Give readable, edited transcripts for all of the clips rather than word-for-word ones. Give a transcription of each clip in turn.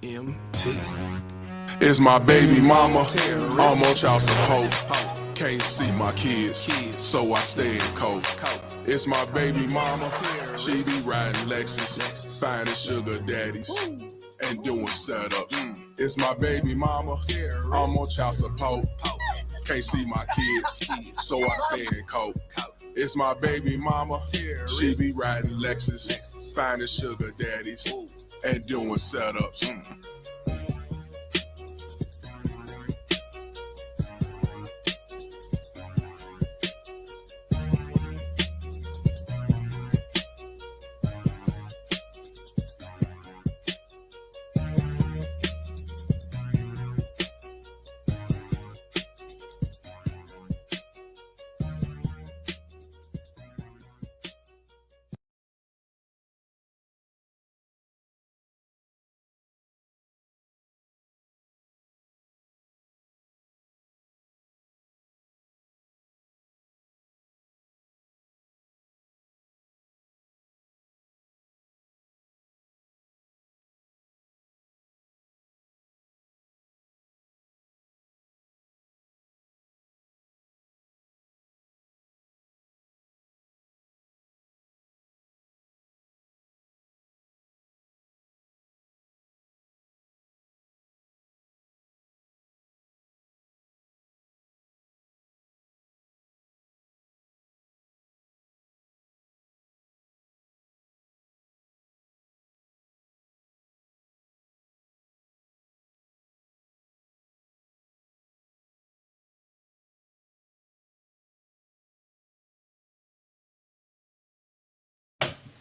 MT. It's my baby mama, I'm on child support. Can't see my kids, so I stay in cold. It's my baby mama, she be riding Lexus, finding sugar daddies and doing setups. It's my baby mama, I'm on child support. Can't see my kids, so I stay in cold. It's my baby mama, she be riding Lexus, finding sugar daddies and doing setups.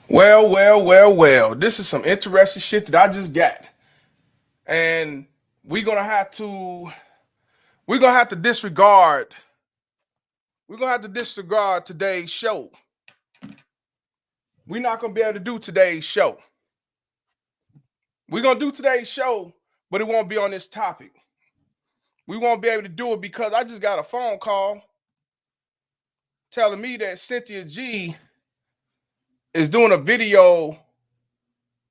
Well. This is some interesting shit that I just got. And we're gonna have to disregard today's show. We're not gonna be able to do today's show. We're gonna do today's show, but it won't be on this topic. We won't be able to do it because I just got a phone call telling me that Cynthia G is doing a video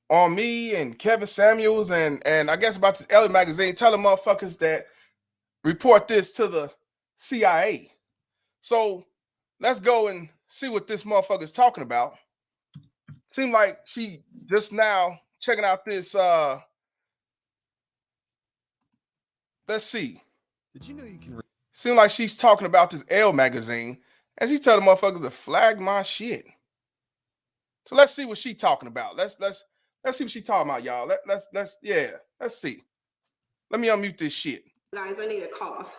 on me and Kevin Samuels and I guess about this Elle magazine, telling motherfuckers that report this to the CIA. So let's go and see what this motherfucker's talking about. Seemed like she just now checking out this let's see. Did you know you can Seemed like she's talking about this Elle magazine and she telling motherfuckers to flag my shit. So let's see what she talking about. Let's see what she talking about, y'all. Let's see. Let me unmute this shit. Guys, I need a cough.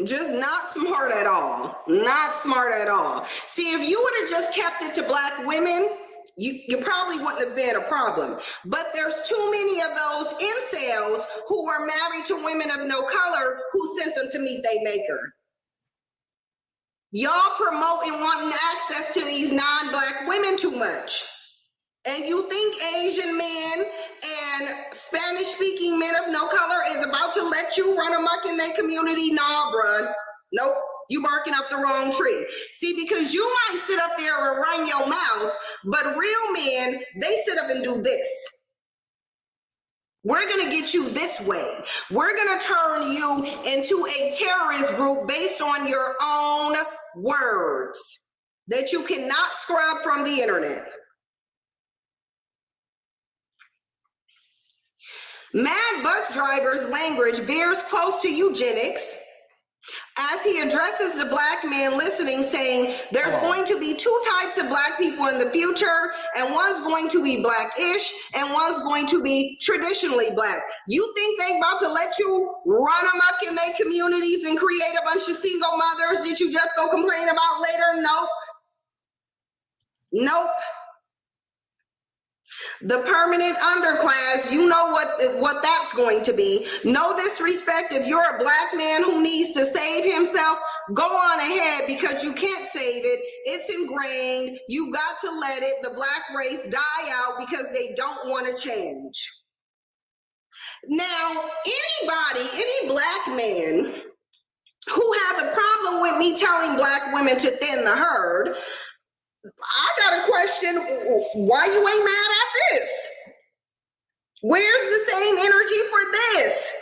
Just not smart at all. Not smart at all. See, if you would have just kept it to black women, you probably wouldn't have been a problem. But there's too many of those incels who are married to women of no color who sent them to meet their maker. Y'all promoting wanting access to these non-black women too much. And you think Asian men and Spanish-speaking men of no color is about to let you run amok in their community? Nah, bruh. Nope. You barking up the wrong tree. See, because you might sit up there and run your mouth, but real men, they sit up and do this. We're going to get you this way. We're going to turn you into a terrorist group based on your own words that you cannot scrub from the internet. Mad bus driver's language veers close to eugenics as he addresses the black man listening, saying there's going to be two types of black people in the future, and one's going to be blackish and one's going to be traditionally black. You think they about to let you run amok in their communities and create a bunch of single mothers that you just go complain about later? Nope. Nope. The permanent underclass, you know what that's going to be. No disrespect, if you're a black man who needs to save himself, go on ahead, because you can't save it. It's ingrained. You got to let it, the black race, die out because they don't want to change. Now, any black man who have a problem with me telling black women to thin the herd, I got a question. Why you ain't mad at this? Where's the same energy for this?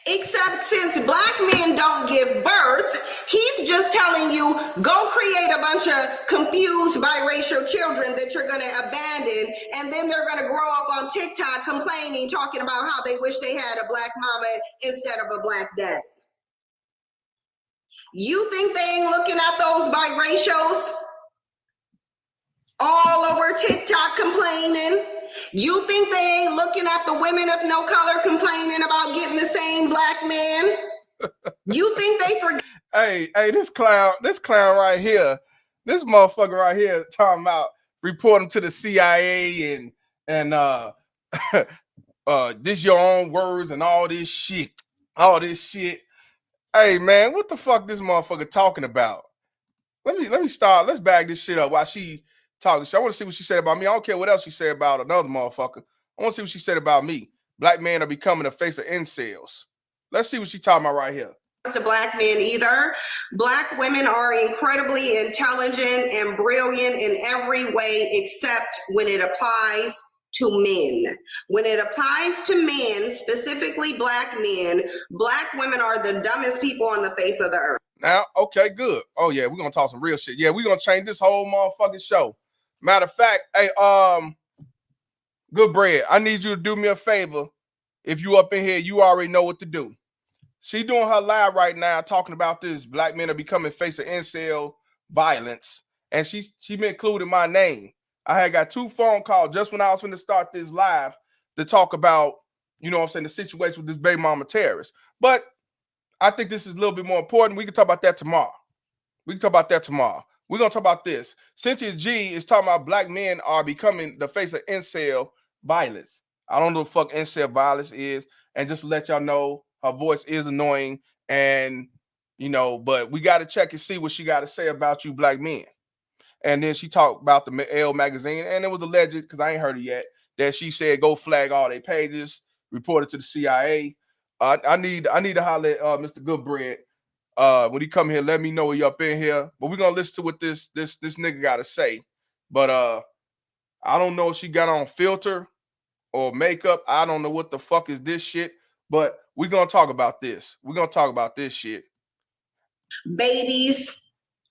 Except since black men don't give birth, he's just telling you, go create a bunch of confused biracial children that you're going to abandon, and then they're going to grow up on TikTok complaining, talking about how they wish they had a black mama instead of a black dad. You think they ain't looking at those biracials all over TikTok complaining? You think they ain't looking at the women of no color complaining about getting the same black man? You think they forget? Hey, this clown right here, this motherfucker right here talking about reporting to the CIA and this your own words and all this shit. Hey man, what the fuck this motherfucker talking about? Let me start. Let's bag this shit up while she talking. So I want to see what she said about me. I don't care what else she said about another motherfucker. I want to see what she said about me. Black men are becoming the face of incels. Let's see what she talking about right here. To black men either. Black women are incredibly intelligent and brilliant in every way except when it applies to men. When it applies to men, specifically black men, black women are the dumbest people on the face of the earth. Now, okay, good. Oh yeah, we're gonna talk some real shit. Yeah, we're gonna change this whole motherfucking show. Matter of fact, hey, Good Bread, I need you to do me a favor. If you up in here, you already know what to do. She doing her live right now talking about this. Black men are becoming face of incel violence. And she included my name. I had got 2 phone calls just when I was going to start this live to talk about, you know what I'm saying, the situation with this baby mama terrorist. But I think this is a little bit more important. We can talk about that tomorrow. We're going to talk about this. Cynthia G is talking about black men are becoming the face of incel violence. I don't know what the fuck incel violence is. And just to let y'all know, her voice is annoying. And, you know, but we got to check and see what she got to say about you black men. And then she talked about the Elle magazine. And it was alleged, because I ain't heard it yet, that she said go flag all their pages, report it to the CIA. I need to holler at Mr. Goodbread. When he come here, let me know he up in here. But we're gonna listen to what this nigga gotta say. But I don't know if she got on filter or makeup. I don't know what the fuck is this shit. But we're gonna talk about this. We're gonna talk about this shit. Babies.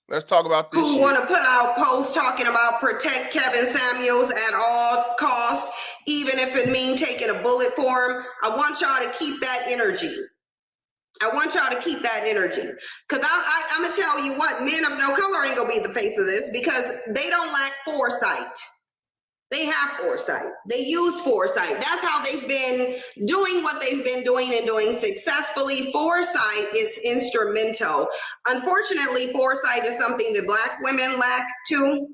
Let's talk about this. Who want to put out posts talking about protect Kevin Samuels at all costs, even if it means taking a bullet for him. I want y'all to keep that energy. Because I'm going to tell you what, men of no color ain't going to be the face of this because they don't lack foresight. They have foresight. They use foresight. That's how they've been doing what they've been doing and doing successfully. Foresight is instrumental. Unfortunately, foresight is something that black women lack too.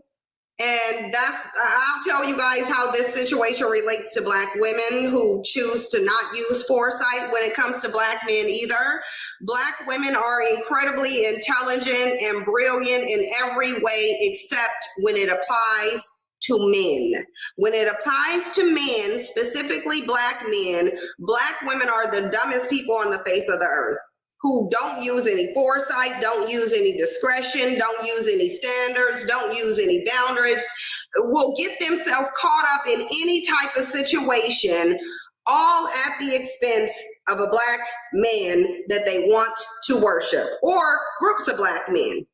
And I'll tell you guys how this situation relates to black women who choose to not use foresight when it comes to black men either. Black women are incredibly intelligent and brilliant in every way except when it applies to men. When it applies to men, specifically black men, black women are the dumbest people on the face of the earth, who don't use any foresight, don't use any discretion, don't use any standards, don't use any boundaries, will get themselves caught up in any type of situation, all at the expense of a black man that they want to worship, or groups of black men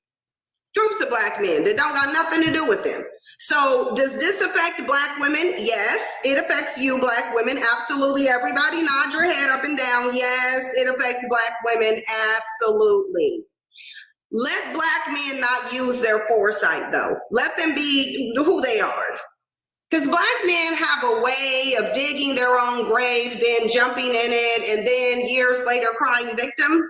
that don't got nothing to do with them. So does this affect black women? Yes, it affects you, black women. Absolutely. Everybody nod your head up and down. Yes, it affects black women. Absolutely. Let black men not use their foresight, though. Let them be who they are. Because black men have a way of digging their own grave, then jumping in it, and then years later crying victim.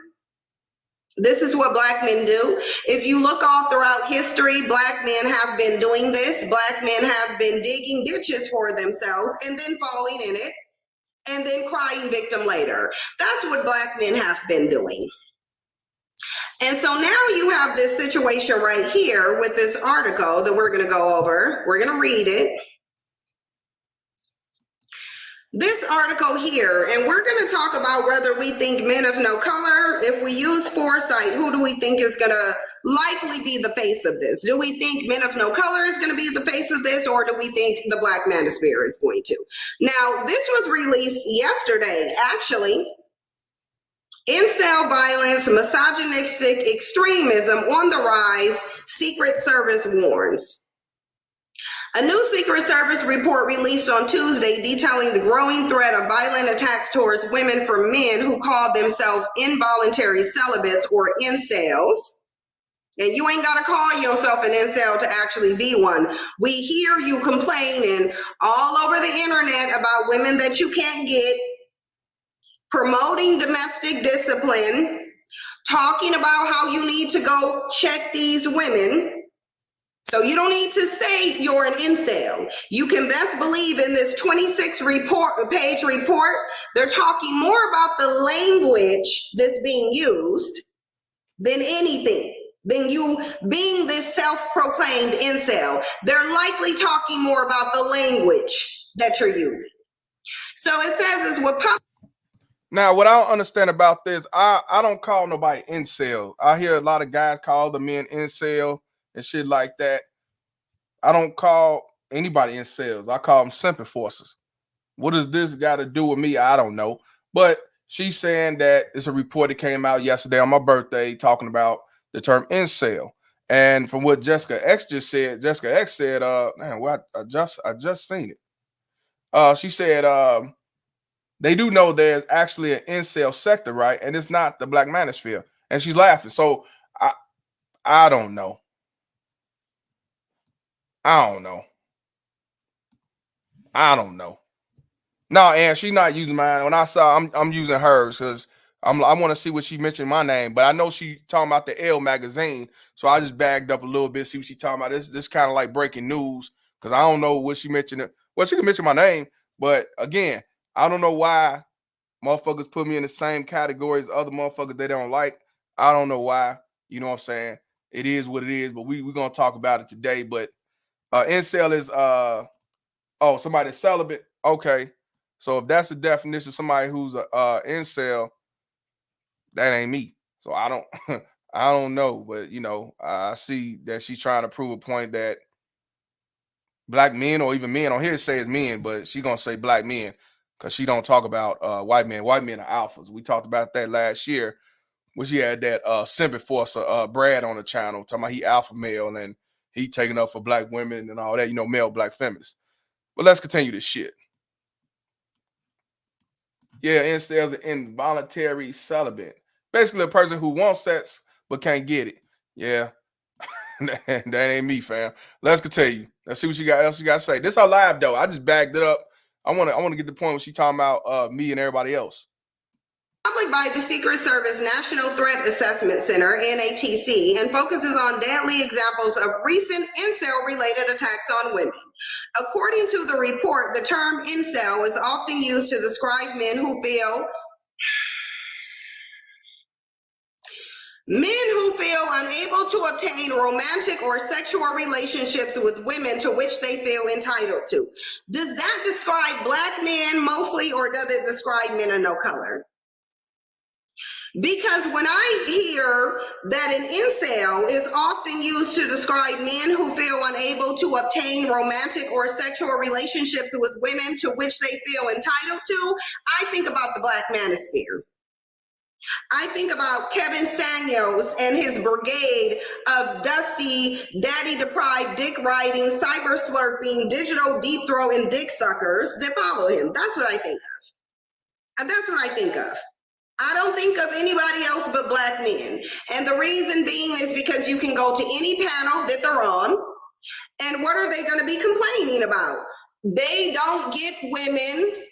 This is what black men do. If you look all throughout history, black men have been doing this. Black men have been digging ditches for themselves and then falling in it and then crying victim later. That's what black men have been doing. And so now you have this situation right here with this article that we're going to go over. We're going to read it. this article here, and we're going to talk about whether we think men of no color, if we use foresight, who do we think is going to likely be the face of this? Do we think men of no color is going to be the face of this, or do we think the Black Manosphere is going to? Now, this was released yesterday, actually. Incel violence, misogynistic extremism on the rise, Secret Service warns. A new Secret Service report released on Tuesday detailing the growing threat of violent attacks towards women from men who call themselves involuntary celibates or incels. And you ain't got to call yourself an incel to actually be one. We hear you complaining all over the internet about women that you can't get, promoting domestic discipline, talking about how you need to go check these women. So you don't need to say you're an incel. You can best believe in this 26-page report, they're talking more about the language that's being used than anything, than you being this self-proclaimed incel. They're likely talking more about the language that you're using. So it says is what Now, what I don't understand about this, I don't call nobody incel. I hear a lot of guys call the men incel and shit like that. I don't call anybody incels. I call them simp enforcers. What does this got to do with me? I don't know. But she's saying that it's a report that came out yesterday on my birthday talking about the term incel. And from what Jessica X just said, Jessica X said, man, well, I just seen it. She said they do know there's actually an incel sector, right? And it's not the Black Manosphere. And she's laughing. So I don't know. I don't know. No, and she's not using mine. When I saw, I'm using hers because I want to see what she mentioned my name. But I know she talking about the Elle magazine, so I just bagged up a little bit, see what she talking about. This kind of like breaking news because I don't know what she mentioned. Well, she can mention my name, but again, I don't know why motherfuckers put me in the same category as other motherfuckers they don't like. I don't know why. You know what I'm saying? It is what it is. But we're gonna talk about it today. But incel is somebody that's celibate. Okay, so if that's the definition of somebody who's a incel, that ain't me. So I don't I don't know, but you know, I see that she's trying to prove a point that black men or even men on here say it's men, but she gonna say black men because she don't talk about white men. White men are alphas. We talked about that last year when she had that simp enforcer Brad on the channel talking about he alpha male and he taking up for black women and all that, you know, male black feminists. But let's continue this shit. Yeah, incels are involuntary celibate. Basically a person who wants sex but can't get it. Yeah. that ain't me, fam. Let's continue. Let's see what else you got to say. This her live though. I just bagged it up. I want to get the point when she talking about me and everybody else. Published by the Secret Service National Threat Assessment Center, NATC, and focuses on deadly examples of recent incel-related attacks on women. According to the report, the term incel is often used to describe men who feel unable to obtain romantic or sexual relationships with women to which they feel entitled to. Does that describe black men mostly, or does it describe men of no color? Because when I hear that an incel is often used to describe men who feel unable to obtain romantic or sexual relationships with women to which they feel entitled to, I think about the Black Manosphere. I think about Kevin Samuels and his brigade of dusty, daddy-deprived, dick-riding, cyber-slurping, digital deep-throating dick suckers that follow him. That's what I think of. And that's what I think of. I don't think of anybody else but black men. And the reason being is because you can go to any panel that they're on, and what are they going to be complaining about? They don't get women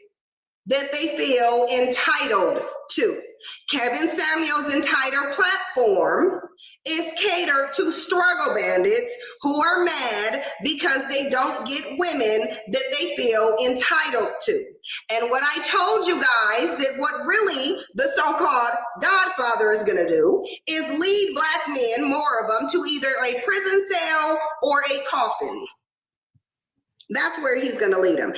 that they feel entitled to. Kevin Samuels' entire platform is catered to struggle bandits who are mad because they don't get women that they feel entitled to. And what I told you guys that what really the so-called Godfather is going to do is lead black men, more of them, to either a prison cell or a coffin. That's where he's going to lead them.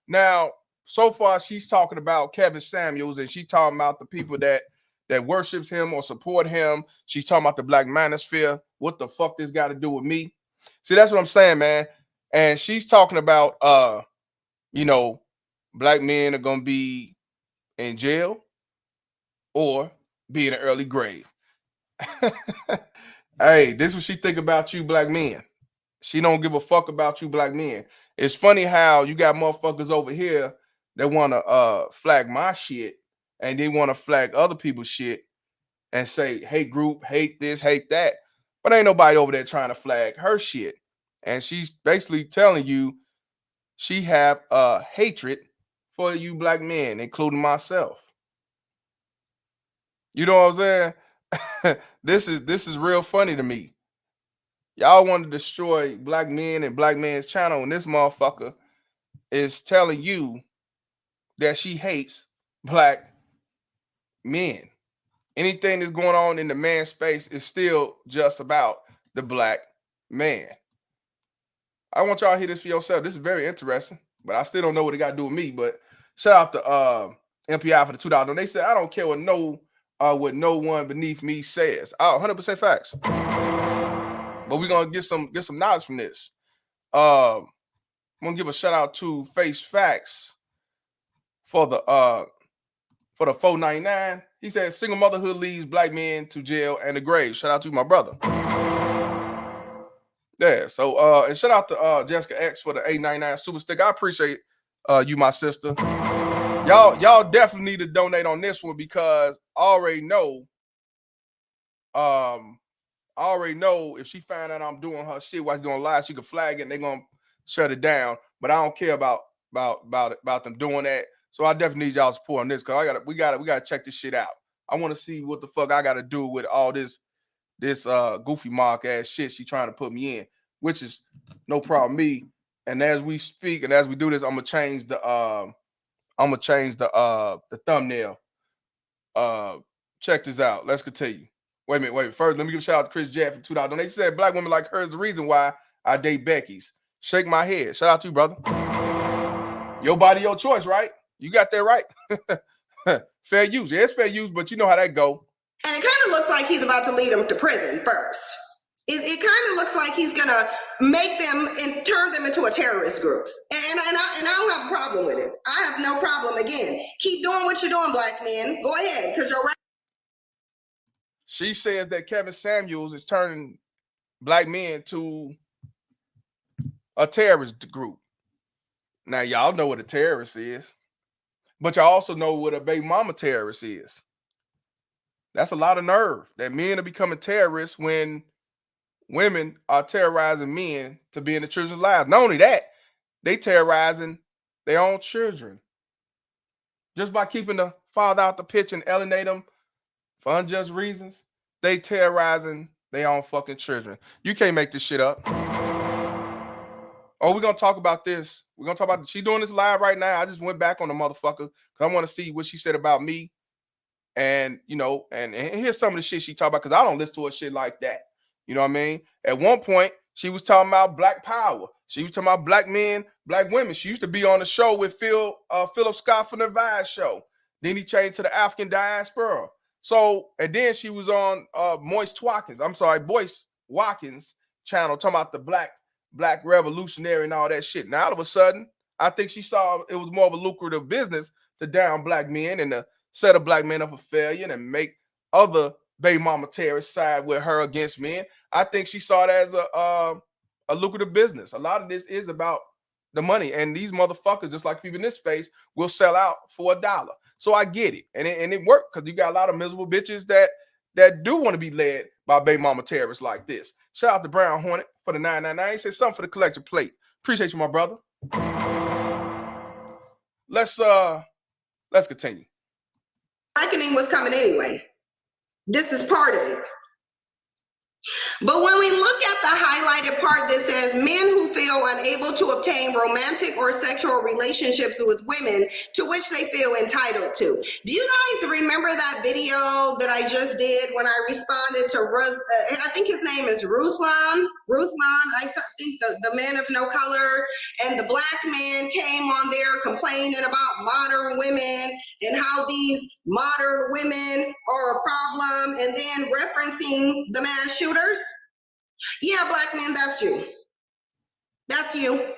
Now, so far she's talking about Kevin Samuels, and she's talking about the people that worships him or support him. She's talking about the Black Manosphere. What the fuck this got to do with me? See, that's what I'm saying, man. And she's talking about, you know, black men are gonna be in jail or be in an early grave. Hey, this is what she think about you, black men. She don't give a fuck about you, black men. It's funny how you got motherfuckers over here that want to flag my shit, and they want to flag other people's shit and say, hate group, hate this, hate that. But ain't nobody over there trying to flag her shit. And she's basically telling you she have hatred for you black men, including myself. You know what I'm saying? This is real funny to me. Y'all want to destroy black men and black men's channel, and this motherfucker is telling you that she hates black men. Anything that's going on in the man space is still just about the black man. I want y'all to hear this for yourself. This is very interesting, but I still don't know what it got to do with me. But shout out to MPI for the $2. They said, I don't care what no one beneath me says. 100% facts. But we're gonna get some knowledge from this. I'm gonna give a shout out to Face Facts for the 499. He said single motherhood leads black men to jail and the grave. Shout out to my brother. Yeah, so and shout out to Jessica X for the 899 super stick. I appreciate you, my sister. Y'all definitely need to donate on this one because I already know if she find out I'm doing her shit while she's doing live, she can flag it and they're gonna shut it down. But I don't care about them doing that. So I definitely need y'all support on this because we gotta check this shit out. I want to see what the fuck I gotta do with all this goofy mark ass shit she trying to put me in, which is no problem me. And as we speak and as we do this, I'm gonna change the thumbnail. Check this out. Let's continue. Wait a minute. First, let me give a shout out to Chris Jack for $2. They said black women like her is the reason why I date Becky's. Shake my head. Shout out to you, brother. Your body, your choice, right? You got that right. Fair use. Yeah, it's fair use, but you know how that go. And it kind of looks like he's about to lead them to prison first. It kind of looks like he's gonna make them and turn them into a terrorist group. And I don't have a problem with it. I have no problem. Again, keep doing what you're doing, black men. Go ahead, because you're right. She says that Kevin Samuels is turning black men to a terrorist group. Now, y'all know what a terrorist is, but y'all also know what a baby mama terrorist is. That's a lot of nerve that men are becoming terrorists when women are terrorizing men to be in the children's lives. Not only that, they terrorizing their own children. Just by keeping the father out the pitch and alienate them for unjust reasons, they terrorizing their own fucking children. You can't make this shit up. Oh, we're going to talk about this. We're going to talk about she doing this live right now. I just went back on the motherfucker because I want to see what she said about me. And, you know, and here's some of the shit she talked about because I don't listen to her shit like that. You know what I mean? At one point, she was talking about black power. She was talking about black men, black women. She used to be on the show with Philip Scott from the Vice show. Then he changed to the African diaspora. So, and then she was on Boyce Watkins channel talking about the black revolutionary and all that shit. Now, all of a sudden, I think she saw it was more of a lucrative business to down black men and to set a black man up for failure and make other baby mama terrorists side with her against men. I think she saw it as a lucrative business. A lot of this is about the money, and these motherfuckers, just like people in this space, will sell out for $1. So I get it, and it worked because you got a lot of miserable bitches that do want to be led by baby mama terrorists like this. Shout out to Brown Hornet for the 999. He said something for the collector plate. Appreciate you, my brother. Let's continue. Reckoning was coming anyway. This is part of it. But when we look at the highlighted part that says men who feel unable to obtain romantic or sexual relationships with women to which they feel entitled to. Do you guys remember that video that I just did when I responded to I think his name is Ruslan, I think the man of no color, and the black man came on there complaining about modern women and how these modern women are a problem, and then referencing the mass shooters? Yeah, black man, that's you. That's you.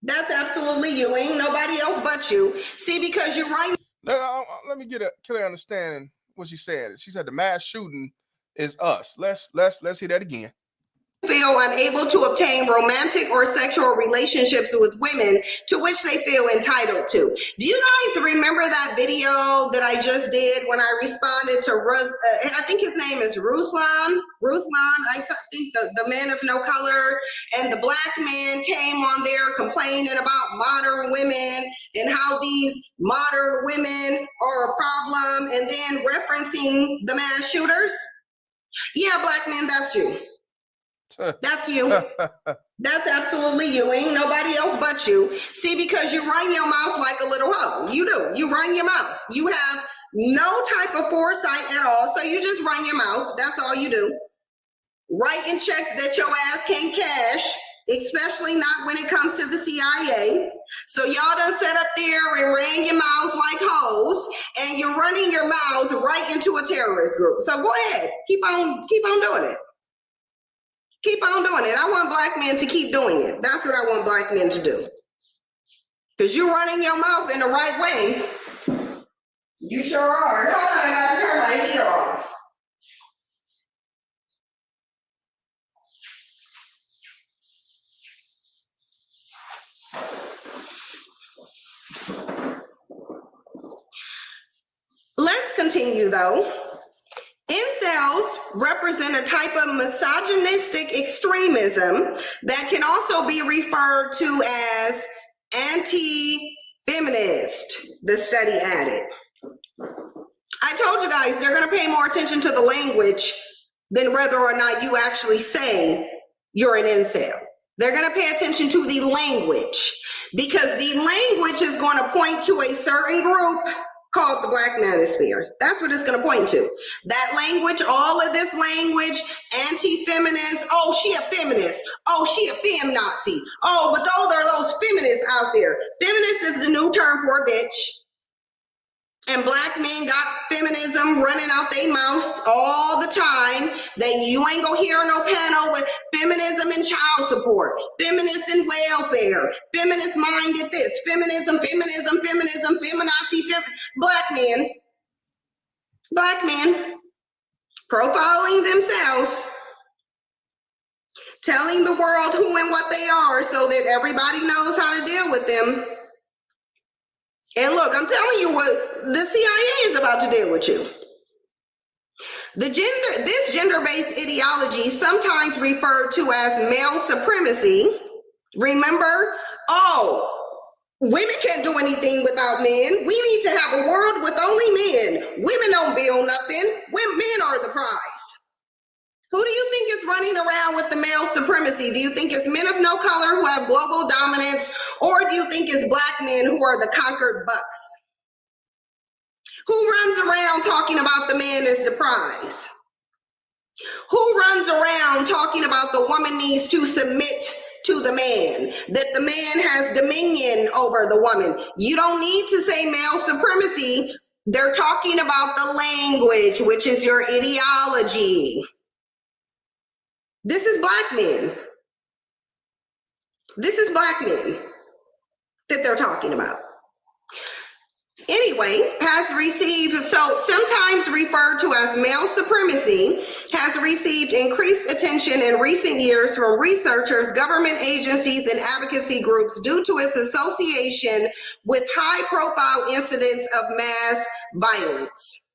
That's absolutely you. Ain't nobody else but you. See, because you're right. Let me get a clear understanding what she said. She said the mass shooting is us. Let's hear that again. Feel unable to obtain romantic or sexual relationships with women to which they feel entitled to. Do you guys remember that video that I just did when I responded to I think his name is Ruslan, I think the man of no color, and the black man came on there complaining about modern women and how these modern women are a problem, and then referencing the mass shooters? Yeah, black man, that's you. That's you. That's absolutely you. Ain't nobody else but you. See, because you run your mouth like a little hoe. You do. You run your mouth. You have no type of foresight at all. So you just run your mouth. That's all you do. Writing checks that your ass can't cash, especially not when it comes to the CIA. So y'all done sat up there and ran your mouths like hoes, and you're running your mouth right into a terrorist group. So go ahead. Keep on doing it. Keep on doing it. I want black men to keep doing it. That's what I want black men to do. Because you're running your mouth in the right way. You sure are. Hold on, I gotta turn my heater off. Let's continue though. Incels represent a type of misogynistic extremism that can also be referred to as anti-feminist, the study added. I told you guys they're going to pay more attention to the language than whether or not you actually say you're an incel. They're going to pay attention to the language, because the language is going to point to a certain group called the Black Manosphere. That's what it's going to point to. That language, all of this language, anti-feminist, oh, she a feminist, oh, she a fem-Nazi, oh, but those are those feminists out there. Feminist is the new term for a bitch. And black men got feminism running out their mouths all the time. That you ain't gonna hear no panel with feminism and child support, feminists and welfare, feminist minded this, feminism, feminazi, black men profiling themselves, telling the world who and what they are so that everybody knows how to deal with them. And look, I'm telling you what the CIA is about to deal with you. This gender-based ideology, sometimes referred to as male supremacy. Remember, oh, women can't do anything without men. We need to have a world with only men. Women don't build nothing. Men are the prize. Who do you think is running around with the male supremacy? Do you think it's men of no color who have global dominance, or do you think it's black men who are the conquered bucks? Who runs around talking about the man as the prize? Who runs around talking about the woman needs to submit to the man, that the man has dominion over the woman? You don't need to say male supremacy. They're talking about the language, which is your ideology. This is black men. This is black men that they're talking about. Anyway, has received, so sometimes referred to as male supremacy, has received increased attention in recent years from researchers, government agencies, and advocacy groups due to its association with high-profile incidents of mass violence.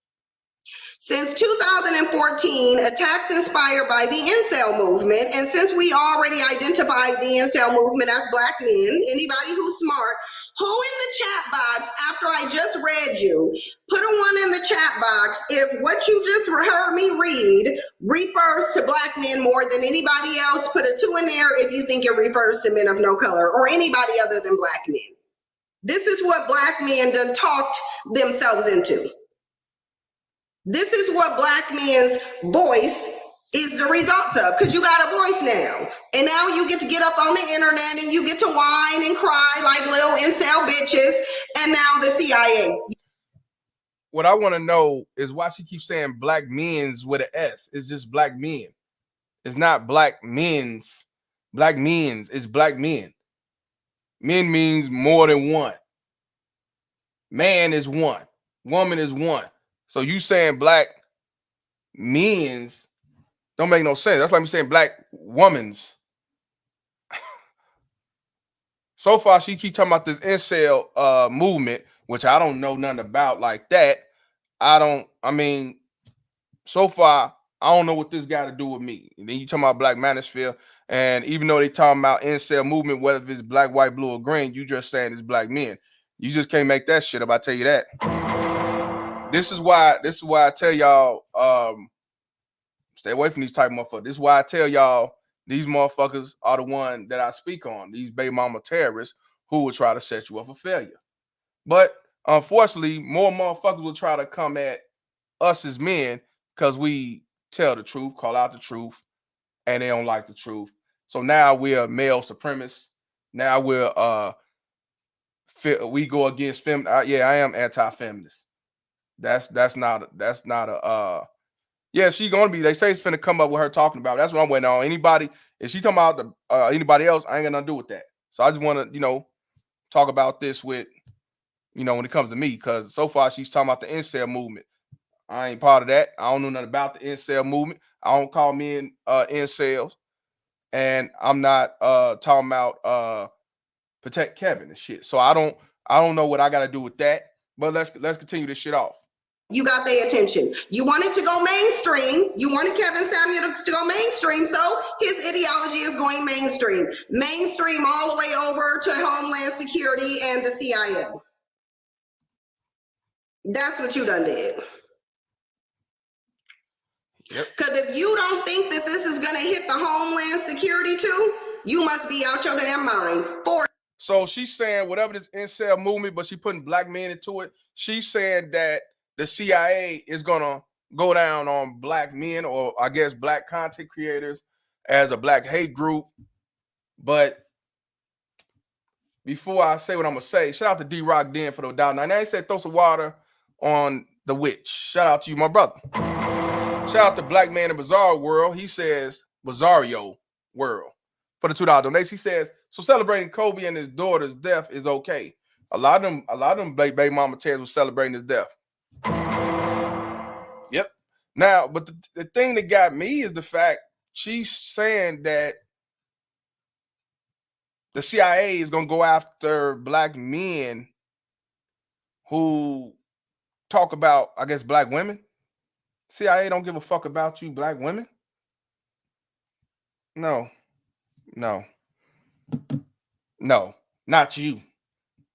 Since 2014, attacks inspired by the incel movement, and since we already identified the incel movement as black men, anybody who's smart Who in the chat box, after I just read you, put a 1 in the chat box if what you just heard me read refers to black men more than anybody else. Put a 2 in there if you think it refers to men of no color or anybody other than black men. This is what black men done talked themselves into. This is what black men's voice is the results of, because you got a voice now. And now you get to get up on the internet and you get to whine and cry like little incel bitches, and now the CIA. What I want to know is why she keeps saying black men's with an S. It's just black men. It's not black men's. Black men's. It's black men. Men means more than one. Man is one. Woman is one. So you saying black men's don't make no sense. That's like me saying black woman's. So far, she keep talking about this incel movement, which I don't know nothing about like that. I mean, so far, I don't know what this got to do with me. And then you talking about Black Manosphere, and even though they talking about incel movement, whether it's black, white, blue, or green, you just saying it's black men. You just can't make that shit up. I tell you that. This is why I tell y'all, stay away from these type of motherfuckers. This is why I tell y'all these motherfuckers are the one that I speak on. These baby mama terrorists who will try to set you up for failure. But unfortunately, more motherfuckers will try to come at us as men because we tell the truth, call out the truth, and they don't like the truth. So now we're male supremacists. Now we go against fem. Yeah, I am anti-feminist. That's not a yeah, she gonna be. They say it's finna come up with her talking about. That's what I'm waiting on. Anybody, if she talking about anybody else, I ain't got nothing to do with that. So I just want to, talk about this with, when it comes to me, because so far she's talking about the incel movement. I ain't part of that. I don't know nothing about the incel movement. I don't call men incels, and I'm not talking about protect Kevin and shit. So I don't know what I got to do with that. But let's continue this shit off. You got their attention. You wanted to go mainstream. You wanted Kevin Samuel to go mainstream, so his ideology is going mainstream. Mainstream all the way over to Homeland Security and the CIA. That's what you done did. Because if you don't think that this is going to hit the Homeland Security too, you must be out your damn mind. So she's saying whatever this incel movement, but she putting black men into it. She's saying that the CIA is gonna go down on black men, or I guess black content creators, as a black hate group. But before I say what I'm gonna say, shout out to D-Rock Den for the $1.99. I ain't said throw some water on the witch. Shout out to you, my brother. Shout out to Black Man in Bizarre World. He says Bizarro World for the $2 donation. He says, so celebrating Kobe and his daughter's death is okay. A lot of them baby mama tears were celebrating his death. Yep. Now, but the thing that got me is the fact she's saying that the CIA is going to go after black men who talk about, I guess, black women. CIA don't give a fuck about you, black women. No, not you.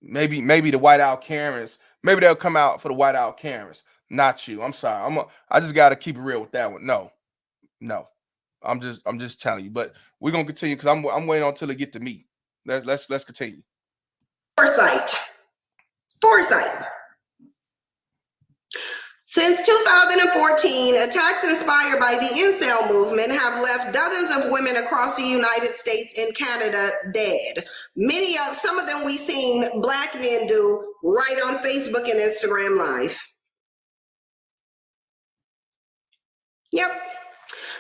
Maybe the Whiteout Karens. Maybe they'll come out for the Whiteout Karens. Not you. I'm sorry. I just got to keep it real with that one. No. I'm just telling you. But we're gonna continue because I'm waiting until it get to me. Let's continue. Foresight. Since 2014, attacks inspired by the incel movement have left dozens of women across the United States and Canada dead. Some of them we've seen black men do right on Facebook and Instagram Live. Yep.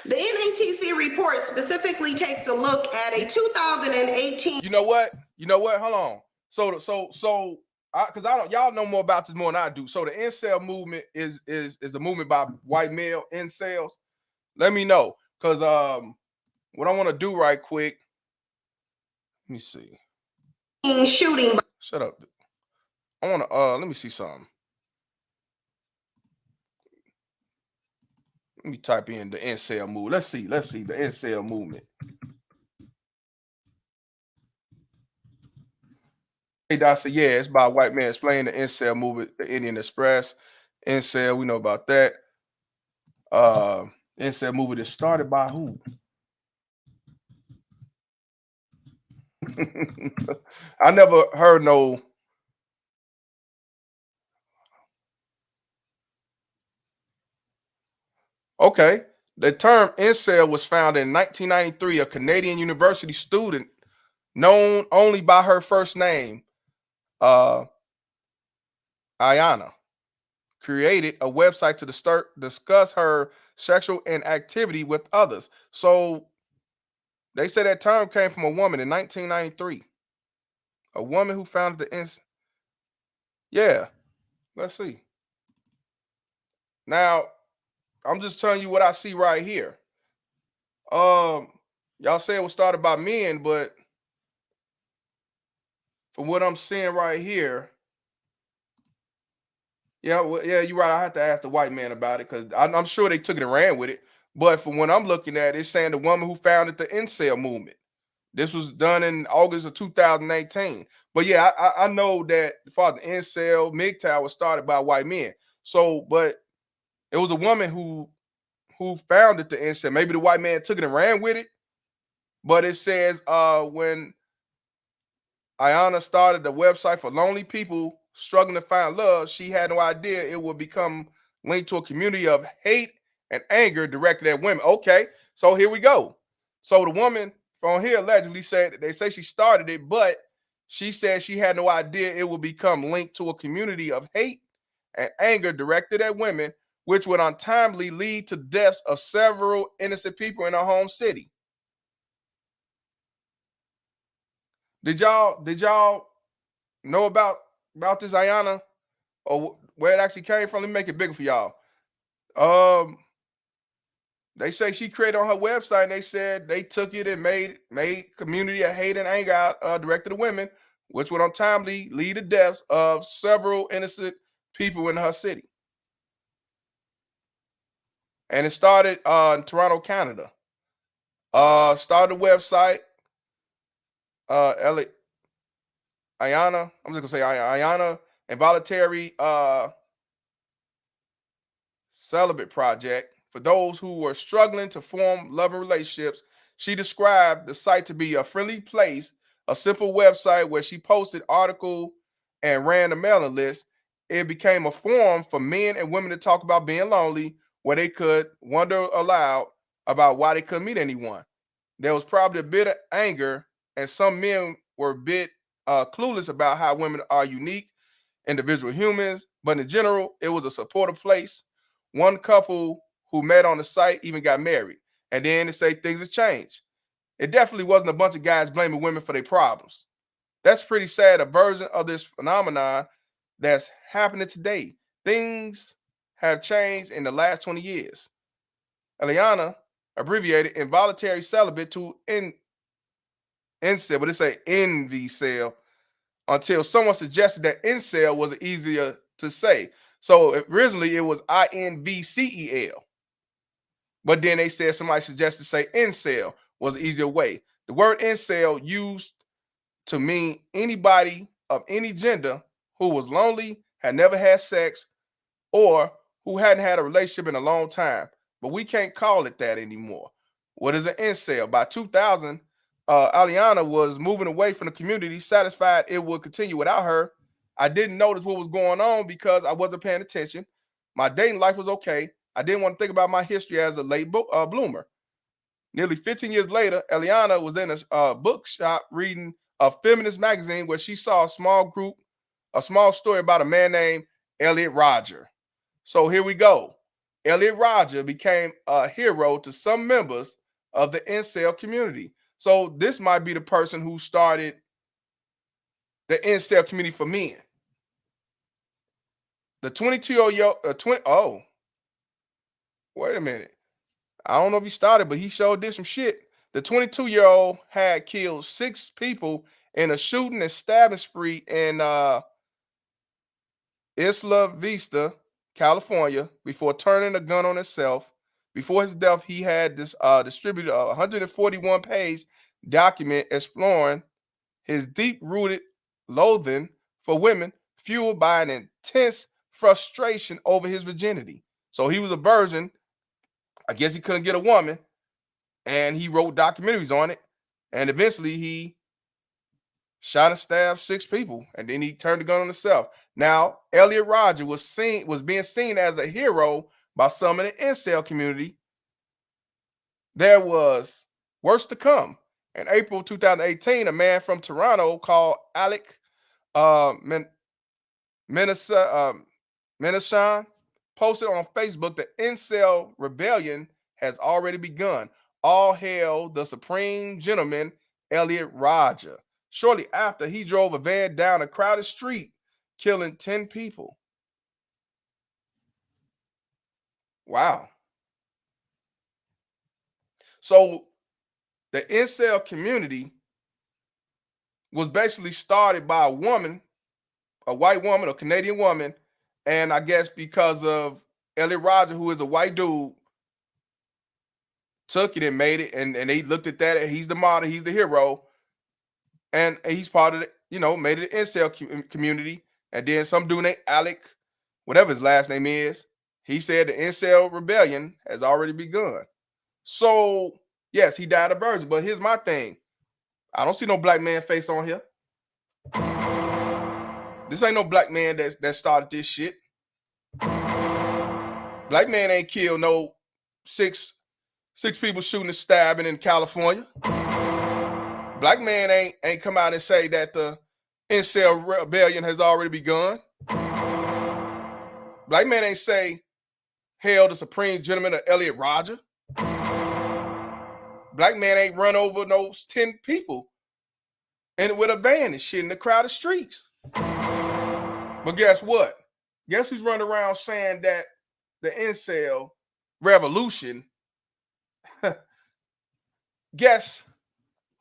The NATC report specifically takes a look at a 2018. You know what? Hold on. So because y'all know more about this more than I do. So the incel movement is a movement by white male incels. Let me know, because what I want to do right quick. Let me see. Shooting. Shut up. I want to let me see something. Let me type in the incel movement. Let's see the incel movement. Hey, Doc said, yeah, it's by a white man explaining the incel movement, the Indian Express. Incel, we know about that. Incel movement is started by who? I never heard no. Okay. The term incel was founded in 1993. A Canadian university student known only by her first name, uh, Ayana, created a website to discuss her sexual inactivity with others. So they say that term came from a woman in 1993. A woman who founded the Yeah, let's see. Now, I'm just telling you what I see right here. Y'all say it was started by men, but from what I'm seeing right here, yeah, well, yeah, you're right. I have to ask the white man about it because I'm sure they took it and ran with it. But from what I'm looking at, it's saying the woman who founded the incel movement. This was done in August of 2018. But yeah, I know that the father incel MGTOW was started by white men. So, but it was a woman who founded the incel. Maybe the white man took it and ran with it. But it says when Ayana started a website for lonely people struggling to find love, she had no idea it would become linked to a community of hate and anger directed at women. Okay, so here we go. So the woman from here allegedly said, they say she started it, but she said she had no idea it would become linked to a community of hate and anger directed at women, which would untimely lead to deaths of several innocent people in her home city. Did y'all know about this Ayana or where it actually came from? Let me make it bigger for y'all. They say she created on her website, and they said they took it and made community of hate and anger out directed to women, which would untimely lead to deaths of several innocent people in her city. And it started in Toronto, Canada. Started a website. Ayana, I'm just gonna say Ayana Involuntary Celibate Project. For those who were struggling to form loving relationships, she described the site to be a friendly place, a simple website where she posted articles and ran a mailing list. It became a forum for men and women to talk about being lonely, where they could wonder aloud about why they couldn't meet anyone. There was probably a bit of anger, and some men were a bit clueless about how women are unique, individual humans, but in general, it was a supportive place. One couple who met on the site even got married. And then they say things have changed. It definitely wasn't a bunch of guys blaming women for their problems. That's pretty sad, a version of this phenomenon that's happening today. Things have changed in the last 20 years. Eliana abbreviated involuntary celibate to incel, but it's a NV-cell, until someone suggested that incel was easier to say. So originally it was INVCEL. But then they said somebody suggested say incel was an easier way. The word incel used to mean anybody of any gender who was lonely, had never had sex, or who hadn't had a relationship in a long time. But we can't call it that anymore. What is an incel? By 2000, Aliana was moving away from the community, satisfied it would continue without her. I didn't notice what was going on because I wasn't paying attention. My dating life was okay. I didn't want to think about my history as a late bloomer. Nearly 15 years later, Eliana was in a bookshop reading a feminist magazine where she saw a small story about a man named Elliot Rodger. So here we go. Elliot Rodger became a hero to some members of the incel community. So this might be the person who started the incel community for men. The 22-year-old, oh, wait a minute. I don't know if he started, but he sure did some shit. The 22-year-old had killed 6 people in a shooting and stabbing spree in Isla Vista, California, before turning a gun on himself. Before his death, he had distributed a 141-page document exploring his deep-rooted loathing for women, fueled by an intense frustration over his virginity. So he was a virgin. I guess he couldn't get a woman, and he wrote documentaries on it. And eventually he shot and stabbed 6 people, and then he turned the gun on himself. Now, Elliot Rodger was being seen as a hero by some in the incel community. There was worse to come. In April 2018, a man from Toronto called Alec Menasan posted on Facebook that incel rebellion has already begun. All hail the supreme gentleman, Elliot Rodger. Shortly after, he drove a van down a crowded street, killing 10 people. Wow. So the incel community was basically started by a woman, a white woman, a Canadian woman, and I guess because of Elliot Rodger, who is a white dude, took it and made it, and they looked at that, and he's the model, he's the hero, and he's part of the, made it an incel community. And then some dude named Alec, whatever his last name is, he said the incel rebellion has already begun. So yes, he died a virgin, but here's my thing. I don't see no black man face on here. This ain't no black man that started this shit. Black man ain't killed no six people shooting and stabbing in California. Black man ain't come out and say that the incel rebellion has already begun. Black man ain't say, hail the supreme gentleman of Elliot Rodger. Black man ain't run over those 10 people and with a van and shit in the crowded streets. But guess what? Guess who's running around saying that the incel revolution? Guess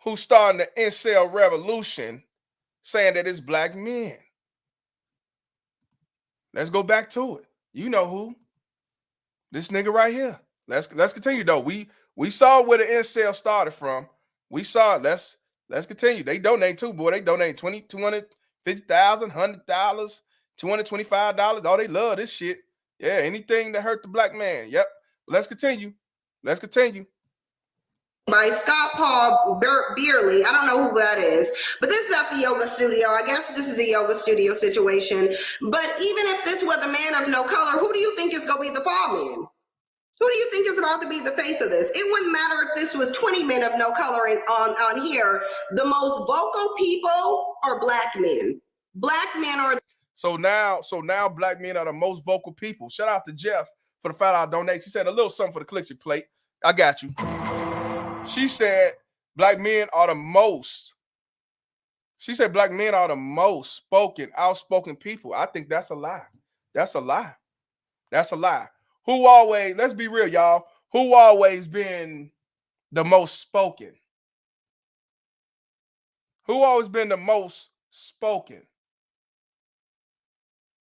who's starting the incel revolution, saying that it's black men? Let's go back to it. You know who? This nigga right here. Let's continue though. We saw where the incel started from. We saw it. Let's continue. They donate too, boy. They donate $250,000, $100, $225. Oh, they love this shit. Yeah, anything that hurt the black man. Yep. Let's continue. Let's continue. By Scott Paul Beerley. I don't know who that is, but this is at the yoga studio. I guess this is a yoga studio situation. But even if this were the man of no color, who do you think is going to be the fall man? Who do you think is about to be the face of this? It wouldn't matter if this was 20 men of no color on here. The most vocal people are black men. Black men are. So now black men are the most vocal people. Shout out to Jeff for the $5 donation. She said a little something for the Click Your Plate. I got you. She said black men are the most. She said black men are the most outspoken people. I think that's a lie. That's a lie. That's a lie. Who always, let's be real, y'all. Who always been the most spoken? Who always been the most spoken?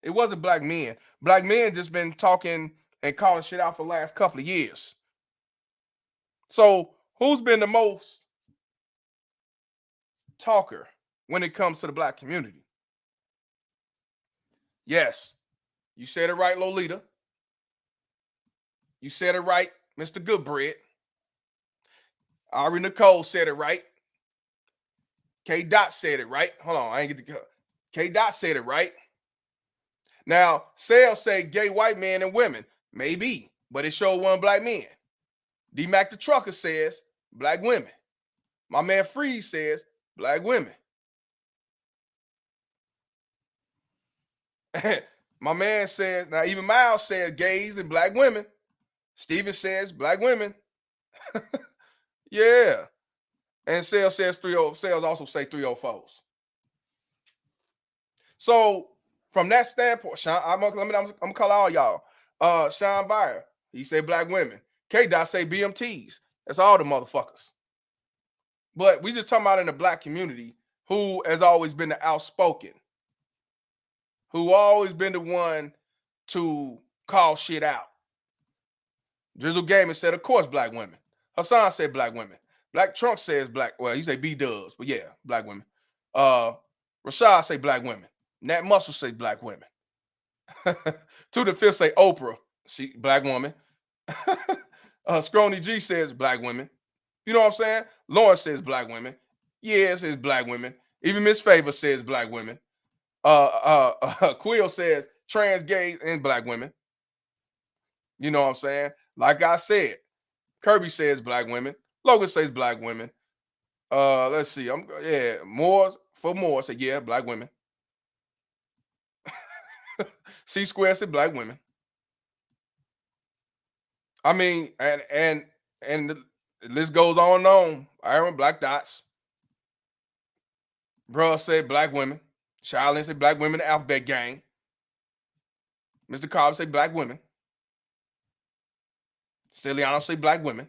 It wasn't black men. Black men just been talking and calling shit out for the last couple of years. So who's been the most talker when it comes to the black community? Yes, you said it right, Lolita. You said it right, Mr. Goodbread. Ari Nicole said it right. K. Dot said it right. Hold on, I ain't get the K. Dot said it right. Now, Sales say gay white men and women. Maybe, but it showed one black men. D-Mac the Trucker says black women. My man Freeze says black women. My man says, now even Miles says gays and black women. Steven says black women. Yeah. And Sales says Sales also say 304s. So from that standpoint, Sean, I'm gonna call all y'all. Sean Byer, he said black women. K-Dot say BMTs. That's all the motherfuckers. But we just talking about in the black community who has always been the outspoken, who always been the one to call shit out. Drizzle Gaming said, of course, black women. Hassan said black women. Black Trunk says black, well, he say B-dubs, but yeah, black women. Rashad say black women. Nat Muscle say black women. To the fifth say Oprah. She black woman. Scrony G says black women. You know what I'm saying? Lawrence says black women. Yeah, it says black women. Even Miss Favor says black women. Quill says trans, gays, and black women. You know what I'm saying? Like I said, Kirby says black women. Logan says black women. Let's see. Moore's said yeah, black women. C Square said black women. I mean, and the list goes on and on. Iron Black Dots. Bruh said black women. Shaolin said black women, the Alphabet Gang. Mr. Cobb said black women. Stiliano say black women.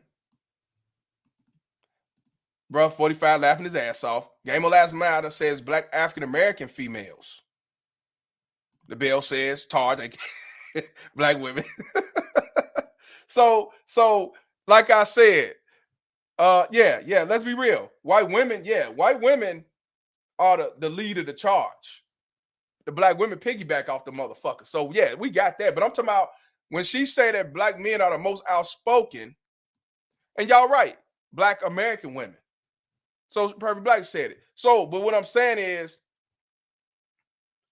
Bruh 45 laughing his ass off. Game of Last Matter says black African American females. The Bell says Taj, black women. So like I said, yeah, let's be real. White women are the lead of the charge. The black women piggyback off the motherfucker. So yeah, we got that. But I'm talking about when she say that black men are the most outspoken, and y'all right, black American women. So Perfect Black said it. So, but what I'm saying is,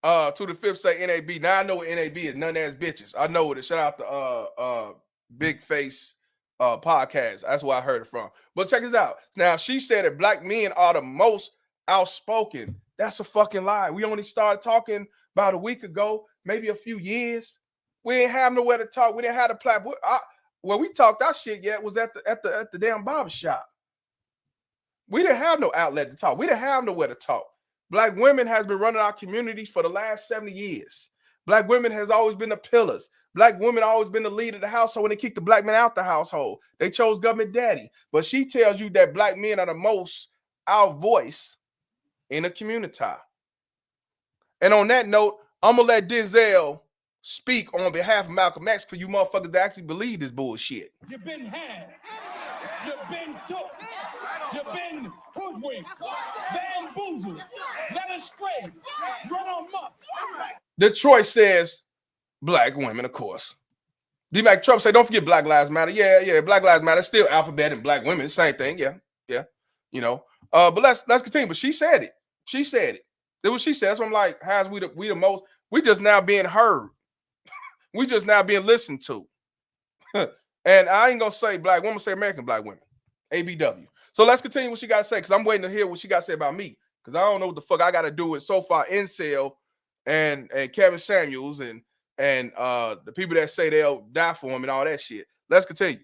to the fifth say NAB. Now I know what NAB is, none ass bitches. I know it. Shout out to Big Face podcast. That's where I heard it from. But check this out. Now she said that black men are the most outspoken. That's a fucking lie. We only started talking about a week ago, maybe a few years. We didn't have nowhere to talk. We didn't have the platform. Where we talked our shit yet was at the damn barber shop. We didn't have no outlet to talk. We didn't have nowhere to talk. Black women has been running our communities for the last 70 years. Black women has always been the pillars. Black women always been the lead of the household. When they kicked the black men out the household, they chose government daddy. But she tells you that black men are the most out voice in a community. And on that note, I'm gonna let Denzel speak on behalf of Malcolm X for you motherfuckers that actually believe this bullshit. You've been had. You've been took. You've been hoodwinked, bamboozled, led astray, run amok. Detroit says black women, of course. D-Mac Trump say, don't forget Black Lives Matter. Yeah, Black Lives Matter. Still alphabet and black women, same thing. Yeah. You know. But let's continue. But she said it. She said it. It was she said. That's what I'm like. How's we the most? We just now being heard. We just now being listened to. And I ain't gonna say black women, say American black women. ABW. So let's continue what she got to say, because I'm waiting to hear what she got to say about me, because I don't know what the fuck I got to do with so far Incel and Kevin Samuels and the people that say they'll die for him and all that shit. Let's continue.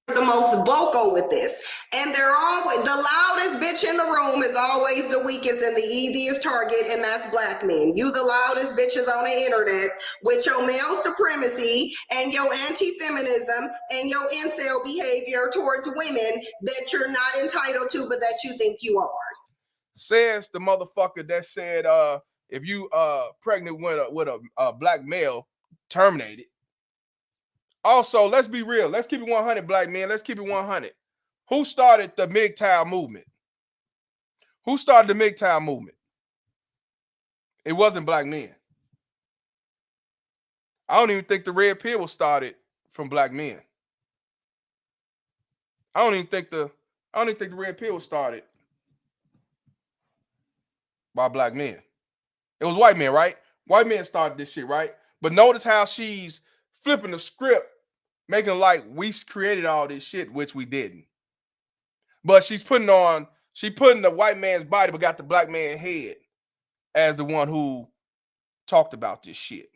The most vocal with this, and they're always the loudest bitch in the room is always the weakest and the easiest target, and that's black men. You the loudest bitches on the internet with your male supremacy and your anti-feminism and your incel behavior towards women that you're not entitled to, but that you think you are. Says the motherfucker that said if you pregnant with a black male, terminate it. Also, let's be real. Let's keep it 100, black men. Let's keep it 100. Who started the MGTOW movement? Who started the MGTOW movement? It wasn't black men. I don't even think the Red Pill was started from black men. I don't even think the Red Pill was started by black men. It was white men, right? White men started this shit, right? But notice how she's flipping the script, making it like we created all this shit, which we didn't. But she's putting the white man's body, but got the black man's head as the one who talked about this shit.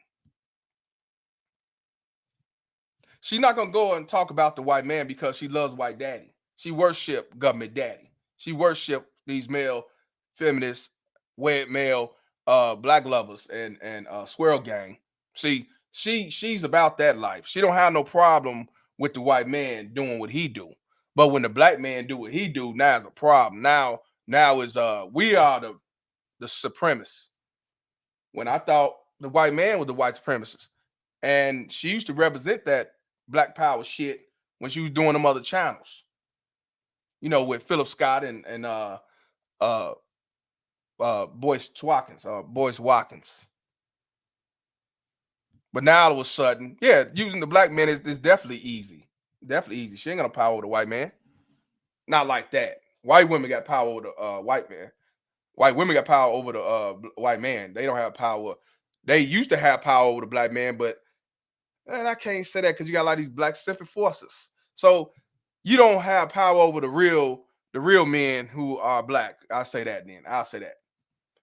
She's not gonna go and talk about the white man because she loves white daddy. She worship government daddy. She worship these male feminists, wed male black lovers and squirrel gang. See, she's about that life. She don't have no problem with the white man doing what he do. But when the black man do what he do, now is a problem. Now is we are the supremacists. When I thought the white man was the white supremacist. And she used to represent that black power shit when she was doing them other channels. You know, with Philip Scott and Boyce Watkins. But now all of a sudden, yeah, using the black man is definitely easy. Definitely easy. She ain't gonna power over the white man. Not like that. White women got power over the white man. White women got power over the white man. They don't have power. They used to have power over the black man, but I can't say that because you got a lot of these black simple forces. So you don't have power over the real men who are black. I'll say that then. I'll say that.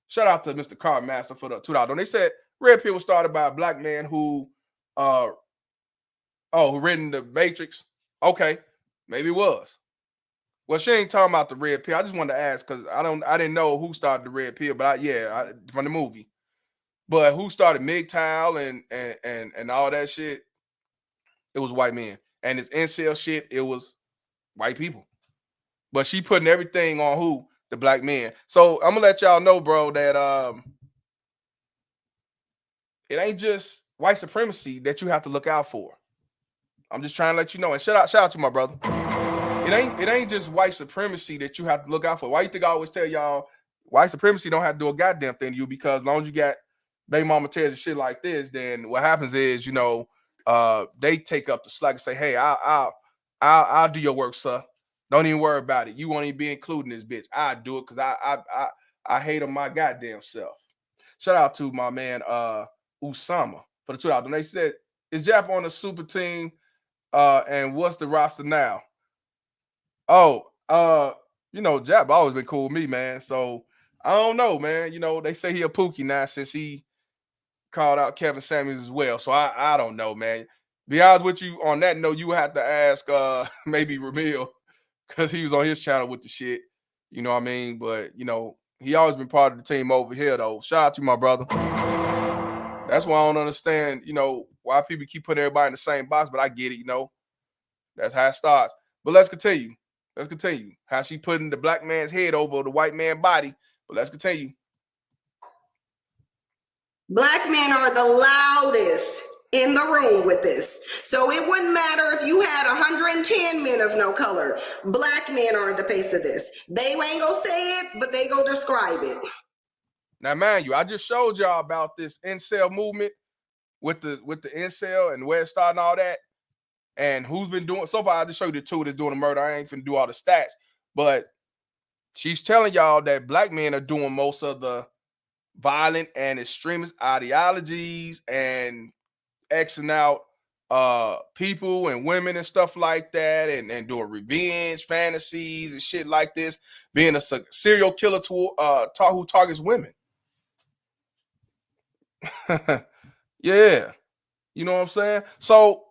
Shout out to Mr. Car Master for the $2. They said Red Pill was started by a black man who who written the Matrix. Okay, maybe it was. Well, she ain't talking about the Red Pill. I just wanted to ask because I didn't know who started the Red Pill, but from the movie. But who started MGTOW and all that shit? It was white men. And this incel shit, it was white people. But she putting everything on who? The black men. So I'm gonna let y'all know, bro, that it ain't just white supremacy that you have to look out for. I'm just trying to let you know. And shout out to my brother. It ain't just white supremacy that you have to look out for. Why you think I always tell y'all white supremacy don't have to do a goddamn thing to you? Because as long as you got baby mama tears and shit like this, then what happens is, they take up the slack and say, hey, I'll do your work, sir. Don't even worry about it. You won't even be including this bitch. I do it because I hate on my goddamn self. Shout out to my man Usama for the $2. And they said, is Jap on the super team? And what's the roster now? Oh, Jap always been cool with me, man. So I don't know, man. They say he a Pookie now since he called out Kevin Samuels as well. So I don't know, man. Be honest with you, on that note, you would have to ask maybe Ramil, because he was on his channel with the shit. You know what I mean? But he always been part of the team over here, though. Shout out to my brother. That's why I don't understand, why people keep putting everybody in the same box, but I get it, That's how it starts. But let's continue. How she putting the black man's head over the white man's body. But let's continue. Black men are the loudest in the room with this. So it wouldn't matter if you had 110 men of no color. Black men are the face of this. They ain't gonna say it, but they go describe it. Now, mind you, I just showed y'all about this incel movement with the incel and where it started and all that. And who's been doing so far. I just showed you the two that's doing the murder. I ain't finna do all the stats, but she's telling y'all that black men are doing most of the violent and extremist ideologies and Xing out people and women and stuff like that, and doing revenge fantasies and shit like this, being a serial killer who targets women. Yeah, you know what I'm saying? So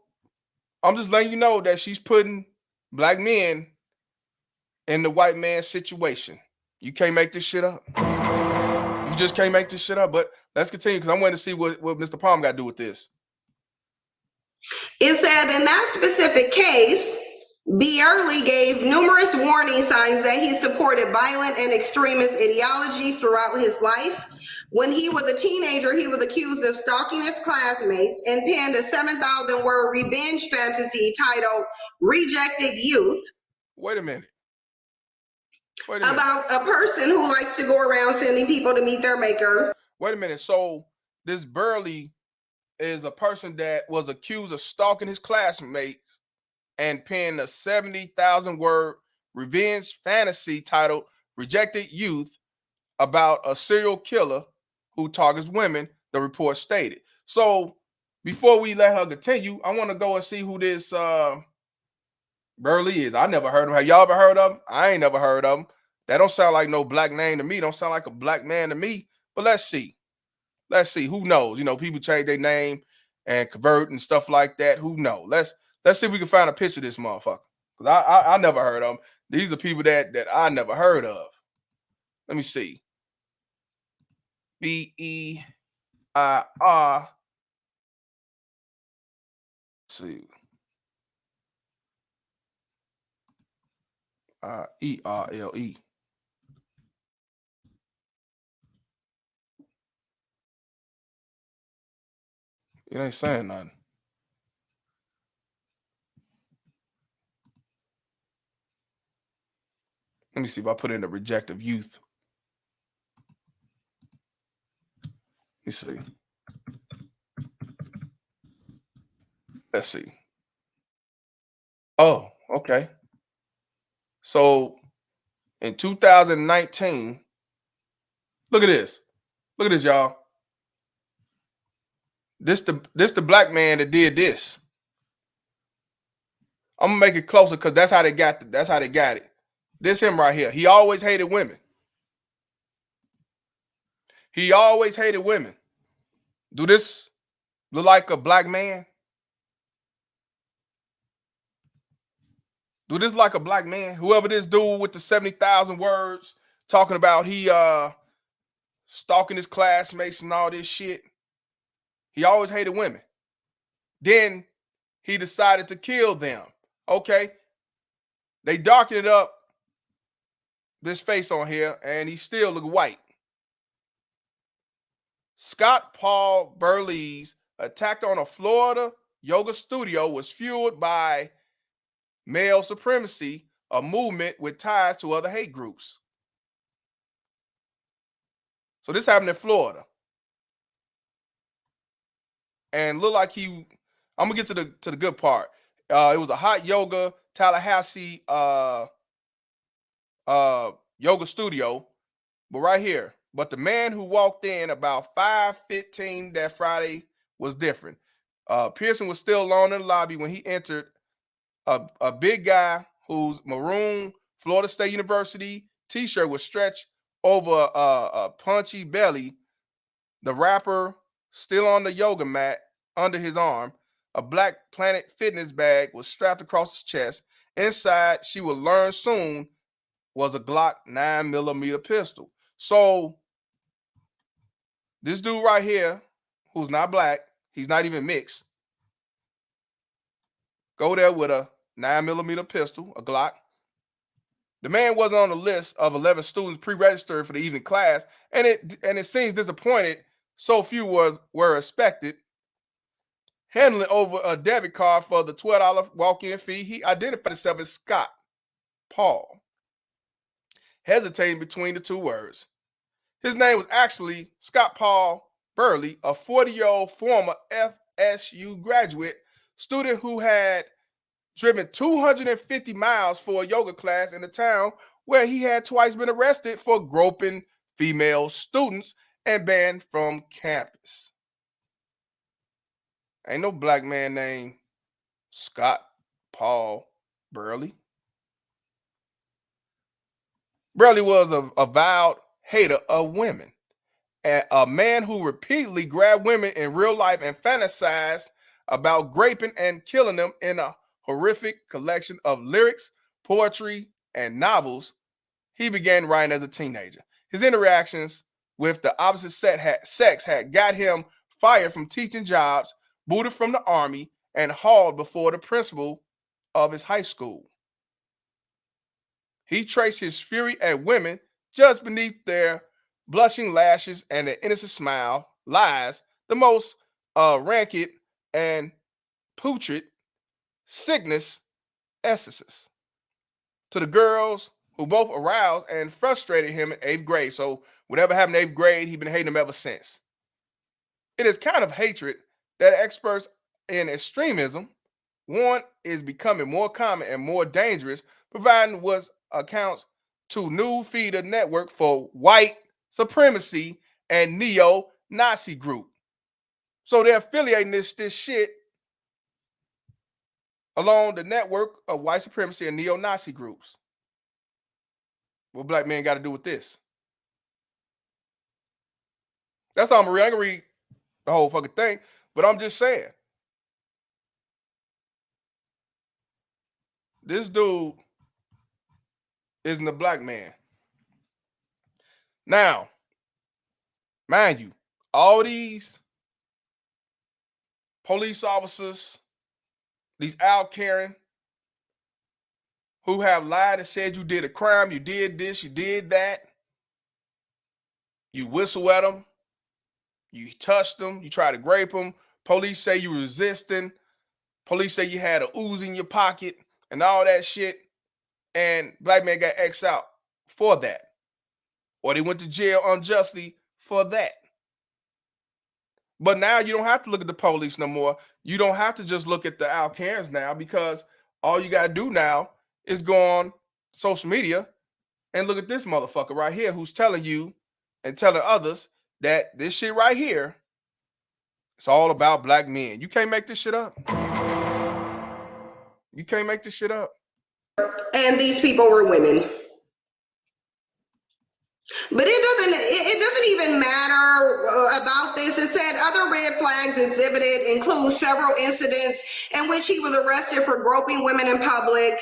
I'm just letting you know that she's putting black men in the white man's situation. You can't make this shit up. You just can't make this shit up. But let's continue, because I'm waiting to see what Mr. Palm got to do with this. It said in that specific case, B. Early gave numerous warning signs that he supported violent and extremist ideologies throughout his life. When he was a teenager, he was accused of stalking his classmates and penned a 7,000-word revenge fantasy titled Rejected Youth. Wait a minute. About a person who likes to go around sending people to meet their maker. Wait a minute. So this Burley is a person that was accused of stalking his classmates and penned a 70,000-word revenge fantasy titled Rejected Youth about a serial killer who targets women, the report stated. So before we let her continue, I want to go and see who this Burley is. I never heard of him. Have y'all ever heard of him? I ain't never heard of him. That don't sound like no black name to me. Don't sound like a black man to me. But let's see. Who knows? People change their name and convert and stuff like that. Who knows? Let's see if we can find a picture of this motherfucker. Because I never heard of them. These are people that I never heard of. Let me see. B-E-I-R. See. E-R-L-E. It ain't saying nothing. Let me see if I put in the rejected youth. me see. Let's see. Oh, okay. So in 2019, look at this. Look at this, y'all. This the black man that did this. I'm gonna make it closer because that's how they got it. This him right here. He always hated women. He always hated women. Do this look like a black man? Do this like a black man? Whoever this dude with the 70,000 words talking about he stalking his classmates and all this shit. He always hated women. Then he decided to kill them. Okay. They darkened it up, this face on here, and he still look white. Scott Paul Burley's attack on a Florida yoga studio was fueled by male supremacy, a movement with ties to other hate groups. So this happened in Florida. And look like I'm gonna get to the good part. It was a hot yoga Tallahassee yoga studio, but right here. But the man who walked in about 5:15 that Friday was different. Pearson was still alone in the lobby when he entered. A big guy whose maroon Florida State University t-shirt was stretched over a punchy belly. The rapper still on the yoga mat under his arm. A Black Planet Fitness bag was strapped across his chest. Inside, she would learn soon, was a Glock 9mm pistol. So this dude right here, who's not black, he's not even mixed, go there with a 9mm pistol, a Glock. The man wasn't on the list of 11 students pre-registered for the evening class, and it seems disappointed so few were expected. Handling over a debit card for the $12 walk-in fee, he identified himself as Scott Paul, hesitating between the two words. His name was actually Scott Paul Burley, a 40-year-old former FSU graduate student who had driven 250 miles for a yoga class in a town where he had twice been arrested for groping female students and banned from campus. Ain't no black man named Scott Paul Burley. Burley was a avowed hater of women, and a man who repeatedly grabbed women in real life and fantasized about raping and killing them in a horrific collection of lyrics, poetry, and novels he began writing as a teenager. His interactions with the opposite sex had got him fired from teaching jobs, booted from the army, and hauled before the principal of his high school. He traced his fury at women just beneath their blushing lashes and their innocent smile lies the most rancid and putrid sickness essences. To the girls who both aroused and frustrated him in 8th grade. So whatever happened in 8th grade, he's been hating them ever since. It is kind of hatred that experts in extremism warn is becoming more common and more dangerous, providing what accounts to new feeder network for white supremacy and neo-Nazi group. So they're affiliating this shit along the network of white supremacy and neo-Nazi groups. What black men got to do with this? That's all I'm gonna read. I can read the whole fucking thing, but I'm just saying. This dude isn't a black man. Now, mind you, all these police officers, these Al Karen, who have lied and said you did a crime, you did this, you did that, you whistle at them, you touched them, you try to grape them, police say you resisting, police say you had a ooze in your pocket and all that shit, and black men got X out for that. Or they went to jail unjustly for that. But now you don't have to look at the police no more. You don't have to just look at the Al Karens now, because all you got to do now is go on social media and look at this motherfucker right here who's telling you and telling others that this shit right here, it's all about black men. You can't make this shit up. You can't make this shit up. And these people were women. But it doesn't even matter about this. It said other red flags exhibited include several incidents in which he was arrested for groping women in public,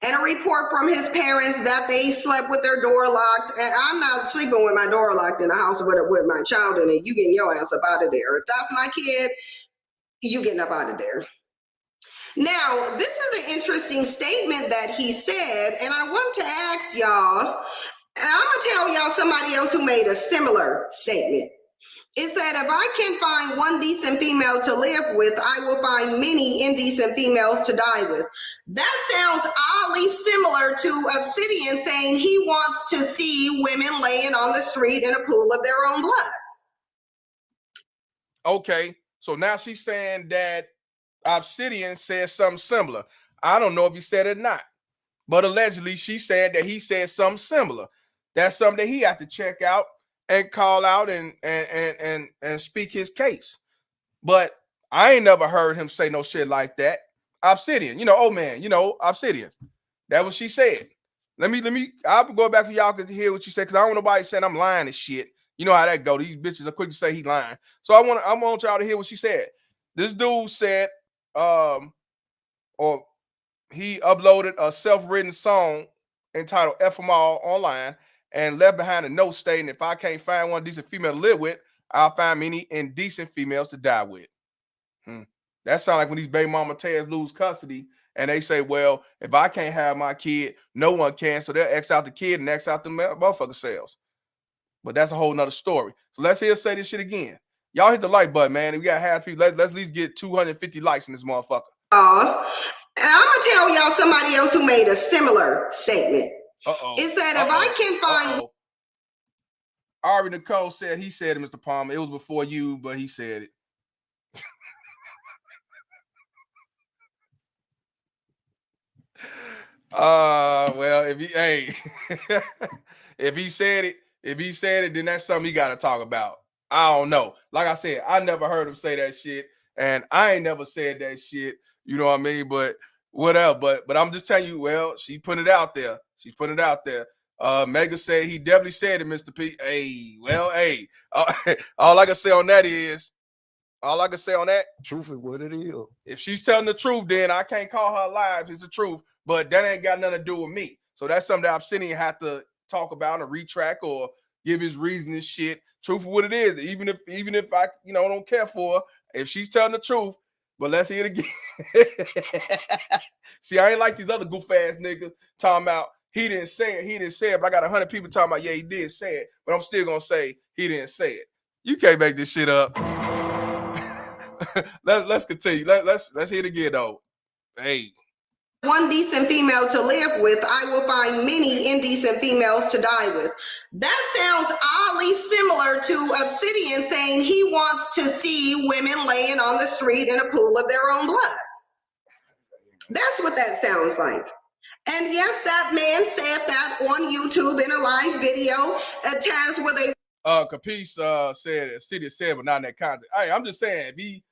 and a report from his parents that they slept with their door locked. And I'm not sleeping with my door locked in the house with my child in it. You getting your ass up out of there. If that's my kid, you getting up out of there. Now, this is an interesting statement that he said, and I want to ask y'all, and I'm going to tell y'all somebody else who made a similar statement. It said, if I can find one decent female to live with, I will find many indecent females to die with. That sounds oddly similar to Obsidian saying he wants to see women laying on the street in a pool of their own blood. Okay, so now she's saying that Obsidian said something similar. I don't know if he said it or not, but allegedly she said that he said something similar. That's something that he had to check out and call out and speak his case. But I ain't never heard him say no shit like that. Obsidian, oh man, Obsidian. That what she said. I'll go back for y'all to hear what she said, because I don't want nobody saying I'm lying and shit. You know how that go. These bitches are quick to say he lying. So I want y'all to hear what she said. This dude said, or he uploaded a self-written song entitled FMall online and left behind a note stating, if I can't find one decent female to live with, I'll find many indecent females to die with. That sounds like when these baby mama tears lose custody and they say, well, if I can't have my kid, no one can. So they'll X out the kid and X out the motherfucker cells. But that's a whole nother story. So let's hear her say this shit again. Y'all hit the like button, man. If we got half people, let's at least get 250 likes in this motherfucker. I'm going to tell y'all somebody else who made a similar statement. It said, if I can find... Ari Nicole said he said it, Mr. Palmer. It was before you, but he said it. Well, if he said it, then that's something he got to talk about. I don't know. Like I said, I never heard him say that shit, and I ain't never said that shit. You know what I mean? But whatever. But I'm just telling you, well, she put it out there. She's putting it out there. Mega said he definitely said it, Mr. P. All I can say on that is, truth is what it is. If she's telling the truth, then I can't call her lies. It's the truth. But that ain't got nothing to do with me. So that's something that Obsidian have to talk about and retract or give his reason and shit. Truth for what it is. Even if I don't care for her, if she's telling the truth. But let's hear it again. See, I ain't like these other goof ass niggas talking about he didn't say it, but I got 100 people talking about, yeah, he did say it, but I'm still gonna say he didn't say it. You can't make this shit up. Let's continue. Let's hear it again though. Hey. One decent female to live with, I will find many indecent females to die with. That sounds oddly similar to Obsidian saying he wants to see women laying on the street in a pool of their own blood. That's what that sounds like. And yes, that man said that on YouTube in a live video, attached with a Capice said Obsidian said, but not in that context. Hey, I'm just saying, if he,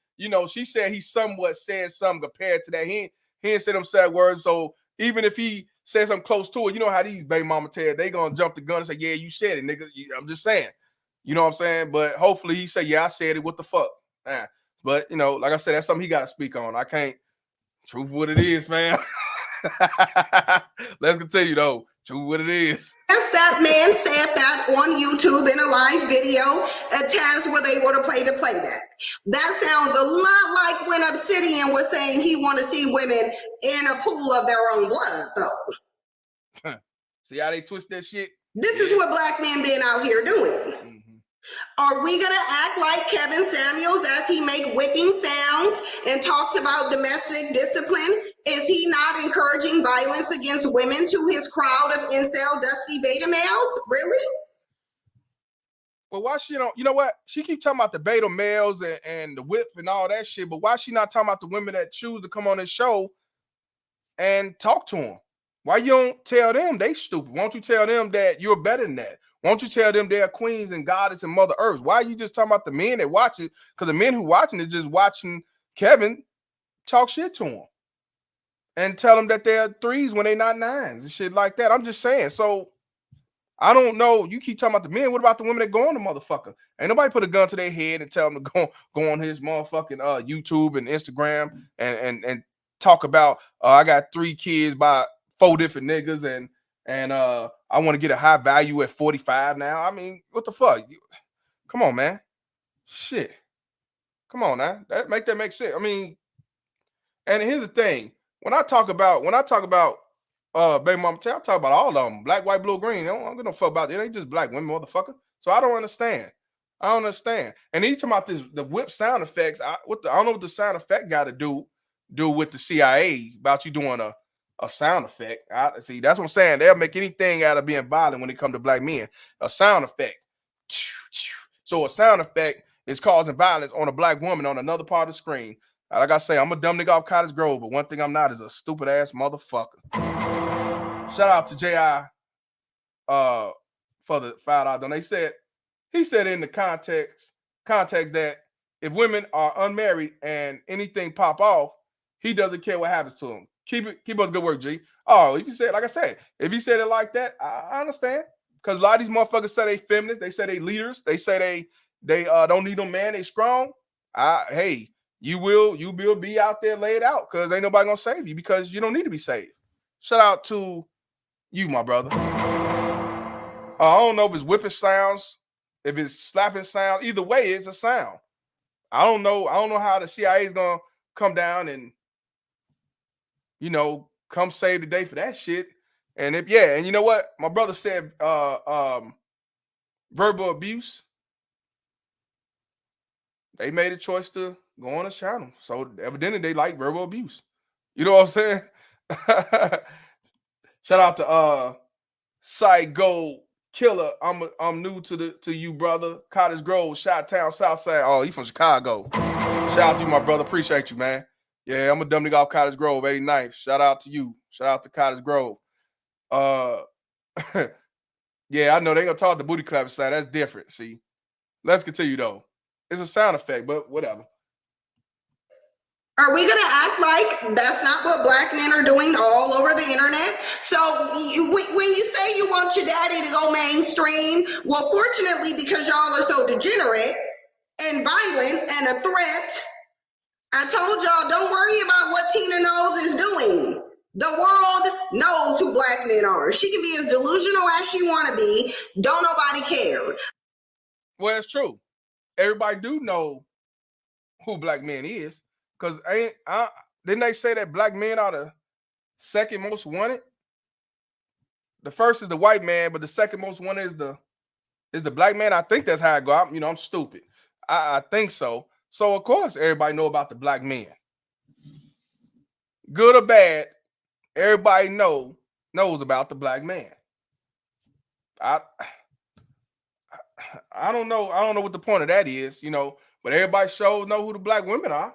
she said he somewhat said something compared to that. He didn't say them sad words. So even if he says something close to it, you know how these baby mama tell, they gonna jump the gun and say, yeah, you said it, nigga. I'm just saying. You know what I'm saying? But hopefully he said, yeah, I said it. What the fuck? But like I said, that's something he got to speak on. I can't. Truth what it is, fam. Let's continue though. Truth what it is. Yes, that man said that on YouTube in a live video. Taz were able to play the playback. That sounds a lot like when Obsidian was saying he want to see women in a pool of their own blood, though. See how they twist that shit? This is what black men been out here doing. Mm-hmm. Are we going to act like Kevin Samuels as he make whipping sounds and talks about domestic discipline? Is he not encouraging violence against women to his crowd of incel dusty beta males? Really? Well, why she don't? You know what? She keep talking about the beta males and the whip and all that shit, but why she not talking about the women that choose to come on this show and talk to them? Why you don't tell them they stupid? Why don't you tell them that you're better than that? Why don't you tell them they're queens and goddess and Mother Earth? Why are you just talking about the men that watch it? Because the men who watching it just watching Kevin talk shit to them and tell them that they're threes when they're not nines and shit like that. I'm just saying. So I don't know. You keep talking about the men. What about the women that go on the motherfucker? Ain't nobody put a gun to their head and tell them to go on his motherfucking YouTube and Instagram and talk about I got 3 kids by 4 different niggas and I want to get a high value at 45 now. I mean, what the fuck? Come on, man. Shit. Come on now. That make sense. I mean, and here's the thing. When I talk about baby mama, I talk about all of them. Black, white, blue, green. I don't give no fuck about it. It ain't just black women, motherfucker. So I don't understand. And then you talking about the whip sound effects. I don't know what the sound effect got to do with the CIA about you doing a sound effect. See, that's what I'm saying. They'll make anything out of being violent when it comes to black men. A sound effect. So a sound effect is causing violence on a black woman on another part of the screen. Like I say, I'm a dumb nigga off Cottage Grove, but one thing I'm not is a stupid ass motherfucker. Shout out to J.I. For the $5 donation. He said in the context that if women are unmarried and anything pop off, he doesn't care what happens to them. Keep up the good work, G. Oh, if you said, like I said, if you said it like that, I understand. Because a lot of these motherfuckers say they feminists, they say they leaders, they say they don't need no man, they strong. Hey, you will be out there laid out because ain't nobody gonna save you because you don't need to be saved. Shout out to you, my brother. I don't know if it's whipping sounds, if it's slapping sounds. Either way, it's a sound. I don't know how the CIA is gonna come down and come save the day for that shit. And and you know what? My brother said verbal abuse. They made a choice to go on his channel. So evidently they like verbal abuse. You know what I'm saying? Shout out to Psycho Killer. I'm new to you, brother. Cottage Grove, Chi-Town, Southside. Oh, you from Chicago. Shout out to you, my brother. Appreciate you, man. Yeah, I'm a dumb nigga off Cottage Grove, 89th. Shout out to you. Shout out to Cottage Grove. Yeah, I know they gonna talk the booty clap side. That's different. See, let's continue though. It's a sound effect, but whatever. Are we going to act like that's not what black men are doing all over the internet? So when you say you want your daddy to go mainstream, well, fortunately, because y'all are so degenerate and violent and a threat, I told y'all, don't worry about what Tina Knowles is doing. The world knows who black men are. She can be as delusional as she want to be. Don't nobody care. Well, it's true. Everybody do know who black men is. Because didn't they say that black men are the second most wanted? The first is the white man, but the second most wanted is the black man. I think that's how I go. I'm stupid. I think so. So of course everybody know about the black men. Good or bad, everybody knows about the black man. I don't know. I don't know what the point of that is, but everybody sure know who the black women are.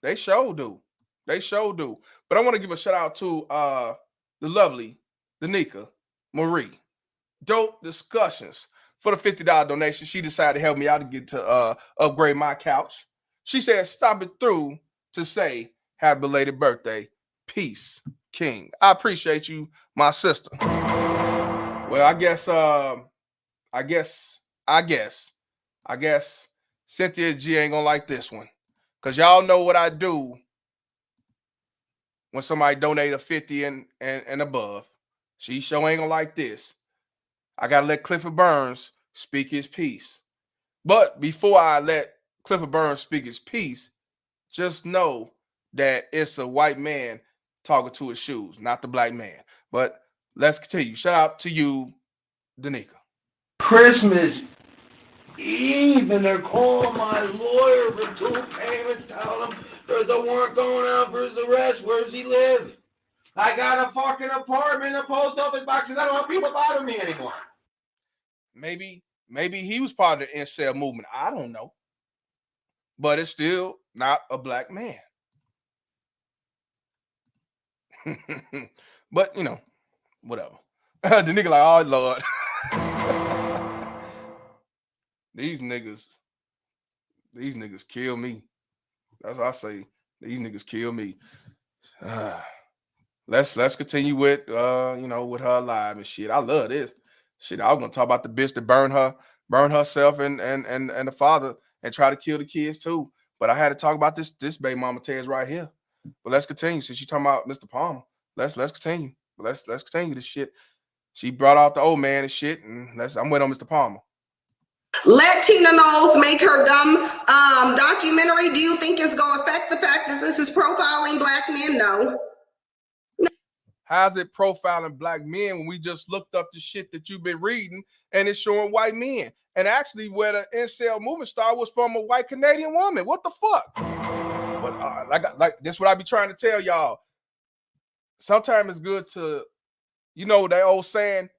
They sure do. But I want to give a shout out to the lovely Danica Marie. Dope discussions. For the $50 donation, she decided to help me out to get to upgrade my couch. She said, stop it through to say happy belated birthday. Peace, King. I appreciate you, my sister. Well, I guess Cynthia G ain't gonna like this one. Because y'all know what I do when somebody donate a 50 and above. She sure ain't gonna like this. I gotta let Clifford Burns speak his piece. But before I let Clifford Burns speak his piece, just know that it's a white man talking to his shoes, not the black man. But let's continue. Shout out to you, Danica. Christmas Eve, and they're calling my lawyer for 2 payments, telling him there's a warrant going out for his arrest. Where does he live? I got a fucking apartment in the post office box because I don't want people bothering me anymore. Maybe Maybe he was part of the incel movement. I don't know. But it's still not a black man. But, you know, whatever. The nigga like, oh, Lord. These niggas kill me. That's what I say. These niggas kill me. Let's continue with you know, with her alive and shit. I love this shit. I was gonna talk about the bitch that burned herself and the father and try to kill the kids too. But I had to talk about this baby mama Tez right here. But let's continue. Since you talking about Mr. Palmer, let's continue. Let's continue this shit. She brought out the old man and shit, and I'm waiting on Mr. Palmer. Let Tina Knowles make her dumb documentary. Do you think it's going to affect the fact that this is profiling black men? No. How's it profiling black men when we just looked up the shit that you've been reading and it's showing white men? And actually, where the incel movement started was from a white Canadian woman. What the fuck? But like this, what I be trying to tell y'all. Sometimes it's good to, you know, that old saying,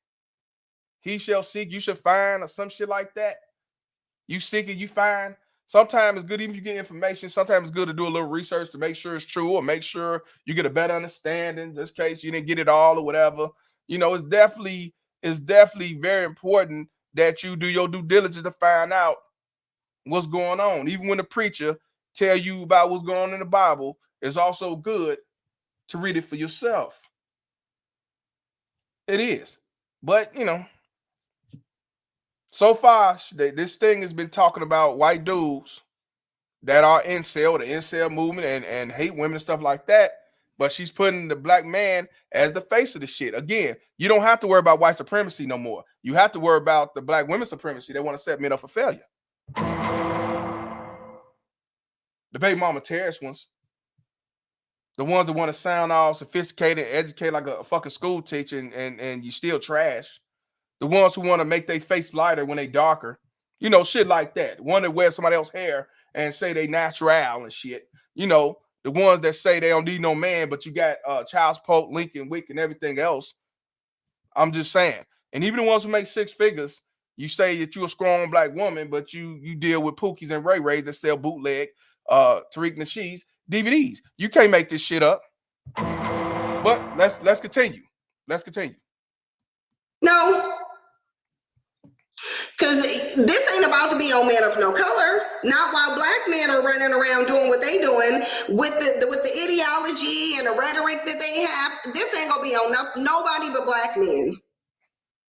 "He shall seek, you shall find," or some shit like that. You seek it, you find. Sometimes it's good, even if you get information, sometimes it's good to do a little research to make sure it's true or make sure you get a better understanding. In this case, you didn't get it all or whatever. You know, it's definitely very important that you do your due diligence to find out what's going on. Even when the preacher tell you about what's going on in the Bible, it's also good to read it for yourself. It is. But, you know, so far, this thing has been talking about white dudes that are incel, the incel movement, and hate women and stuff like that. But she's putting the black man as the face of the shit. Again, you don't have to worry about white supremacy no more. You have to worry about the black women supremacy. They want to set men up for failure. The baby mama terrorist ones, the ones that want to sound all sophisticated and educate like a fucking school teacher, and you still trash. The ones who want to make their face lighter when they darker, you know, shit like that. The one that wears somebody else's hair and say they natural and shit. You know, the ones that say they don't need no man, but you got Charles Polk, Lincoln, Wick, and everything else. I'm just saying. And even the ones who make six figures, you say that you're a strong black woman, but you deal with Pookies and Ray Rays that sell bootleg Tariq Nasheed's DVDs. You can't make this shit up. But let's continue. Let's continue. No. Because this ain't about to be on Men of No Color. Not while black men are running around doing what they doing with the ideology and the rhetoric that they have. This ain't gonna be on nobody but black men.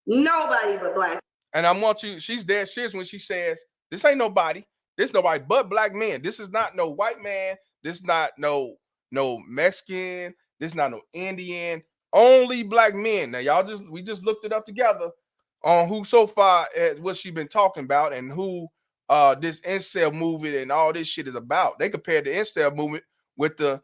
Nobody but black. And I want you, she's dead serious when she says, this ain't nobody. This nobody but black men. This is not no white man. This is not no Mexican. This is not no Indian. Only black men. Now, we just looked it up together on who so far what she been talking about and who this incel movement and all this shit is about. They compared the incel movement with the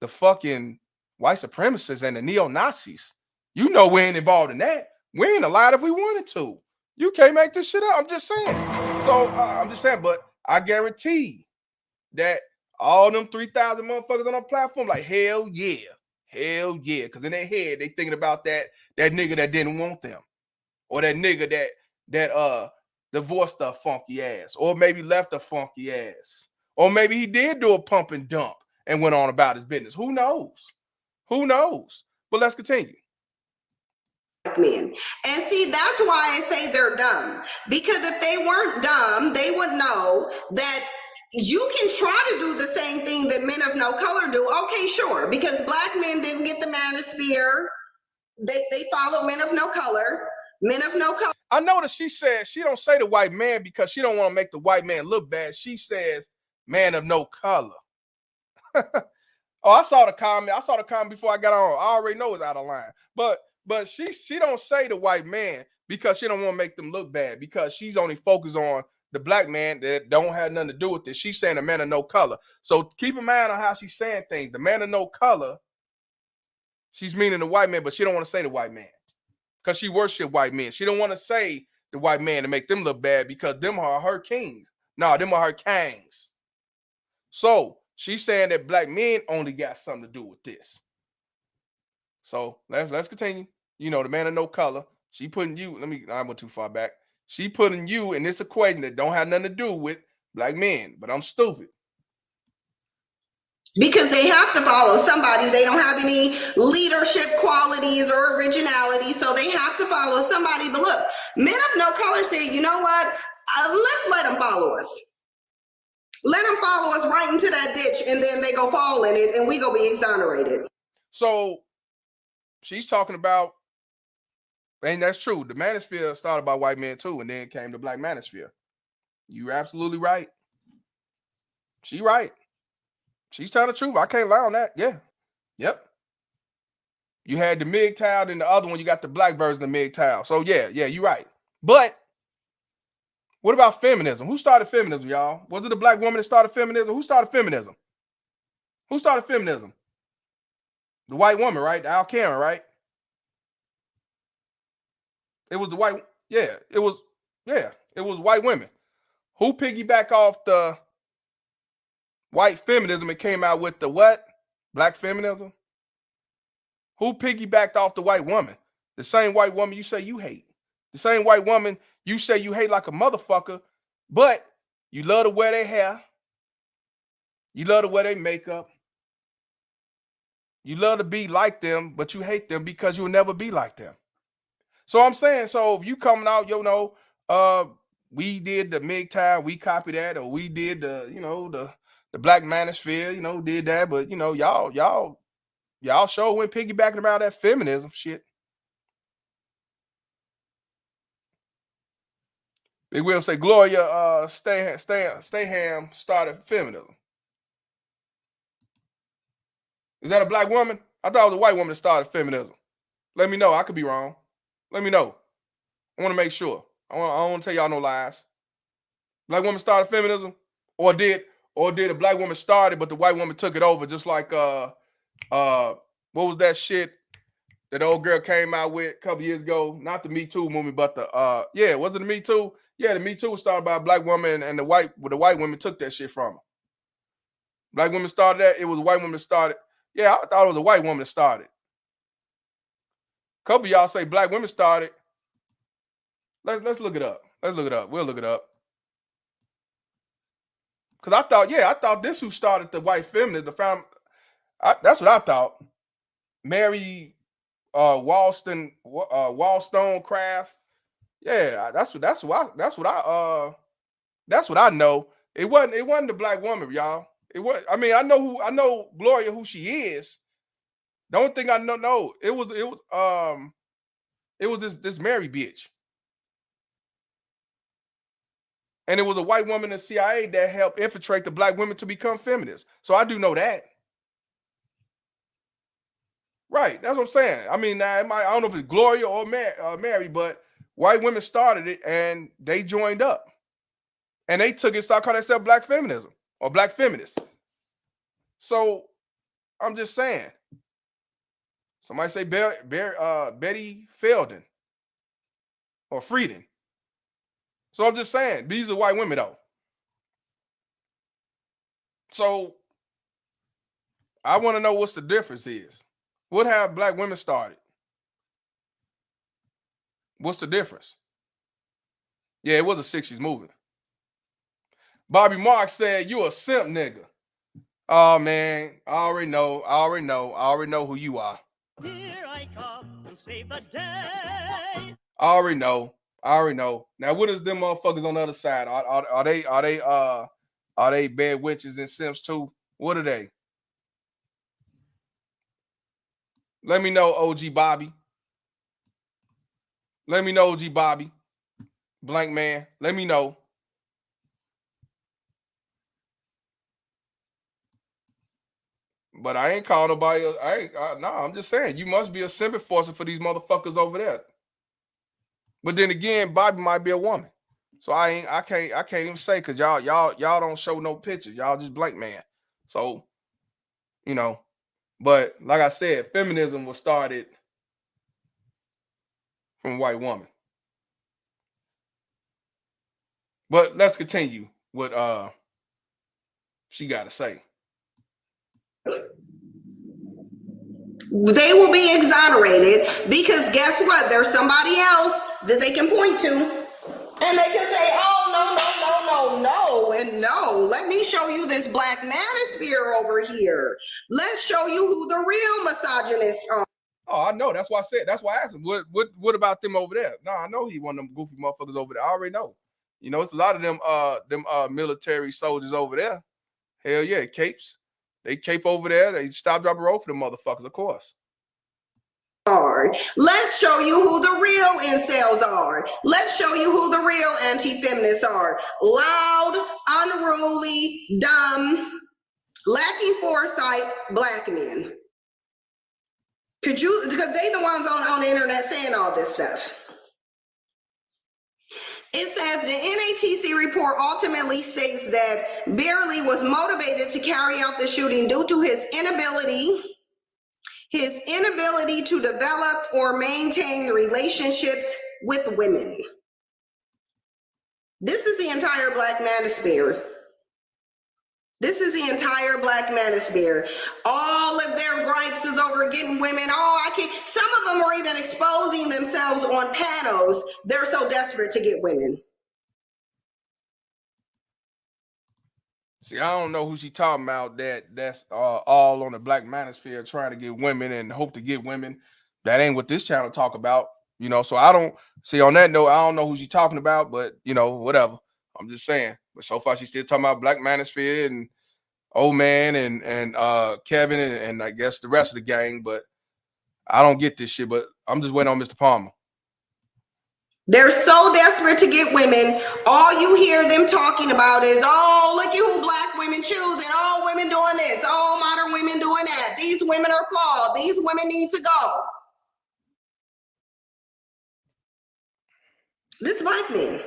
fucking white supremacists and the neo-Nazis. You know we ain't involved in that. We ain't allowed if we wanted to. You can't make this shit up. I'm just saying. So I'm just saying, but I guarantee that all them 3,000 motherfuckers on our platform, like, hell yeah. Hell yeah. Because in their head, they thinking about that nigga that didn't want them. Or that nigga that divorced a funky ass. Or maybe left a funky ass. Or maybe he did do a pump and dump and went on about his business. Who knows? Who knows? But let's continue. Men. And see, that's why I say they're dumb. Because if they weren't dumb, they would know that you can try to do the same thing that Men of No Color do. Okay, sure. Because black men didn't get the manosphere. They followed Men of No Color. Men of No Color. I noticed she said she don't say the white man because she don't want to make the white man look bad. She says man of no color. Oh, I saw the comment. I saw the comment before I got on. I already know it's out of line. But she don't say the white man because she don't want to make them look bad, because she's only focused on the black man that don't have nothing to do with this. She's saying the man of no color. So keep in mind on how she's saying things. The man of no color, she's meaning the white man, but she don't want to say the white man because she worships white men. She don't want to say the white man to make them look bad because them are her kings. No, them are her kings. So she's saying that black men only got something to do with this. So let's continue. You know, the man of no color. She putting you, I went too far back. She putting you in this equation that don't have nothing to do with black men, but I'm stupid. Because they have to follow somebody. They don't have any leadership qualities or originality, so they have to follow somebody. But look, men of no color say, you know what? Let's let them follow us. Let them follow us right into that ditch, and then they go fall in it, and we go be exonerated. So she's talking about, and that's true. The manosphere started by white men too, and then came the black manosphere. You're absolutely right. She right. She's telling the truth. I can't lie on that. Yeah. Yep. You had the MGTOW, and the other one, you got the black version of MGTOW. So yeah, you're right. But what about feminism? Who started feminism, y'all? Was it a black woman that started feminism? Who started feminism? Who started feminism? The white woman, right? Al Karen, right? It was the white, it was white women. Who piggyback off the white feminism and came out with the what? Black feminism? Who piggybacked off the white woman? The same white woman you say you hate. The same white woman you say you hate like a motherfucker, but you love to wear their hair. You love to wear their makeup. You love to be like them, but you hate them because you'll never be like them. So I'm saying, so if you coming out, we did the MGTOW, we copied that, or we did the black manosphere, did that, but y'all sure went piggybacking about that feminism shit. Big Will say Gloria Stayham started feminism. Is that a black woman? I thought it was a white woman that started feminism. Let me know. I could be wrong. Let me know. I want to make sure. I don't want to tell y'all no lies. Black woman started feminism, or did a black woman start it, but the white woman took it over? Just like what was that shit that old girl came out with a couple years ago? Not the Me Too movement, but the was it the Me Too? Yeah, the Me Too was started by a black woman, and the white women took that shit from her. Black women started that. It was a white woman that started. Yeah, I thought it was a white woman that started. A couple of y'all say black women started. Let's look it up. Let's look it up. We'll look it up. Because I thought this who started the white feminist, that's what I thought. Mary Wollstonecraft. Yeah, that's what I know. It wasn't the black woman, y'all. It was. I mean, I know Gloria who she is. The only thing I know, it was this Mary bitch. And it was a white woman in the CIA that helped infiltrate the black women to become feminists. So I do know that. Right, that's what I'm saying. I mean, I don't know if it's Gloria or Mary, but white women started it and they joined up. And they took it, started calling themselves black feminism or black feminists. So I'm just saying. Somebody say Betty Friedan or Friedan. So I'm just saying, these are white women though. So I want to know what's the difference is. What have black women started? What's the difference? Yeah, it was a 60s movement. Bobby Marks said, you a simp nigga. Oh man, I already know who you are. Here I come to save the day. I already know. Now, what is them motherfuckers on the other side? Are they bad witches and simps too? What are they? Let me know, OG Bobby. Let me know, OG Bobby. Blank man. Let me know. But I ain't calling nobody. I'm just saying you must be a simp enforcer for these motherfuckers over there. But then again, Bobby might be a woman, so I can't even say because y'all don't show no pictures. Y'all just blank man. So, but like I said, feminism was started from a white woman. But let's continue what she got to say. They will be exonerated because guess what? There's somebody else that they can point to. And And they can say, oh, no, and no. Let me show you this black manosphere over here. Let's show you who the real misogynists are. Oh, I know. That's why I said. That's why I asked him. What about them over there? No, I know he one of them goofy motherfuckers over there. I already know. You know, it's a lot of them military soldiers over there. Hell yeah, capes. They cape over there. They stop, drop, and roll for them motherfuckers, of course. Let's show you who the real incels are. Let's show you who the real anti-feminists are. Loud, unruly, dumb, lacking foresight black men. Because they the ones on the internet saying all this stuff. It says the NATC report ultimately states that Beverly was motivated to carry out the shooting due to his inability to develop or maintain relationships with women. This is the entire black manosphere. This is the entire black manosphere. All of their gripes is over getting women. Some of them are even exposing themselves on panels. They're so desperate to get women. See, I don't know who she talking about that's all on the black manosphere trying to get women and hope to get women. That ain't what this channel talk about, you know. So I don't see on that note, I don't know who she talking about, but you know, whatever. I'm just saying. But so far she's still talking about black manosphere and old man and Kevin and I guess the rest of the gang, but I don't get this shit, but I'm just waiting on Mr. Palmer. They're so desperate to get women. All you hear them talking about is, oh, look at who black women choosing. Oh, women doing this. Oh, modern women doing that. These women are flawed. These women need to go. This black men.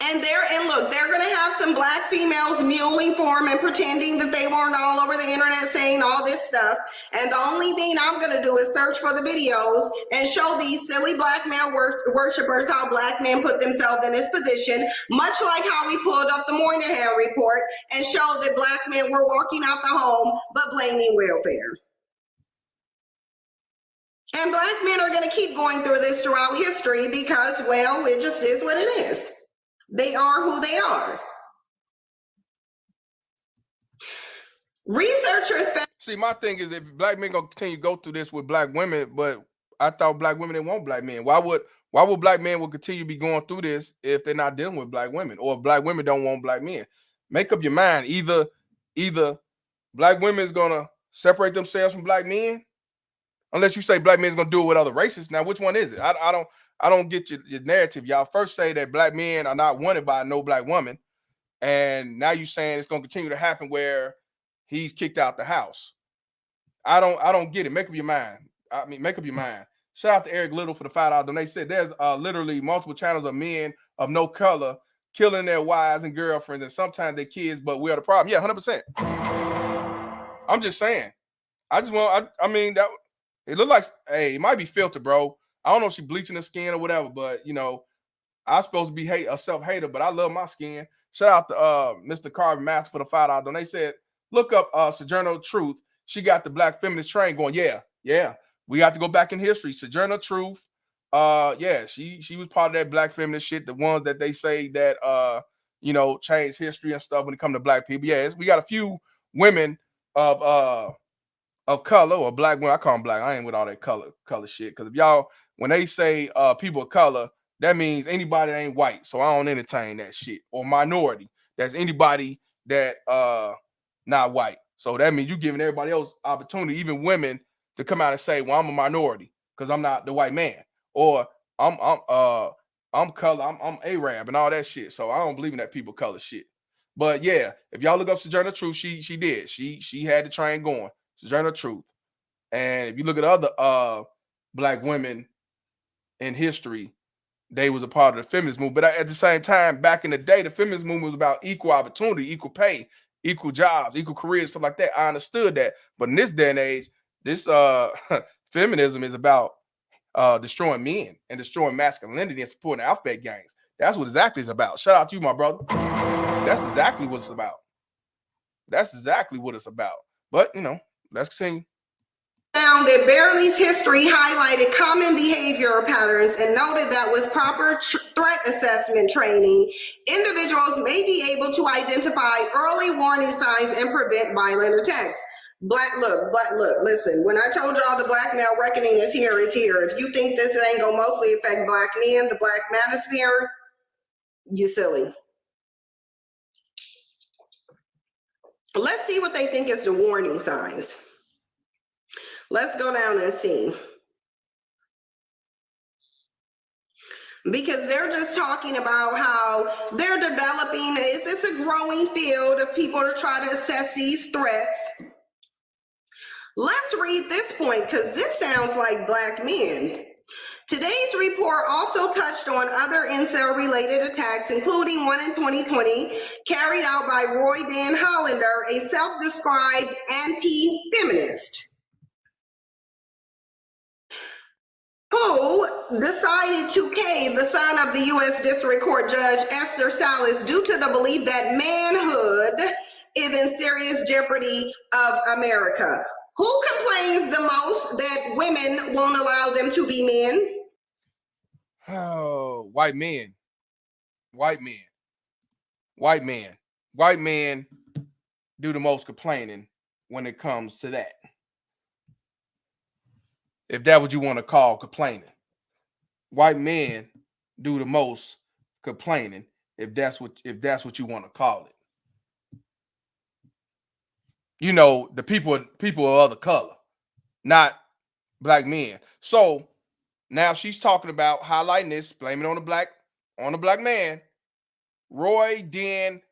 And they're going to have some black females muling for them and pretending that they weren't all over the internet saying all this stuff. And the only thing I'm going to do is search for the videos and show these silly black male worshipers how black men put themselves in this position, much like how we pulled up the Moynihan report and showed that black men were walking out the home but blaming welfare. And black men are going to keep going through this throughout history because, well, it just is what it is. They are who they are. Researchers see, my thing is, if black men gonna continue to go through this with black women, but I thought black women didn't want black men. Why would black men will continue to be going through this if they're not dealing with black women, or if black women don't want black men? Make up your mind. Either black women is gonna separate themselves from black men, unless you say black men is gonna do it with other races. Now, which one is it? I don't get your narrative. Y'all first say that black men are not wanted by no black woman, and now you saying it's gonna continue to happen where he's kicked out the house. I don't get it. Make up your mind. I mean, make up your mind. Shout out to Eric Little for the $5 donation. They said there's literally multiple channels of men of no color killing their wives and girlfriends and sometimes their kids, but we are the problem. Yeah, 100%. I'm just saying. I mean, that it looked like, hey, it might be filtered, bro. I don't know if she's bleaching her skin or whatever, but you know, I'm supposed to be a self-hater, but I love my skin. Shout out to Mr. Carvin Master for the $5 donation. They said, look up Sojourner Truth. She got the black feminist train going. Yeah. We got to go back in history. Sojourner Truth. Yeah, she was part of that black feminist shit, the ones that they say that you know, changed history and stuff when it comes to black people. Yeah, we got a few women of color, or black women. I call them black. I ain't with all that color shit. Because if y'all, when they say people of color, that means anybody that ain't white. So I don't entertain that shit. Or minority. That's anybody that not white. So that means you giving everybody else opportunity, even women, to come out and say, well, I'm a minority because I'm not the white man. Or I'm color, I'm Arab and all that shit. So I don't believe in that people color shit. But yeah, if y'all look up Sojourner Truth, she did. She had the train going. Sojourner Truth. And if you look at other black women in history, they was a part of the feminist movement. But at the same time, back in the day, the feminist movement was about equal opportunity, equal pay, equal jobs, equal careers, stuff like that. I understood that. But in this day and age, this feminism is about destroying men and destroying masculinity and supporting alphabet gangs. That's what exactly it's about. Shout out to you, my brother. That's exactly what it's about. That's exactly what it's about. But, you know, let's continue. found that Beverly's history highlighted common behavioral patterns and noted that with proper threat assessment training, individuals may be able to identify early warning signs and prevent violent attacks. Look, listen, when I told y'all the black male reckoning is here, it's here. If you think this ain't gonna mostly affect black men, the black manosphere, you silly. Let's see what they think is the warning signs. Let's go down and see. Because they're just talking about how they're developing, it's a growing field of people to try to assess these threats. Let's read this point because this sounds like black men. Today's report also touched on other incel-related attacks, including one in 2020, carried out by Roy Dan Hollander, a self-described anti-feminist, who decided to cave the son of the U.S. District Court Judge Esther Salas due to the belief that manhood is in serious jeopardy of America. Who complains the most that women won't allow them to be men? Oh, white men. White men. White men. White men do the most complaining when it comes to that. If that's what you want to call complaining. White men do the most complaining if that's what you want to call it. You know, the people of other color, not black men. So now she's talking about highlighting this, blaming on the black man, Roy Dan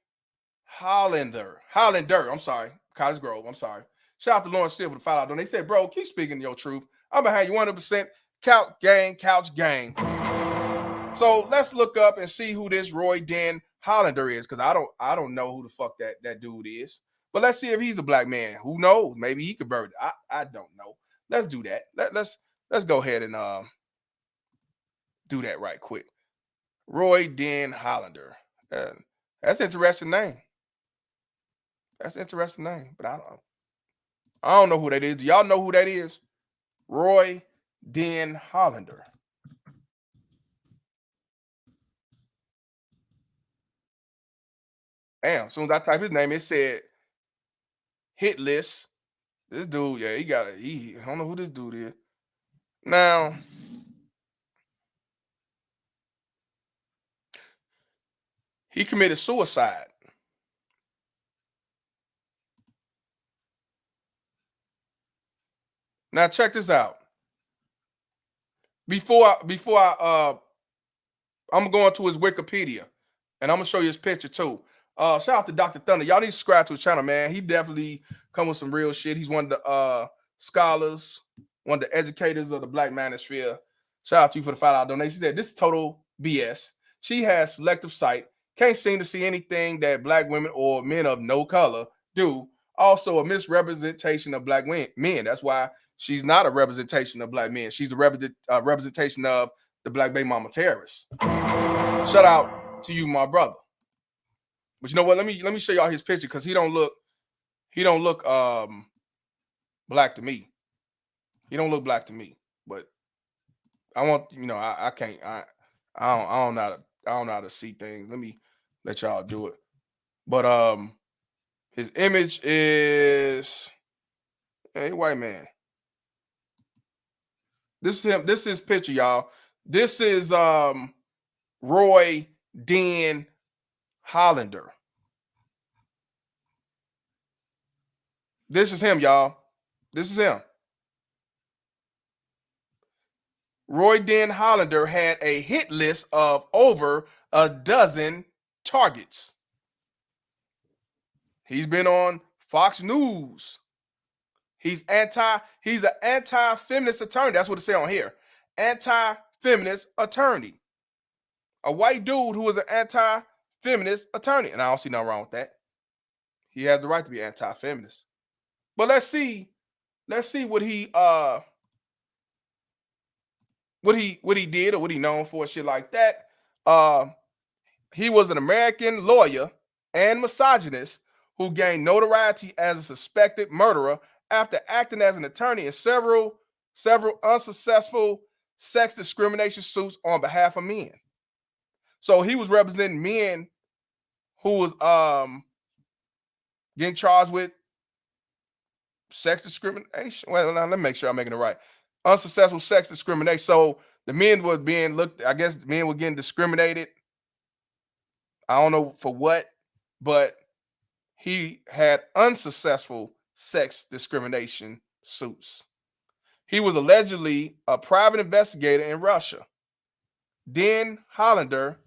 Hollander. I'm sorry, Cottage Grove. I'm sorry. Shout out to Lawrence Steele for the $5 donation. They said, bro, keep speaking your truth. I'm behind you 100%. Couch gang. So let's look up and see who this Roy Dan Hollander is, because I don't know who the fuck that dude is. But let's see if he's a black man. Who knows? Maybe he converted. I don't know. Let's do that. Let's go ahead and do that right quick. Roy Dan Hollander. That's an interesting name. But I don't know who that is. Do y'all know who that is? Roy Dan Hollander. Damn, as soon as I type his name, it said hit list. This dude, yeah, I don't know who this dude is. Now, he committed suicide. Now check this out. Before I'm going to his Wikipedia, and I'm gonna show you his picture too. Shout out to Dr. Thunder. Y'all need to subscribe to his channel, man. He definitely come with some real shit. He's one of the scholars, one of the educators of the black manosphere. Shout out to you for the $5 donation. She said, this is total BS. She has selective sight. Can't seem to see anything that black women or men of no color do. Also a misrepresentation of black men. That's why she's not a representation of black men. She's a representation of the black baby mama terrorists. Shout out to you, my brother. But you know what? Let me show y'all his picture, because he don't look black to me. He don't look black to me. But I want, I can't, I don't know how to see things. Let me let y'all do it. But his image is a white man. This is him. This is his picture, y'all. This is Roy Dan Hollander. This is him, y'all. This is him. Roy Dan Hollander had a hit list of over a dozen targets. He's been on Fox News. He's an anti-feminist attorney. That's what it says on here. Anti-feminist attorney. A white dude who is an anti-feminist attorney. And I don't see nothing wrong with that. He has the right to be anti-feminist. But let's see what he did or what he known for, shit like that. He was an American lawyer and misogynist who gained notoriety as a suspected murderer after acting as an attorney in several unsuccessful sex discrimination suits on behalf of men. So he was representing men who was getting charged with sex discrimination. Well, now let me make sure I'm making it right. Unsuccessful sex discrimination. So the men were being looked, I guess the men were getting discriminated. I don't know for what, but he had unsuccessful sex discrimination suits. He was allegedly a private investigator in Russia. Den Hollander,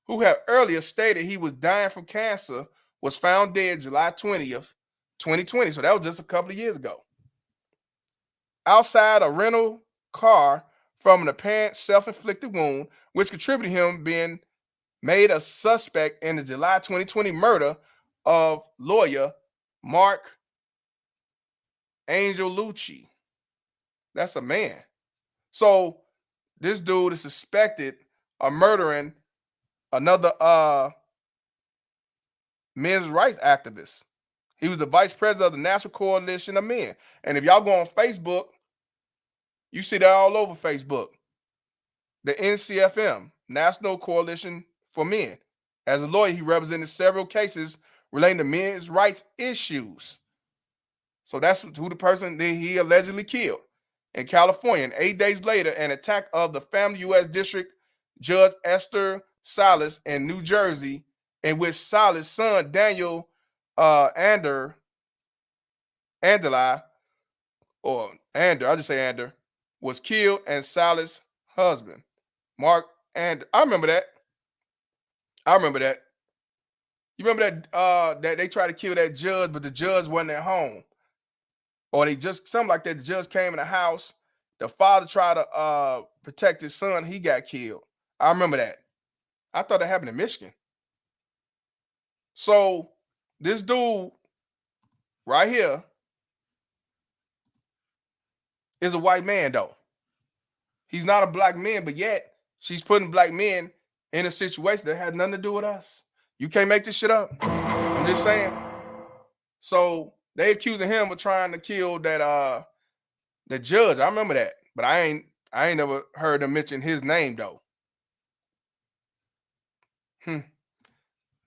who had earlier stated he was dying from cancer, was found dead July 20th, 2020. So that was just a couple of years ago. Outside a rental car from an apparent self-inflicted wound, which contributed to him being made a suspect in the July 2020 murder of lawyer Mark Angelucci. That's a man. So this dude is suspected of murdering another men's rights activist. He was the vice president of the National Coalition of Men. And if y'all go on Facebook, you see that all over Facebook. The NCFM, National Coalition for Men. As a lawyer, he represented several cases relating to men's rights issues. So that's who the person that he allegedly killed in California. And 8 days later, an attack of the family U.S. District Judge Esther Salas in New Jersey, in which Salas' son Daniel Ander, was killed, and Salas' husband, Mark Ander. I remember that. You remember that that they tried to kill that judge, but the judge wasn't at home. Or they just something like that. The judge came in the house. The father tried to protect his son. He got killed. I remember that. I thought that happened in Michigan. So this dude right here is a white man, though. He's not a black man, but yet she's putting black men in a situation that has nothing to do with us. You can't make this shit up. I'm just saying. So they accusing him of trying to kill that the judge. I remember that, but I ain't never heard them mention his name though.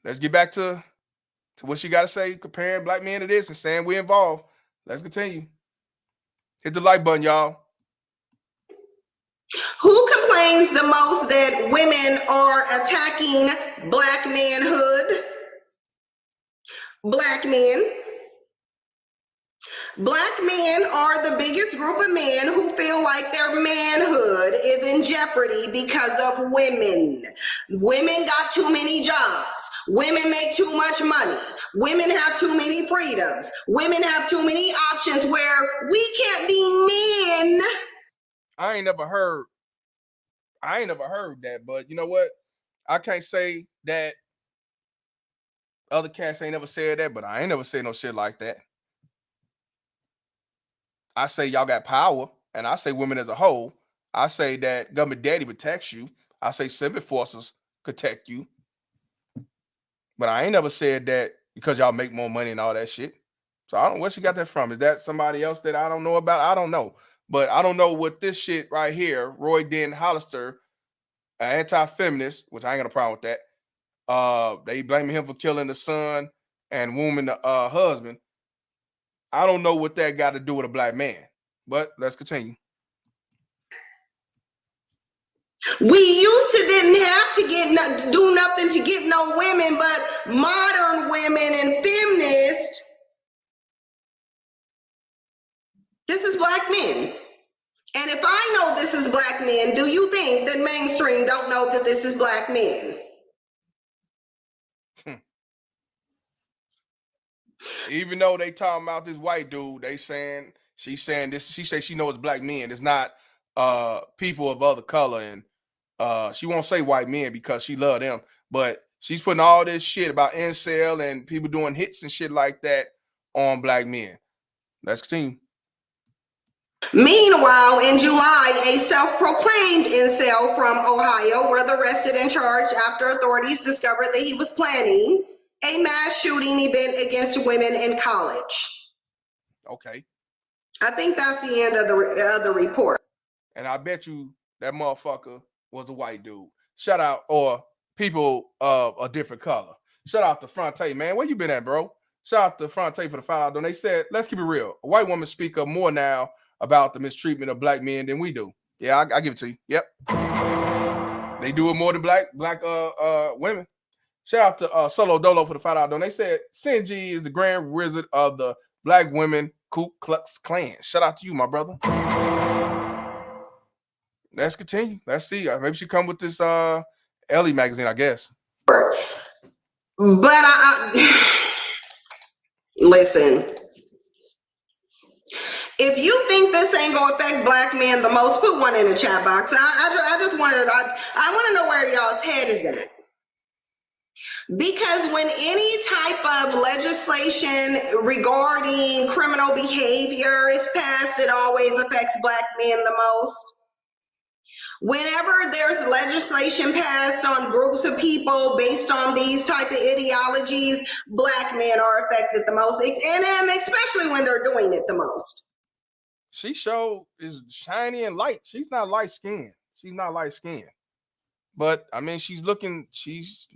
Let's get back to what she got to say, comparing black men to this and saying we're involved. Let's continue. Hit the like button, y'all. Who complains the most that women are attacking black manhood? Black men. Black men are the biggest group of men who feel like their manhood is in jeopardy because of women. Women got too many jobs. Women make too much money. Women have too many freedoms. Women have too many options where we can't be men. I ain't never heard that, but you know what? I can't say that other cats ain't never said that, but I ain't never said no shit like that. I say y'all got power, and I say women as a whole. I say that government daddy protects you. I say civil forces protect you. But I ain't never said that because y'all make more money and all that shit. So I don't know where she got that from. Is that somebody else that I don't know about? I don't know. But I don't know what this shit right here, Roy Den Hollister, an anti-feminist, which I ain't got a problem with that. They blaming him for killing the son and wounding the husband. I don't know what that got to do with a black man. But let's continue. We used to didn't have to do nothing to get no women, but modern women and feminists, this is black men. And if I know this is black men, do you think that mainstream don't know that this is black men? Even though they talking about this white dude, she's saying this. She says she knows black men. It's not people of other color, and she won't say white men because she love them. But she's putting all this shit about incel and people doing hits and shit like that on black men. Let's continue. Meanwhile, in July, a self-proclaimed incel from Ohio was arrested and charged after authorities discovered that he was planning a mass shooting event against women in college. Okay. I think that's the end of the report. And I bet you that motherfucker was a white dude. Shout out, or people of a different color. Shout out to Fronte, man. Where you been at, bro? Shout out to Fronte for the $5 donation. They said, let's keep it real. A white woman speak up more now about the mistreatment of black men than we do. Yeah, I give it to you. Yep. They do it more than black women. Shout out to Solo Dolo for the $5 donation. They said Sinji is the grand wizard of the black women Ku Klux Klan. Shout out to you, my brother. Let's continue. Let's see. Maybe she come with this Ellie magazine, I guess. But listen. If you think this ain't gonna affect black men the most, put one in the chat box. I just wanted. I want to know where y'all's head is at. Because when any type of legislation regarding criminal behavior is passed, it always affects black men the most. Whenever there's legislation passed on groups of people based on these type of ideologies, black men are affected the most, and especially when they're doing it the most. She is shiny and light. She's not light skinned. She's not light skinned. But I mean, she's looking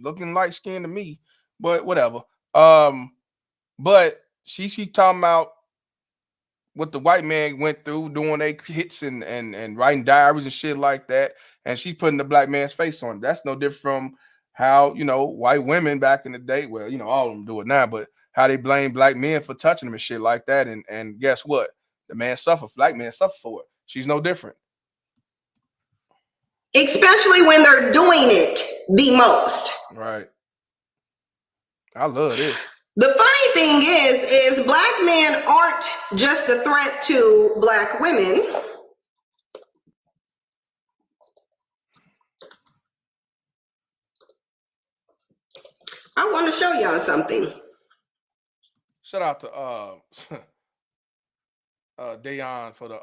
light skinned to me. But whatever. But she talking about what the white man went through, doing their hits and writing diaries and shit like that, and she's putting the black man's face on it. That's no different from how, white women back in the day, well, all of them do it now, but how they blame black men for touching them and shit like that. And guess what? The man suffered. Black men suffer for it. She's no different. Especially when they're doing it the most. Right. I love this. The funny thing is black men aren't just a threat to black women. I want to show y'all something. Shout out to Dayon for the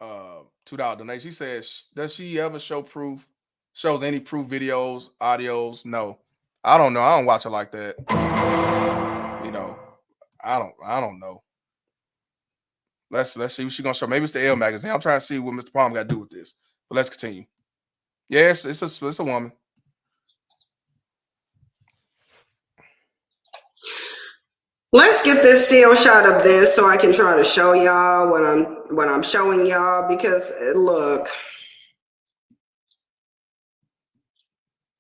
$2 donation. She says, does she ever shows any proof videos, audios? No. I don't know. I don't watch it like that. I don't know. Let's see what she's gonna show. Maybe it's the L magazine. I'm trying to see what Mr. Palm got to do with this. But let's continue. Yes, it's a woman. Let's get this still shot of this so I can try to show y'all what I'm showing y'all, because look.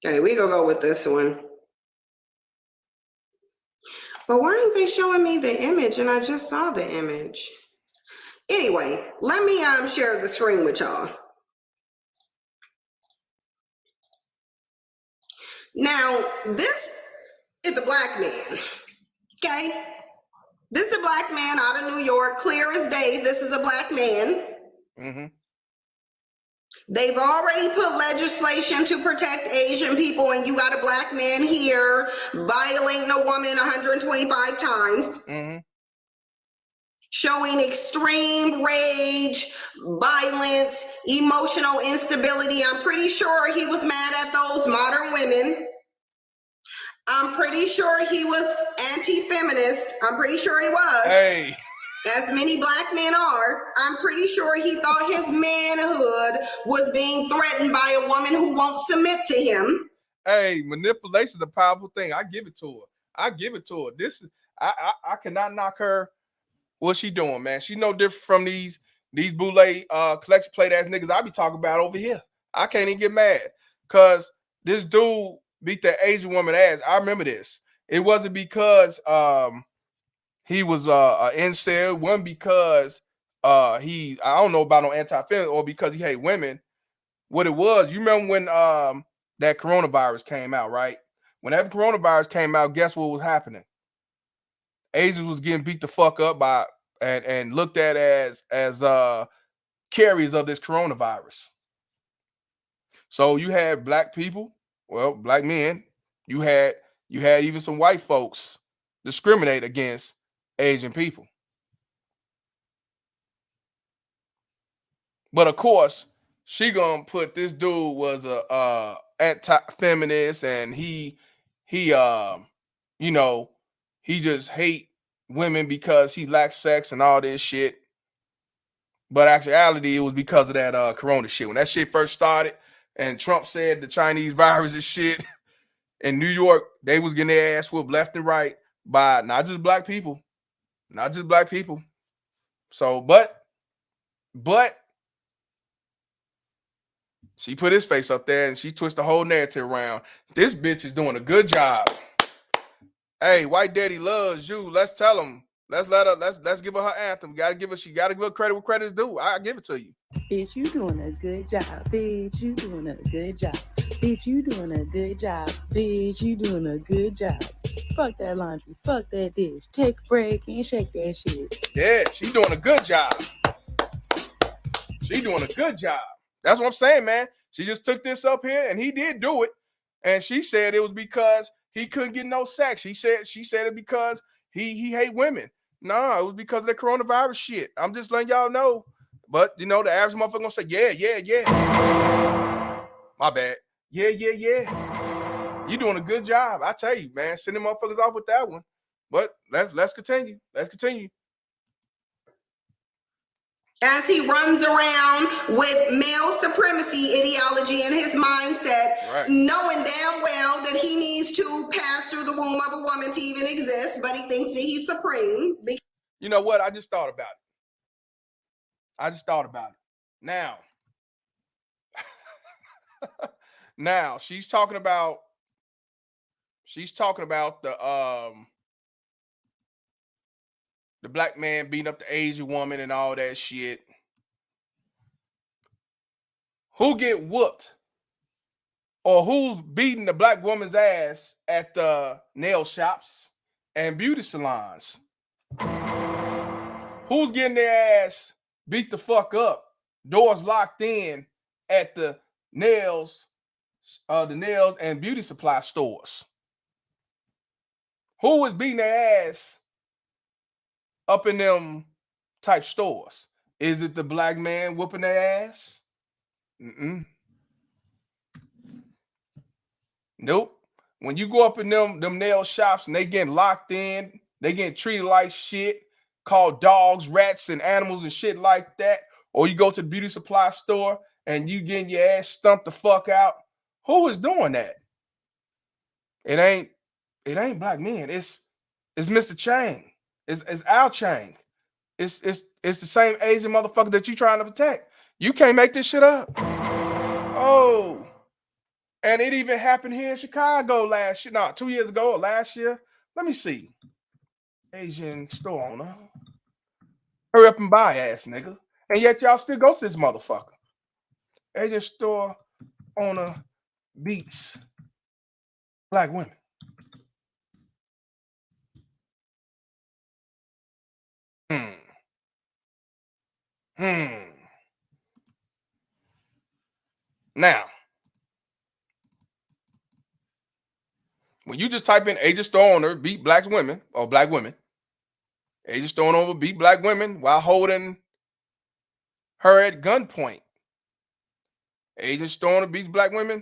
Okay, we gonna go with this one. But why aren't they showing me the image? And I just saw the image. Anyway, let me share the screen with y'all. Now, this is a black man. Okay, this is a black man out of New York, clear as day. This is a black man. Mm-hmm. They've already put legislation to protect Asian people, and you got a black man here violating a woman 125 times, showing extreme rage, violence, emotional instability. I'm pretty sure he was mad at those modern women. I'm pretty sure he was anti-feminist. I'm pretty sure he was. Hey. As many black men are. I'm pretty sure he thought his manhood was being threatened by a woman who won't submit to him. Hey, manipulation is a powerful thing. I give it to her. This is I cannot knock her. What's she doing, man? She's no different from these boule collection plate ass niggas I be talking about over here. I can't even get mad because this dude beat that Asian woman ass. I remember this. It wasn't because he was an incel. It wasn't because I don't know about no anti-feminist, or because he hate women. What it was, you remember when that coronavirus came out, right? Whenever coronavirus came out, guess what was happening? Asians was getting beat the fuck up by and looked at as carriers of this coronavirus. So you had black people, well, black men, you had even some white folks discriminate against Asian people. But of course, she gonna put this dude was a anti-feminist, and he just hate women because he lacked sex and all this shit. But actuality, it was because of that corona shit. When that shit first started and Trump said the Chinese virus is shit, in New York, they was getting their ass whooped left and right by not just black people. Not just black people. So, but she put his face up there and she twisted the whole narrative around. This bitch is doing a good job. Hey, white daddy loves you. Let's tell him. Let's give her anthem. She gotta give her credit where credit's due. I give it to you. Bitch, you doing a good job. Bitch, you doing a good job. Bitch, you doing a good job. Bitch, you doing a good job. Fuck that laundry. Fuck that dish. Take a break and shake that shit. Yeah, she doing a good job. She doing a good job. That's what I'm saying, man. She just took this up here and he did do it. And she said it was because he couldn't get no sex. She said it because he hate women. Nah, it was because of the coronavirus shit. I'm just letting y'all know. But you know, the average motherfucker gonna say, yeah. My bad. Yeah. You doing a good job. I tell you, man. Send them motherfuckers off with that one. But let's continue. Let's continue. As he runs around with male supremacy ideology in his mindset, Right. knowing damn well that he needs to pass through the womb of a woman to even exist, but he thinks that he's supreme. You know what? I just thought about it. Now she's talking about the black man beating up the Asian woman and all that shit. Who get whooped or who's beating the black woman's ass at the nail shops and beauty salons? Who's getting their ass beat the fuck up, doors locked in at the nails and beauty supply stores? Who is beating their ass up in them type stores? Is it the black man whooping their ass? Nope. When you go up in them nail shops and they getting locked in, they getting treated like shit, called dogs, rats, and animals and shit like that, or you go to the beauty supply store and you getting your ass stumped the fuck out, who is doing that? It ain't black men. It's Mr. Chang. It's Al Chang. It's the same Asian motherfucker that you trying to protect. You can't make this shit up. Oh, and it even happened here in Chicago 2 years ago or last year. Let me see. Asian store owner. Hurry up and buy, ass nigga. And yet y'all still go to this motherfucker. Asian store owner beats black women. Now, when you just type in Asian store owner beat black women or black women, Asian store owner beat black women while holding her at gunpoint. Asian store owner beats black women.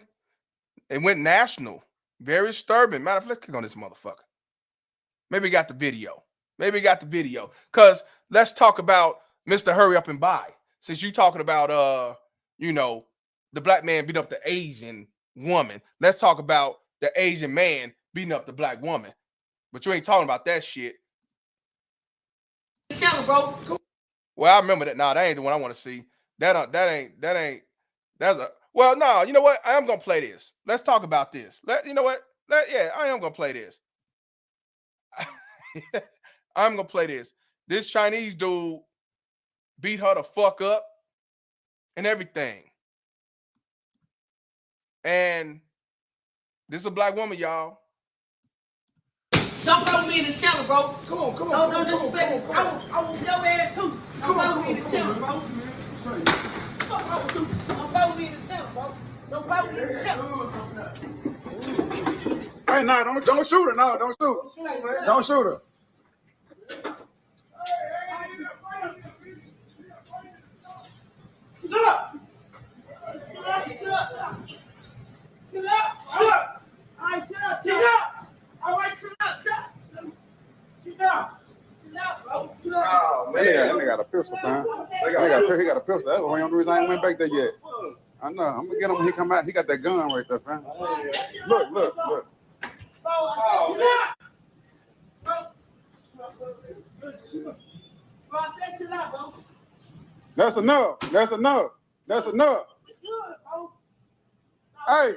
It went national. Very disturbing. Matter of fact, let's click on this motherfucker. Maybe got the video. Because let's talk about Mr. Hurry Up and Buy. Since you talking about the black man beating up the Asian woman, let's talk about the Asian man beating up the black woman. But you ain't talking about that shit. Well, I remember that. Nah, that ain't the one I want to see. Well, no, you know what? I am gonna play this. Let's talk about this. I am gonna play this. I'm gonna play this. This Chinese dude beat her the fuck up and everything. And this is a black woman, y'all. Don't throw me in this camera, bro. Come on. Don't disrespect me. I want your ass too. Don't throw me in this camera, bro. Don't throw me in this camera, bro. Don't throw me in this camera. Hey, no, don't shoot her. No, don't shoot. Don't shoot her. pistol, fam. He got a pistol. That's the only reason I ain't went back there yet. I know. I'm gonna get him when he come out. He got that gun right there, fam. Look. That's enough. Hey.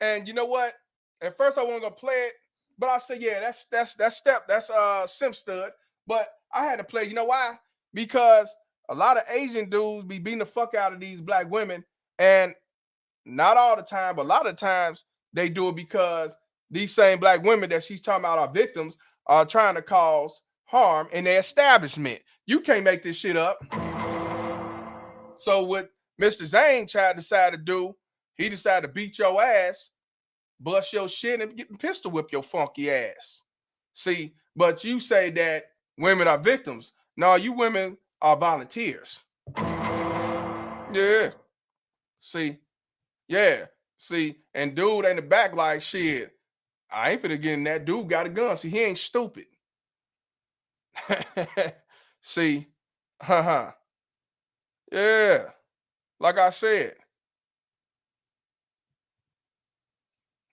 And you know what? At first I wasn't gonna play it, but I said, yeah, that's Simp Stud. But I had to play. You know why? Because a lot of Asian dudes be beating the fuck out of these black women, and not all the time, but a lot of times they do it because these same black women that she's talking about are victims are trying to cause harm in their establishment. You can't make this shit up. So what Mr. Zane decided to do, he decided to beat your ass, bust your shit, and get pistol whip your funky ass. See, but you say that women are victims. No, you women are volunteers. Yeah. See, yeah. See, and dude in the back like, shit, I ain't finna get in that. Dude got a gun. See, he ain't stupid. See, yeah. Like I said,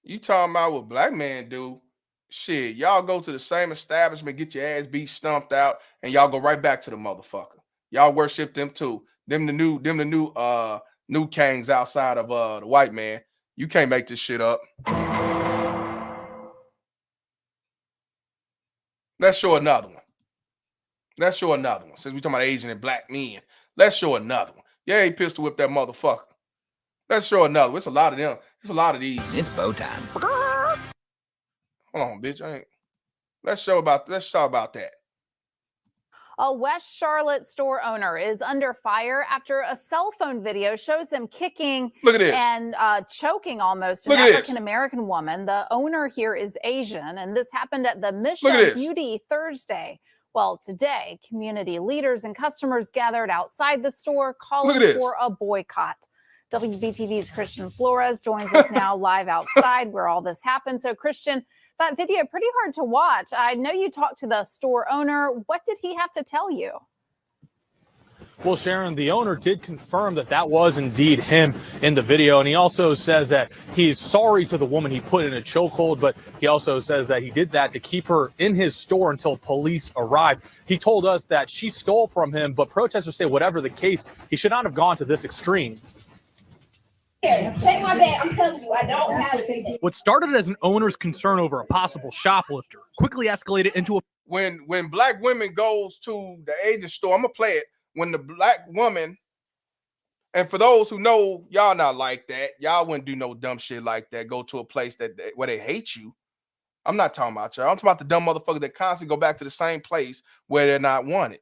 you talking about what black men do? Shit, y'all go to the same establishment, get your ass beat, stumped out, and y'all go right back to the motherfucker. Y'all worship them too. Them the new kings outside of the white man. You can't make this shit up. Let's show another one. Since we talking about Asian and black men, let's show another one. Yeah, he pistol whipped that motherfucker. Let's show another one. It's a lot of them. It's a lot of these. It's bow time. Hold on, bitch. Let's talk about that. A West Charlotte store owner is under fire after a cell phone video shows him kicking and choking almost an African-American woman. The owner here is Asian, and this happened at the Mission Beauty Thursday. Well, today, community leaders and customers gathered outside the store calling for a boycott. WBTV's Christian Flores joins us now live outside where all this happened. So, Christian, that video, pretty hard to watch. I know you talked to the store owner. What did he have to tell you? Well, Sharon, the owner did confirm that was indeed him in the video. And he also says that he's sorry to the woman he put in a chokehold, but he also says that he did that to keep her in his store until police arrived. He told us that she stole from him, but protesters say whatever the case, he should not have gone to this extreme. Check my bag. I'm telling you, I don't have anything. What started as an owner's concern over a possible shoplifter quickly escalated into a... When black women goes to the Asian store, I'm going to play it. When the black woman, and for those who know, y'all not like that. Y'all wouldn't do no dumb shit like that. Go to a place where they hate you. I'm not talking about y'all. I'm talking about the dumb motherfucker that constantly go back to the same place where they're not wanted.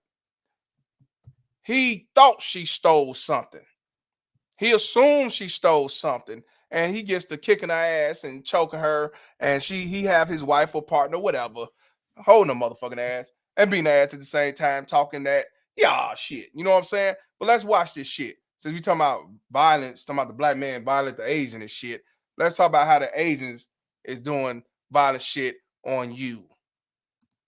He thought she stole something. He assumed she stole something, and he gets to kicking her ass and choking her, and he have his wife or partner, whatever, holding her motherfucking ass and beating her ass at the same time, talking that, yeah, shit. You know what I'm saying? But let's watch this shit. Since we talking about violence, talking about the black man violent the Asian and shit, let's talk about how the Asians is doing violent shit on you.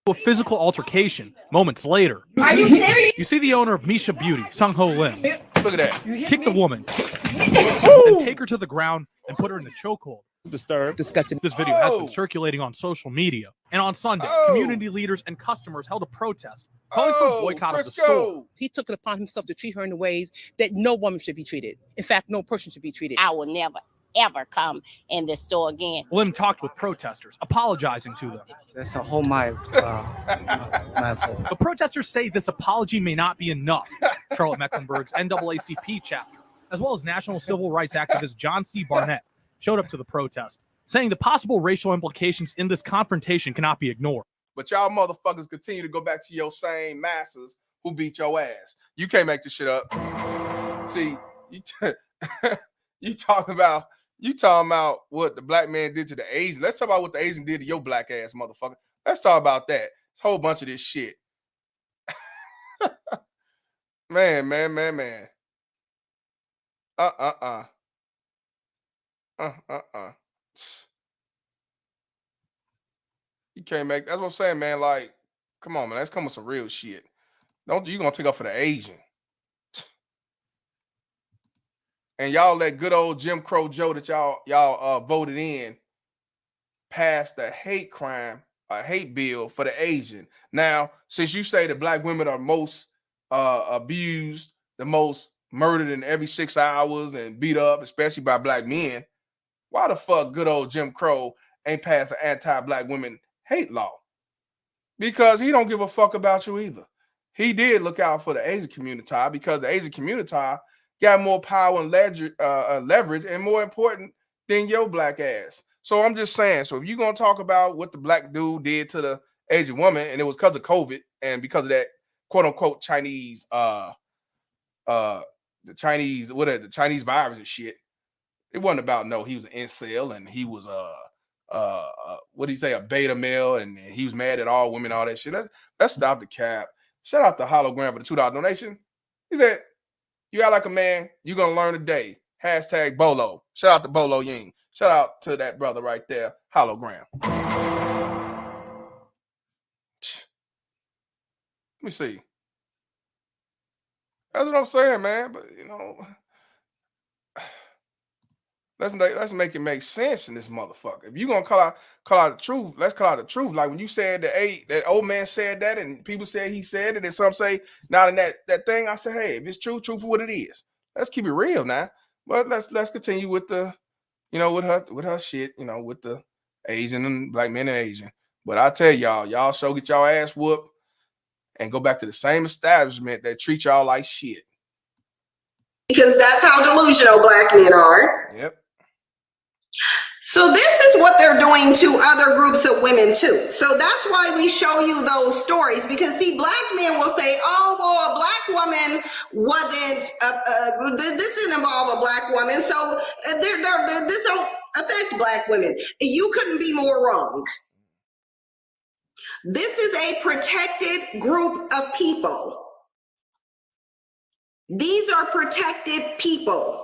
A physical altercation moments later. Are you serious? You see the owner of Misha Beauty, Sung Ho Lim. Look at that. Kick the woman, then take her to the ground and put her in a chokehold. Disturbed. Disgusting. This video has been circulating on social media. And on Sunday, community leaders and customers held a protest calling for a boycott of the store. He took it upon himself to treat her in the ways that no woman should be treated. In fact, no person should be treated. I will never, ever come in this store again. Lim talked with protesters, apologizing to them. That's a whole my fault. The protesters say this apology may not be enough. Charlotte Mecklenburg's NAACP chapter, as well as national civil rights activist John C. Barnett, showed up to the protest, saying the possible racial implications in this confrontation cannot be ignored. But y'all motherfuckers continue to go back to your same masters who beat your ass. You can't make this shit up. See, you talking about what the black man did to the Asian. Let's talk about what the Asian did to your black ass motherfucker. Let's talk about that. It's a whole bunch of this shit. Man. You can't make, that's what I'm saying, man. Like, Come on, man. Let's come with some real shit. Don't you gonna take up for the Asian? And y'all let good old Jim Crow Joe that y'all voted in pass the hate crime, a hate bill for the Asian. Now, since you say that black women are most abused, the most murdered in every 6 hours and beat up, especially by black men, why the fuck good old Jim Crow ain't passed an anti-black women hate law? Because he don't give a fuck about you either. He did look out for the Asian community because the Asian community got more power and leverage and more important than your black ass. So I'm just saying, so if you're going to talk about what the black dude did to the Asian woman, and it was because of COVID and because of that quote unquote Chinese, the Chinese virus and shit, it wasn't about he was an incel and he was what do you say, a beta male, and he was mad at all women, all that shit. Let's stop the cap. Shout out to Hologram for the $2 donation. He said, you act like a man, you're gonna learn today. Hashtag Bolo. Shout out to Bolo Ying. Shout out to that brother right there, Hologram. Let me see. That's what I'm saying, man. But you know, let's make it make sense in this motherfucker. If you're gonna call out the truth, let's call out the truth. Like when you said that old man said that, and people said he said it, and some say not in that thing. I said, hey, if it's true for what it is. Let's keep it real now. But let's continue with the, with her shit, with the Asian and black men and Asian. But I tell y'all show get y'all ass whooped and go back to the same establishment that treat y'all like shit. Because that's how delusional black men are. Yep. So this is what they're doing to other groups of women too. So that's why we show you those stories, because see, black men will say, oh, well, a black woman wasn't, this didn't involve a black woman. So this don't affect black women. You couldn't be more wrong. This is a protected group of people. These are protected people.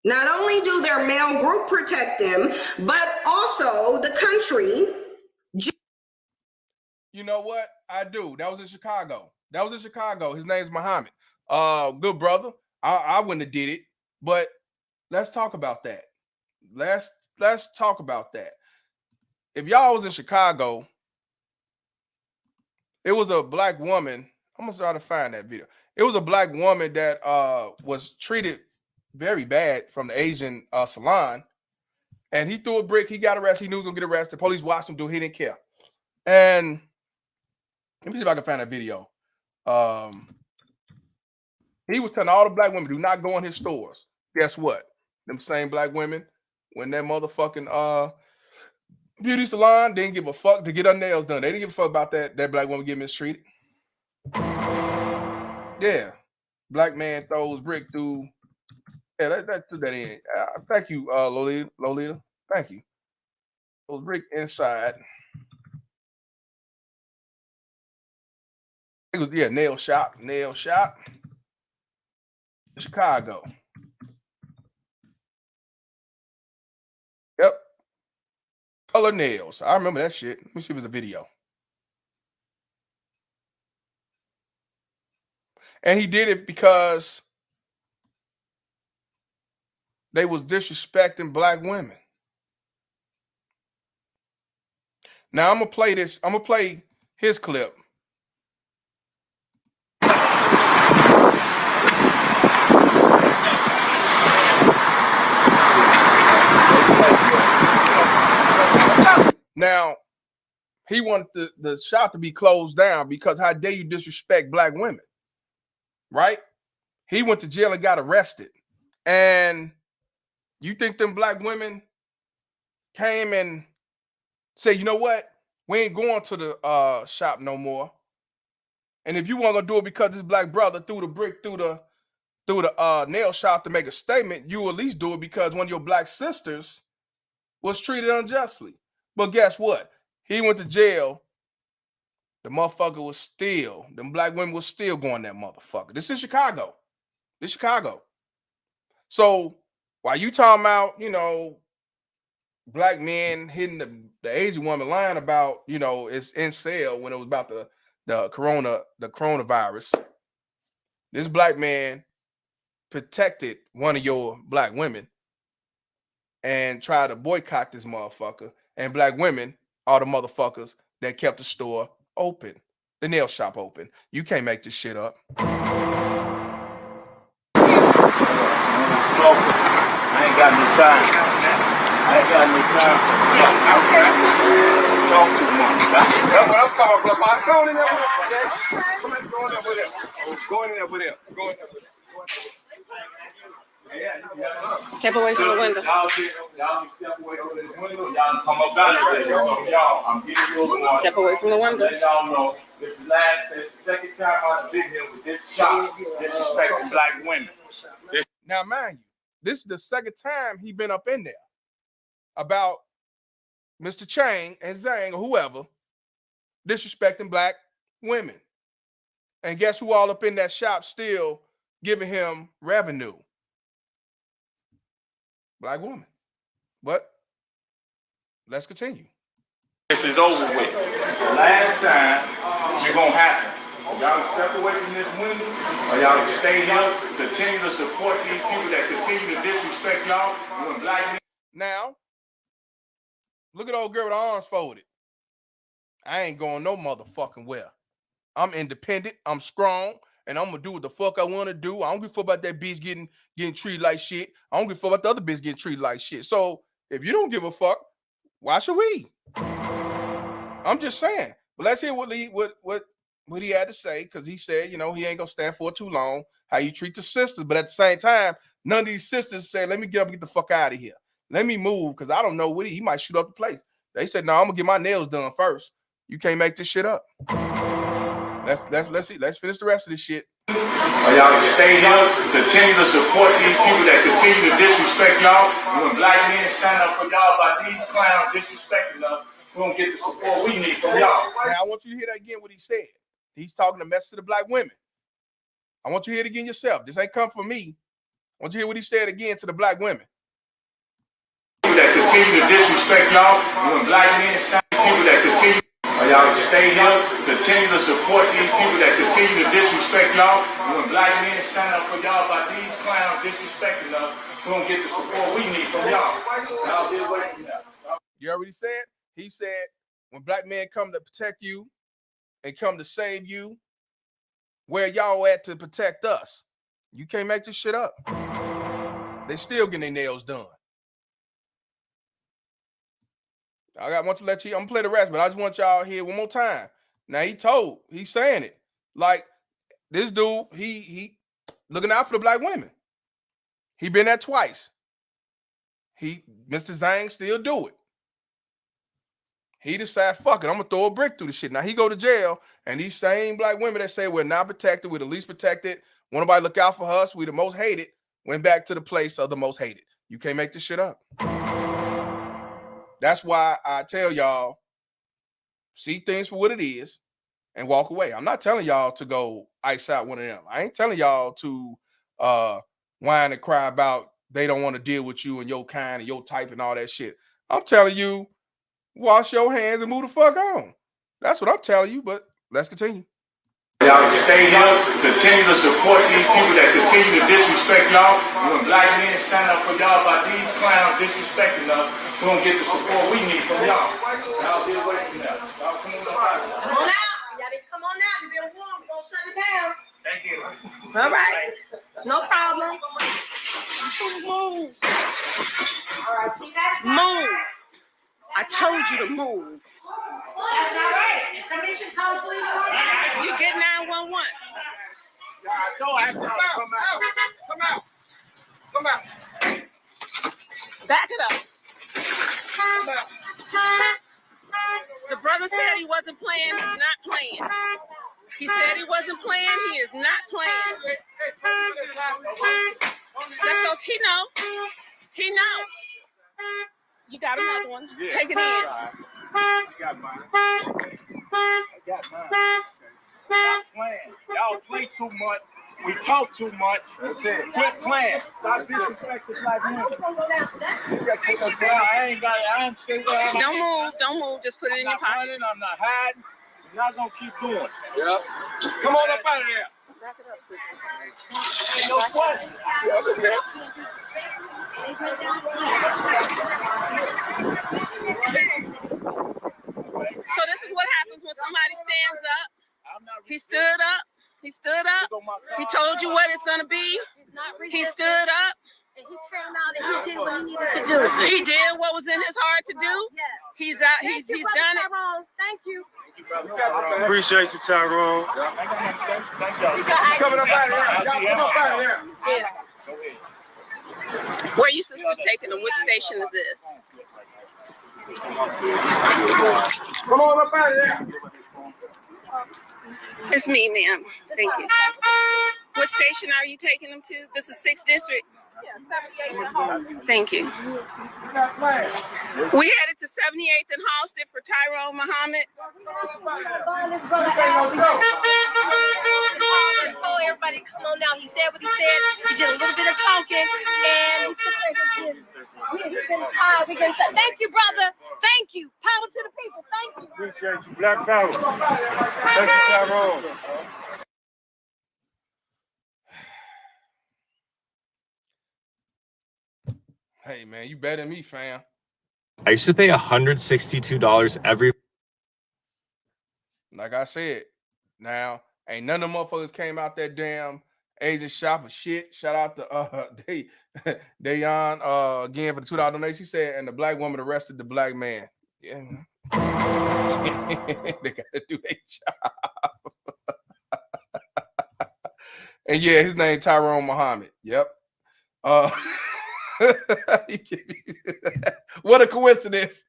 Not only do their male group protect them, but also the country. You know what? I do. That was in Chicago. His name's Muhammad. Good brother. I wouldn't have did it, but let's talk about that. Let's talk about that. If y'all was in Chicago, it was a black woman. I'm gonna try to find that video. It was a black woman that was treated very bad from the Asian salon, and he threw a brick. He got arrested. He knew he was gonna get arrested. Police watched him do it. He didn't care. And let me see if I can find that video. He was telling all the black women, do not go in his stores. Guess what? Them same black women, when that motherfucking beauty salon didn't give a fuck to get her nails done. They didn't give a fuck about that black woman getting mistreated. Yeah, black man throws brick through. Yeah, let's do that in. Thank you, Lolita. Thank you. Those brick inside. It was nail shop. Chicago. Yep. Color nails. I remember that shit. Let me see if it's a video. And he did it because they was disrespecting black women. Now I'm gonna play this. I'm gonna play his clip. Now, he wanted the shop to be closed down because how dare you disrespect black women, right? He went to jail and got arrested. And you think them black women came and said, you know what? We ain't going to the shop no more. And if you want to do it because this black brother threw the brick through the nail shop to make a statement, you at least do it because one of your black sisters was treated unjustly. But guess what? He went to jail. The motherfucker was still, them black women was still going that motherfucker. This is Chicago. So while you talking about, black men hitting the Asian woman lying about, it's incel when it was about the coronavirus. This black man protected one of your black women and tried to boycott this motherfucker. And black women are the motherfuckers that kept the store open, the nail shop open. You can't make this shit up. I ain't got no time. I ain't got no time. Talk too much. That's what I'm talking about. Go in there with him. Come on, go in there with him. Go in there with him. Go in there with him. Step away from the window. Y'all step away from the window. Y'all come up out of there. So y'all, I'm getting you one. Step away from the window. Let y'all know this is the second time I've been here with this shop disrespecting black women. Now, mind you, this is the second time he been up in there about Mr. Chang and Zhang or whoever disrespecting black women. And guess who all up in that shop still giving him revenue? Black woman. But let's continue. This is over with. The last time it's gonna happen. Y'all step away from this window, or y'all stay here, continue to support these people that continue to disrespect y'all. When black men. Now, look at old girl with her arms folded. I ain't going no motherfucking where. I'm independent, I'm strong, and I'm gonna do what the fuck I wanna do. I don't give a fuck about that bitch getting treated like shit. I don't give a fuck about the other bitch getting treated like shit. So if you don't give a fuck, why should we? I'm just saying. But let's hear what he had to say, because he said, you know, he ain't gonna stand for it too long, how you treat the sisters. But at the same time, none of these sisters said, let me get up and get the fuck out of here. Let me move, because I don't know what he might shoot up the place. They said, no, I'm gonna get my nails done first. You can't make this shit up. Let's see. Let's finish the rest of this shit. Y'all stay here, continue to support these people that continue to disrespect y'all. When black men stand up for y'all by these clowns disrespecting us, we're gonna get the support we need from y'all. Now I want you to hear that again, what he said. He's talking a message to the black women. I want you to hear it again yourself. This ain't come from me. I want you to hear what he said again to the black women. People that continue to disrespect y'all, when black men stand up, people that continue. Y'all stay here, continue to support these people that continue to disrespect y'all. When black men stand up for y'all by these clowns disrespecting us, we're gonna get the support we need from y'all. Y'all get away from that. You heard what he said? He said, when black men come to protect you and come to save you, where y'all at to protect us? You can't make this shit up. They still getting their nails done. I want to let you, I'm gonna play the rest, but I just want y'all to hear one more time. Now he's saying it. Like this dude, he looking out for the black women. He been there twice. Mr. Zhang still do it. He decided, fuck it, I'm gonna throw a brick through the shit. Now he go to jail, and these same black women that say we're not protected, we're the least protected, won't nobody look out for us, we the most hated, went back to the place of the most hated. You can't make this shit up. That's why I tell y'all, see things for what it is and walk away. I'm not telling y'all to go ice out one of them. I ain't telling y'all to whine and cry about they don't want to deal with you and your kind and your type and all that shit. I'm telling you, wash your hands and move the fuck on. That's what I'm telling you, but let's continue. Y'all stay here, continue to support these people that continue to disrespect y'all. When black men stand up for y'all by these clowns disrespecting us, we're gonna get the support we need from y'all. Y'all get away from that. Y'all come on out. Come on out. Y'all need to come on out. You've been warm. We're gonna shut it down. Thank you. All right. No problem. Move. Move. I told you to move. That's not right. Information code, please. You get 911. Come out. Come out. Come out. Back it up. The brother said he wasn't playing. He's not playing. He said he wasn't playing. He is not playing. That's okay. He know. He know. You got another one. Yeah. Take it in. I got mine. Stop playing. Y'all play too much. We talk too much. That's it. Quit playing. Stop disrespecting black men. I ain't say that. Don't move. Don't move. Just put it in your pocket. I'm not hiding. Y'all gonna keep going. Yep. Come on up out of there. Back it up, sister. Ain't no question. Yeah, okay. So this is what happens when somebody stands up. He stood up. He stood up. He told you what it's gonna be. He stood up. And he came out and he did what he needed to do. He did what was in his heart to do. He's out. He's done it. Thank you. Appreciate you, Tyrone. Coming up out of here. Y'all come up out of here. Yeah. Where you sisters taking them? Which station is this? Come on up out of there. It's me, ma'am. Thank you. Which station are you taking them to? This is 6th District. Thank you. We headed to 78th and Halsted for Tyrone Muhammad. Oh, everybody, come on now. He said what he said. He did a little bit of talking, and thank you, brother. Thank you. Power to the people. Thank you. Appreciate you. Black power. Thank you, Tyrone. Hey, man, you better than me, fam. I used to pay $162 every. Like I said, now, ain't none of them motherfuckers came out that damn Asian shop of shit. Shout out to Dayon again for the $2 donation. She said, and the black woman arrested the black man. Yeah. They gotta do their job. And yeah, his name Tyrone Muhammad. Yep. What a coincidence.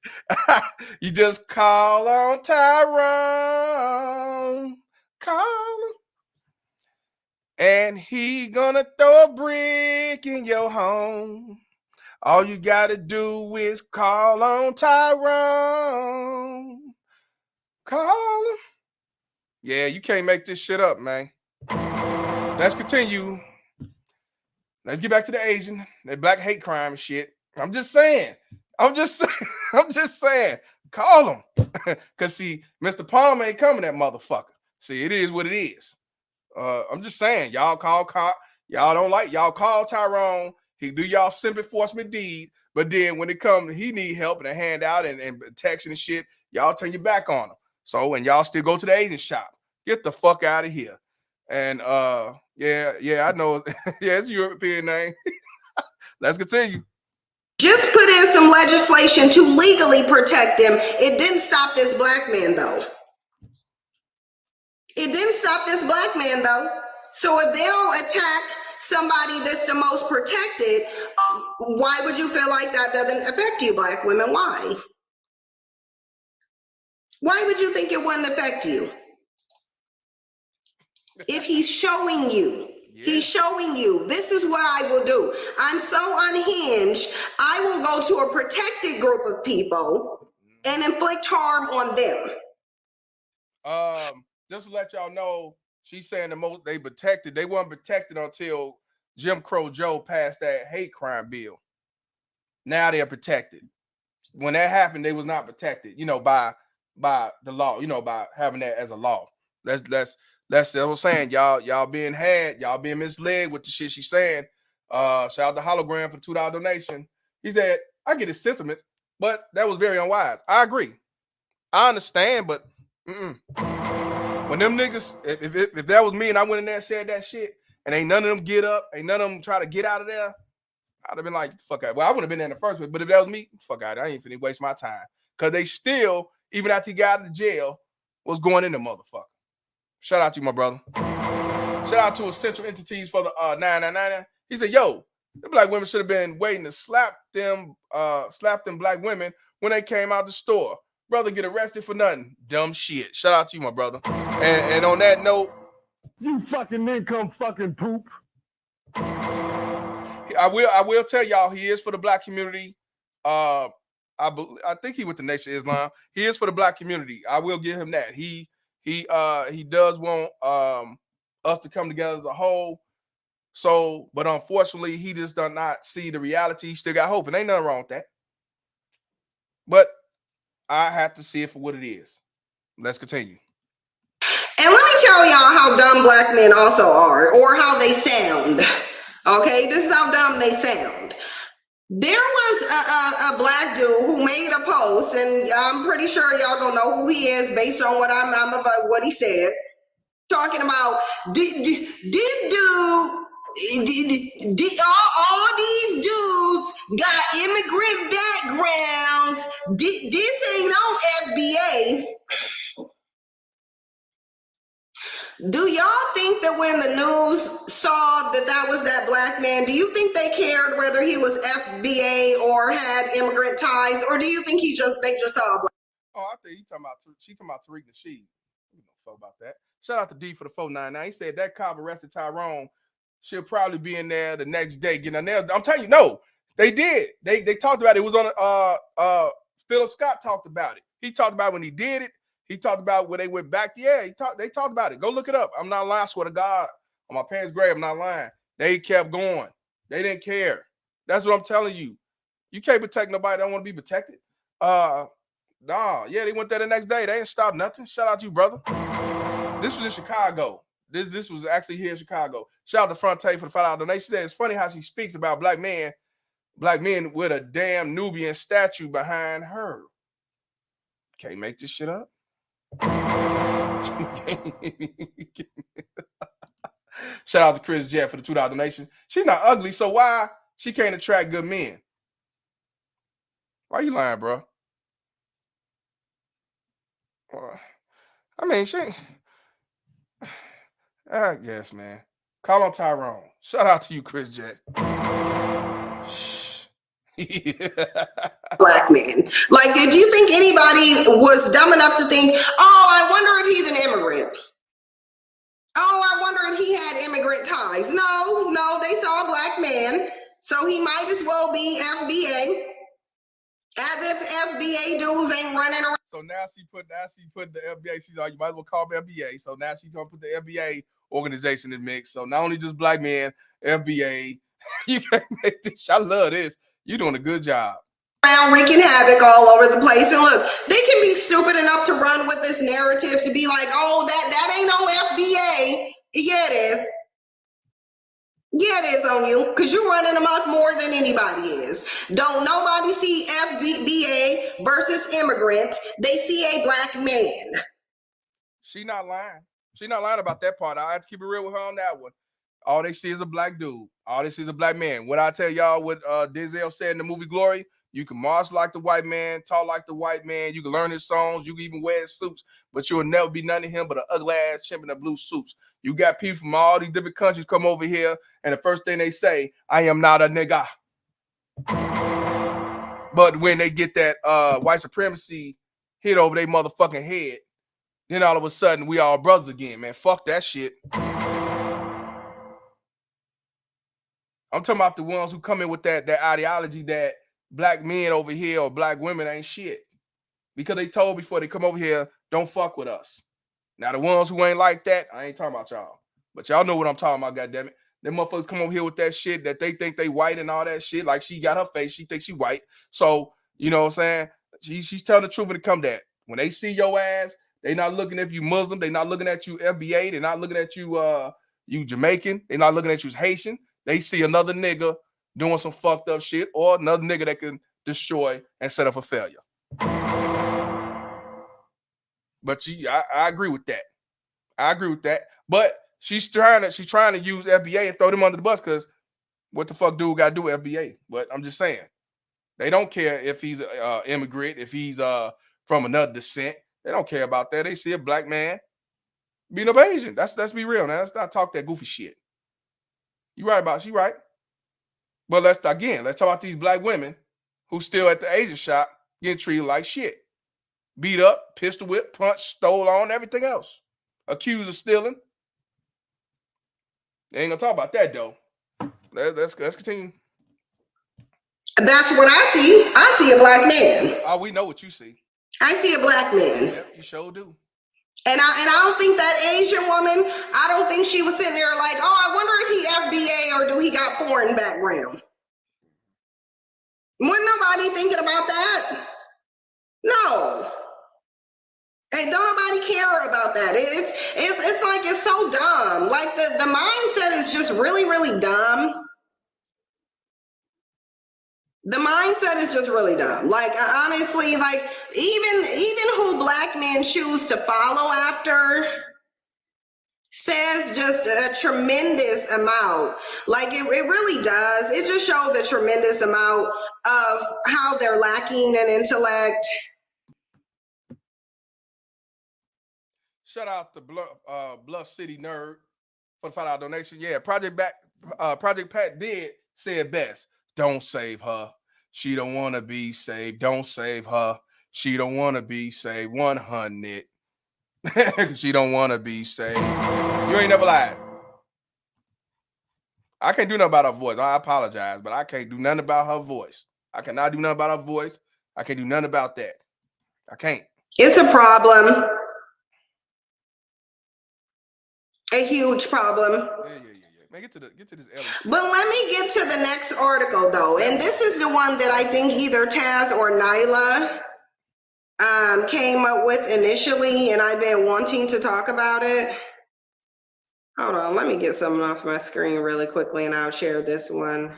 You just call on Tyrone. Call him. And he gonna throw a brick in your home. All you gotta do is call on Tyrone. Call him. Yeah, you can't make this shit up, man. Let's continue. Let's get back to the Asian, that black hate crime and shit. I'm just saying. I'm just saying. Call him. Because, see, Mr. Palm ain't coming, that motherfucker. See, it is what it is. I'm just saying. Y'all call. Y'all don't like. Y'all call Tyrone. He do y'all simple enforcement deed. But then when it comes, he need help and a handout and protection and shit, y'all turn your back on him. So, and y'all still go to the Asian shop. Get the fuck out of here. And yeah, I know. Yeah, it's a European name. Let's continue. Just put in some legislation to legally protect them. It didn't stop this black man, though. It didn't stop this black man, though. So if they'll attack somebody that's the most protected, why would you feel like that doesn't affect you, black women? Why? Why would you think it wouldn't affect you? If he's showing you, he's showing you, this is what I will do. I'm so unhinged, I will go to a protected group of people and inflict harm on them. Just to let y'all know, she's saying the most they protected. They weren't protected until Jim Crow Joe passed that hate crime bill. Now they're protected. When that happened, they was not protected, by the law, by having that as a law. That's what I'm saying. Y'all being had, y'all being misled with the shit she's saying. Shout out to Hologram for the $2 donation. He said, I get his sentiments, but that was very unwise. I agree. I understand, but when them niggas, if that was me and I went in there and said that shit, and ain't none of them get up, ain't none of them try to get out of there, I'd have been like, fuck out. Well, I wouldn't have been there in the first place, but if that was me, fuck out. I ain't finna waste my time. Because they still, even after he got out of jail, was going in the motherfucker. Shout out to you, my brother. Shout out to Essential Entities for the 999. He said, yo, the black women should have been waiting to slap them black women when they came out the store. Brother, get arrested for nothing. Dumb shit. Shout out to you, my brother. And on that note, you fucking income fucking poop. I will tell y'all he is for the black community. I think he went to Nation of Islam. He is for the black community. I will give him that. He does want us to come together as a whole. So, but unfortunately, he just does not see the reality. He still got hope, and ain't nothing wrong with that. But I have to see it for what it is. Let's continue. And let me tell y'all how dumb black men also are, or how they sound. Okay, this is how dumb they sound. There was a black dude who made a post, and I'm pretty sure y'all gonna know who he is based on what I'm about what he said. Talking about this dude. All these dudes got immigrant backgrounds. This ain't no FBA. Do y'all think that when the news saw that was that black man, do you think they cared whether he was FBA or had immigrant ties, or do you think they just saw a black? Oh, I think she talking about Tariq Nasheed. We don't know about that. Shout out to D for the 499. He said that cop arrested Tyrone. She'll probably be in there the next day getting a nail. I'm telling you, no, they did. They talked about it. It was on Philip Scott talked about it. He talked about when he did it. He talked about when they went back. Yeah, they talked about it. Go look it up. I'm not lying. I swear to God. On my parents' grave, I'm not lying. They kept going. They didn't care. That's what I'm telling you. You can't protect nobody that don't want to be protected. Nah, yeah, they went there the next day. They didn't stop nothing. Shout out to you, brother. This was in Chicago. This was actually here in Chicago. Shout out to Fronte for the $5 donation. It's funny how she speaks about black men with a damn Nubian statue behind her. Can't make this shit up. Shout out to Chris Jet for the $2 donation. She's not ugly, so why she can't attract good men? Why you lying, bro? I mean, I guess, man. Call on Tyrone. Shout out to you, Chris Jet. Black men. Like, did you think anybody was dumb enough to think, oh, I wonder if he's an immigrant? Oh, I wonder if he had immigrant ties. No, they saw a black man, so he might as well be FBA. As if FBA dudes ain't running around. So now she put the FBA. She's like, you might as well call me FBA. So now she's gonna put the FBA organization in the mix. So not only just black men, FBA. You can't make this. I love this. You're doing a good job. Around wreaking havoc all over the place. And look, they can be stupid enough to run with this narrative to be like, oh, that ain't no FBA. Yeah, it is. Yeah, it is on you, because you're running amok more than anybody is. Don't nobody see FBA versus immigrant. They see a black man. She not lying. She not lying about that part. I have to keep it real with her on that one. All they see is a black dude. All they see is a black man. What I tell y'all, what Denzel said in the movie Glory, you can march like the white man, talk like the white man. You can learn his songs. You can even wear his suits, but you'll never be none of him but an ugly ass chimp in the blue suits. You got people from all these different countries come over here, and the first thing they say, I am not a nigga. But when they get that white supremacy hit over their motherfucking head, then all of a sudden we all brothers again, man. Fuck that shit. I'm talking about the ones who come in with that ideology that black men over here or black women ain't shit. Because they told before they come over here, don't fuck with us. Now, the ones who ain't like that, I ain't talking about y'all. But y'all know what I'm talking about, goddammit. Them motherfuckers come over here with that shit that they think they white and all that shit. Like she got her face, she thinks she white. So, you know what I'm saying? She's telling the truth when it come to that. When they see your ass, they not looking at you Muslim. They not looking at you FBA. They not looking at you you Jamaican. They not looking at you as Haitian. They see another nigga doing some fucked up shit or another nigga that can destroy and set up a failure. But I agree with that. I agree with that. But she's trying to use FBA and throw them under the bus because what the fuck dude got to do with FBA? But I'm just saying, they don't care if he's an immigrant, if he's from another descent. They don't care about that. They see a black man being a Asian. Let's be real, man. Let's not talk that goofy shit. You right about she right. But let's talk about these black women who still at the Asian shop getting treated like shit. Beat up, pistol whip, punch, stole on, everything else. Accused of stealing. They ain't gonna talk about that though. Let's continue. That's what I see. I see a black man. Oh, we know what you see. I see a black man. Yep, you sure do. And I don't think that Asian woman, I don't think she was sitting there like, oh, I wonder if he FBA or do he got foreign background. Wasn't nobody thinking about that? No. And don't nobody care about that. It's like it's so dumb. Like the mindset is just really, really dumb. The mindset is just really dumb. Like honestly, like even who black men choose to follow after says just a tremendous amount. Like it really does. It just shows a tremendous amount of how they're lacking in intellect. Shout out to Bluff City Nerd for the $5 donation. Yeah, Project Pat did say it best. Don't save her. She don't want to be saved. Don't save her. She don't want to be saved. 100. She don't want to be saved. You ain't never lied. I can't do nothing about her voice. I apologize, but I can't do nothing about her voice. I cannot do nothing about her voice. I can't do nothing about that. I can't. It's a problem. A huge problem. Yeah. Man, get to this Ellie. But let me get to the next article though, and this is the one that I think either Taz or Nyla came up with initially, and I've been wanting to talk about it. Hold on, let me get something off my screen really quickly, and I'll share this one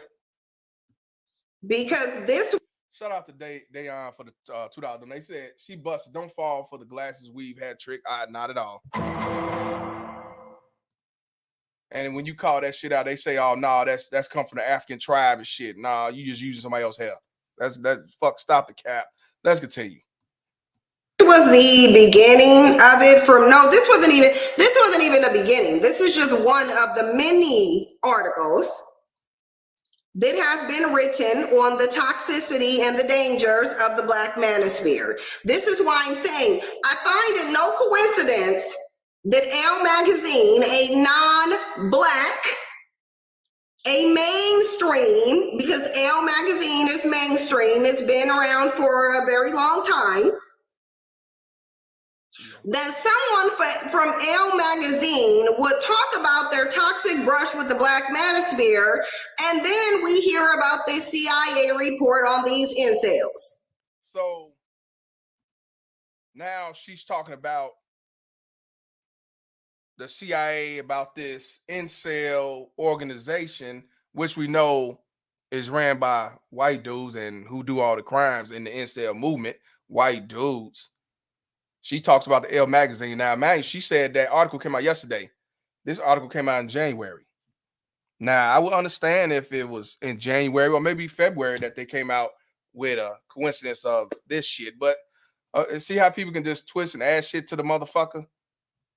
because this. Shout out to Dayon for the $2 donation. They said she busted. Don't fall for the glasses we've had trick. Not at all. And when you call that shit out, they say, "Oh no, that's come from the African tribe and shit." Nah, you just using somebody else's hair. That's fuck. Stop the cap. Let's continue. This was the beginning of it. This wasn't even the beginning. This is just one of the many articles that have been written on the toxicity and the dangers of the Black manosphere. This is why I'm saying I find it no coincidence that Elle Magazine, a non-Black, a mainstream, because Elle Magazine is mainstream, it's been around for a very long time, that someone from Elle Magazine would talk about their toxic brush with the Black manosphere, and then we hear about this CIA report on these incels. So now she's talking about the CIA, about this incel organization, which we know is ran by white dudes and who do all the crimes in the incel movement, white dudes. She talks about the Elle Magazine. Now, man, she said that article came out yesterday. This article came out in January. Now, I would understand if it was in January or maybe February that they came out with a coincidence of this shit. But see how people can just twist and add shit to the motherfucker?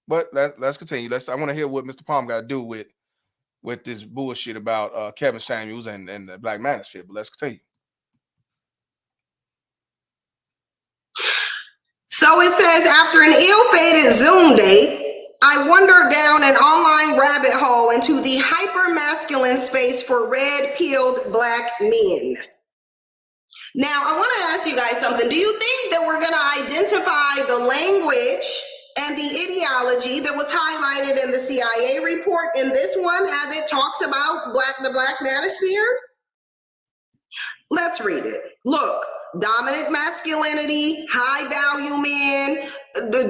But let's continue. I want to hear what Mr. Palm got to do with this bullshit about Kevin Samuels and the Black manosphere. But let's continue. So it says, after an ill-fated Zoom date, I wandered down an online rabbit hole into the hyper-masculine space for red-pilled Black men. Now, I want to ask you guys something. Do you think that we're going to identify the language and the ideology that was highlighted in the CIA report in this one as it talks about the Black manosphere? Let's read it. Look, dominant masculinity, high value men.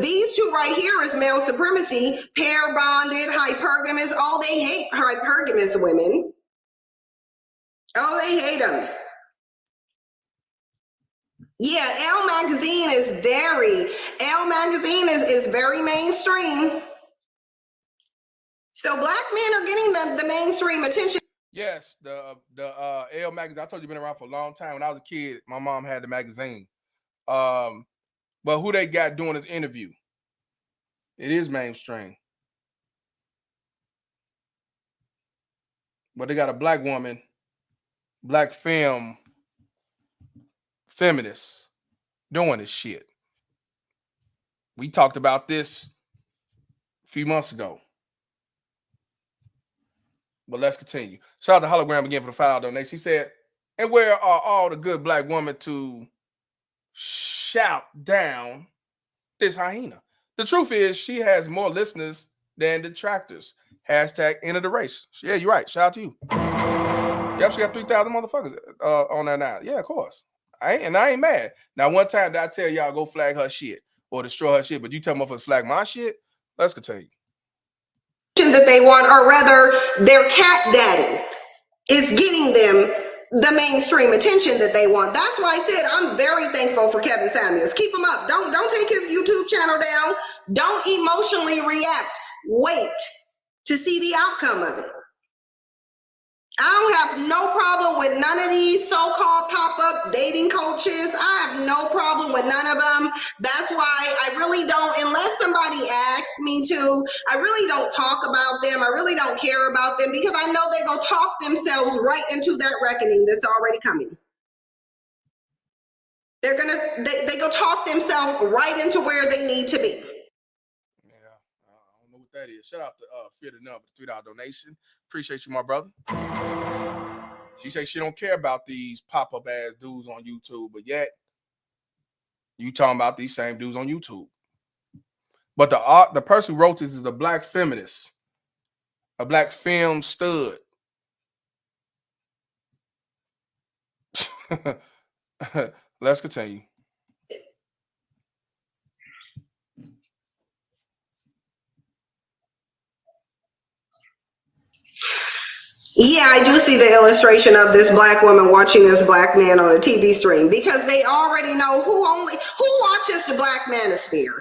These two right here is male supremacy, pair bonded, hypergamous. Oh, they hate hypergamous women. Oh, they hate them. Yeah, Elle Magazine is very mainstream. So Black men are getting the mainstream attention. Yes, the Elle Magazine. I told you, been around for a long time. When I was a kid, my mom had the magazine. But who they got doing this interview? It is mainstream. But they got a Black woman, Black feminists doing this shit. We talked about this a few months ago. But let's continue. Shout out to Hologram again for the $5 donation. She said, and where are all the good Black women to shout down this hyena? The truth is, she has more listeners than detractors. Hashtag end of the race. Yeah, you're right. Shout out to you. Yep, she got 3,000 motherfuckers on there now. Yeah, of course. I ain't mad. Now, one time did I tell y'all go flag her shit? or destroy her shit. But you tell motherfuckers flag my shit, let's continue. That they want, or rather, their cat daddy is getting them the mainstream attention that they want. That's why I said I'm very thankful for Kevin Samuels. Keep him up. Don't take his YouTube channel down. Don't emotionally react. Wait to see the outcome of it. I don't have no problem with none of these so-called pop-up dating coaches. I have no problem with none of them. That's why I really don't, unless somebody asks me to, I really don't talk about them. I really don't care about them because I know they go talk themselves right into that reckoning that's already coming. They go talk themselves right into where they need to be. That is. Shout out to Fear the Number, $3 donation. Appreciate you, my brother. She say she don't care about these pop-up ass dudes on YouTube, but yet you talking about these same dudes on YouTube. But the person who wrote this is a black feminist, a black film stud. Let's continue. Yeah, I do see the illustration of this black woman watching this black man on a TV stream because they already know who watches the Black Manosphere.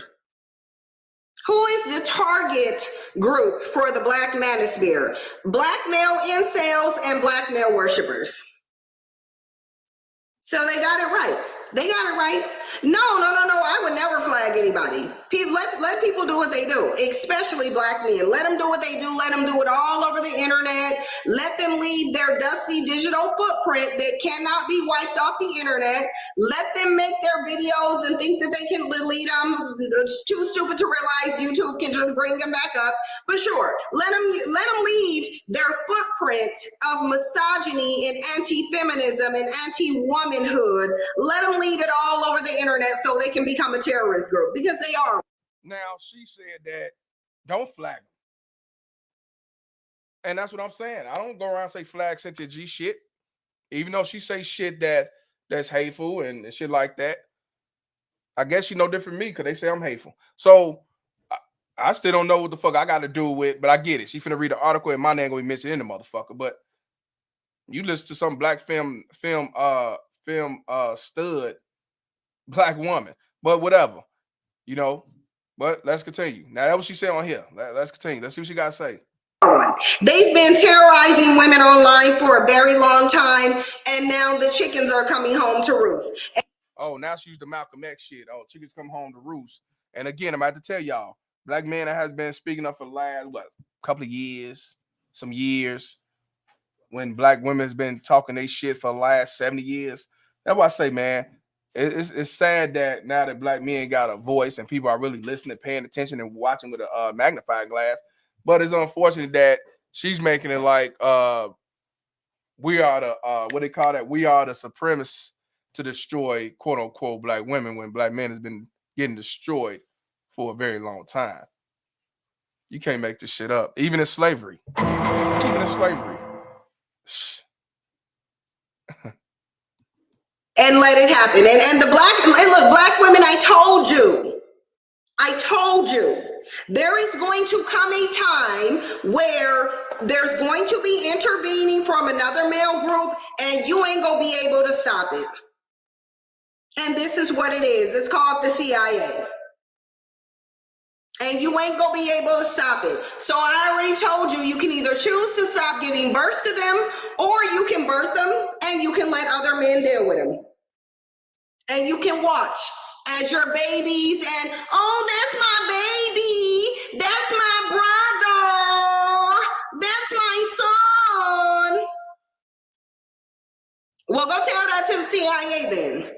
Who is the target group for the Black Manosphere? Black male incels and black male worshipers. So they got it right. They got it right. No. I would never flag anybody. Let people do what they do, especially black men. Let them do what they do. Let them do it all over the internet. Let them leave their dusty digital footprint that cannot be wiped off the internet. Let them make their videos and think that they can delete them. It's too stupid to realize YouTube can just bring them back up. But sure, let them leave their footprint of misogyny and anti-feminism and anti-womanhood. Let them leave it all over the internet so they can become a terrorist group because they are. Now, she said that don't flag them. And that's what I'm saying. I don't go around and say flag Cynthia G shit. Even though she say shit that's hateful and shit like that. I guess she no different from me because they say I'm hateful. So I still don't know what the fuck I got to do with, but I get it. She finna read the article and my name gonna be mentioned in the motherfucker. But you listen to some black film stud black woman, but whatever, you know. But let's continue. Now that what she said on here. Let's continue. Let's see what she got to say. They've been terrorizing women online for a very long time, and now the chickens are coming home to roost. Oh, now she used the Malcolm X shit. Oh, chickens come home to roost. And again, I'm about to tell y'all, black men that has been speaking up for the last couple of years, some years, when black women has been talking they shit for the last 70 years. That's why I say, man, it's sad that now that black men got a voice and people are really listening, paying attention, and watching with a magnifying glass. But it's unfortunate that she's making it like we are the what they call that? We are the supremacists to destroy quote unquote black women when black men has been getting destroyed for a very long time. You can't make this shit up. Even in slavery. Even in slavery. And let it happen. And look, black women, I told you, there is going to come a time where there's going to be intervening from another male group and you ain't gonna be able to stop it. And this is what it is. It's called the CIA. And you ain't gonna be able to stop it. So I already told you, you can either choose to stop giving birth to them, or you can birth them and you can let other men deal with them. And you can watch as your babies and, oh, that's my baby, that's my brother, that's my son. Well, go tell that to the CIA then.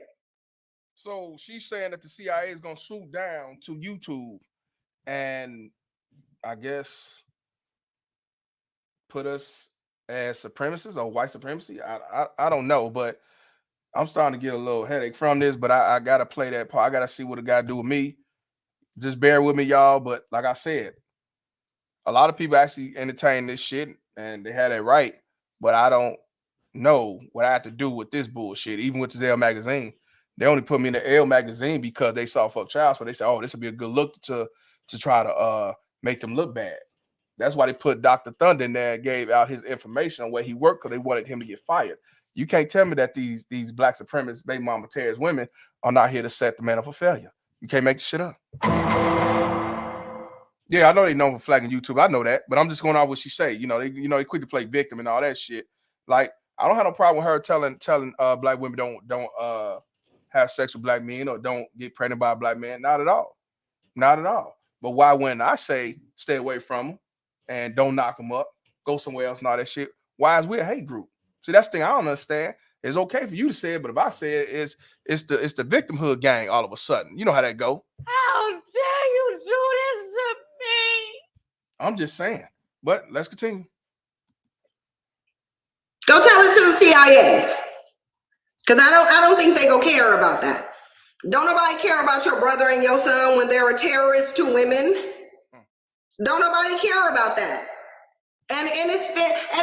So she's saying that the CIA is gonna swoop down to YouTube and I guess put us as supremacists or white supremacy. I don't know, but I'm starting to get a little headache from this, but I gotta play that part. I gotta see what it gotta do with me. Just bear with me, y'all. But like I said, a lot of people actually entertain this shit and they had it right, but I don't know what I have to do with this bullshit, even with the Zelle magazine. They only put me in the Elle magazine because they saw Fuck Child Support. They said, oh, this would be a good look to try to make them look bad. That's why they put Dr. Thunder in there and gave out his information on where he worked because they wanted him to get fired. You can't tell me that these black supremacist baby mama terrorist women are not here to set the man up for failure. You can't make the shit up. Yeah, I know they known for flagging YouTube. I know that, but I'm just going off what she say. They quick to play victim and all that shit. Like, I don't have no problem with her telling black women don't have sex with black men or don't get pregnant by a black man. Not at all. Not at all. But why when I say stay away from them and don't knock them up, go somewhere else and all that shit, why is we a hate group? See, that's the thing I don't understand. It's okay for you to say it, but if I say it, it's the victimhood gang all of a sudden. You know how that go. How dare you do this to me? I'm just saying. But let's continue. Go tell it to the CIA. Because I don't think they go care about that. Don't nobody care about your brother and your son when they're a terrorist to women. Don't nobody care about that. And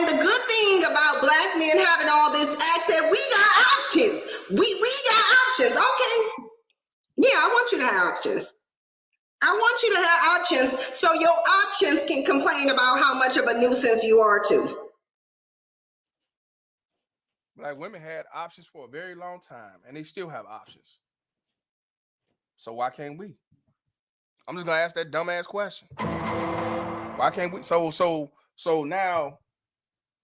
the good thing about black men having all this access, we got options. We got options. Okay. Yeah, I want you to have options. I want you to have options so your options can complain about how much of a nuisance you are too. Black women had options for a very long time, and they still have options. So why can't we? I'm just gonna ask that dumbass question. Why can't we? So now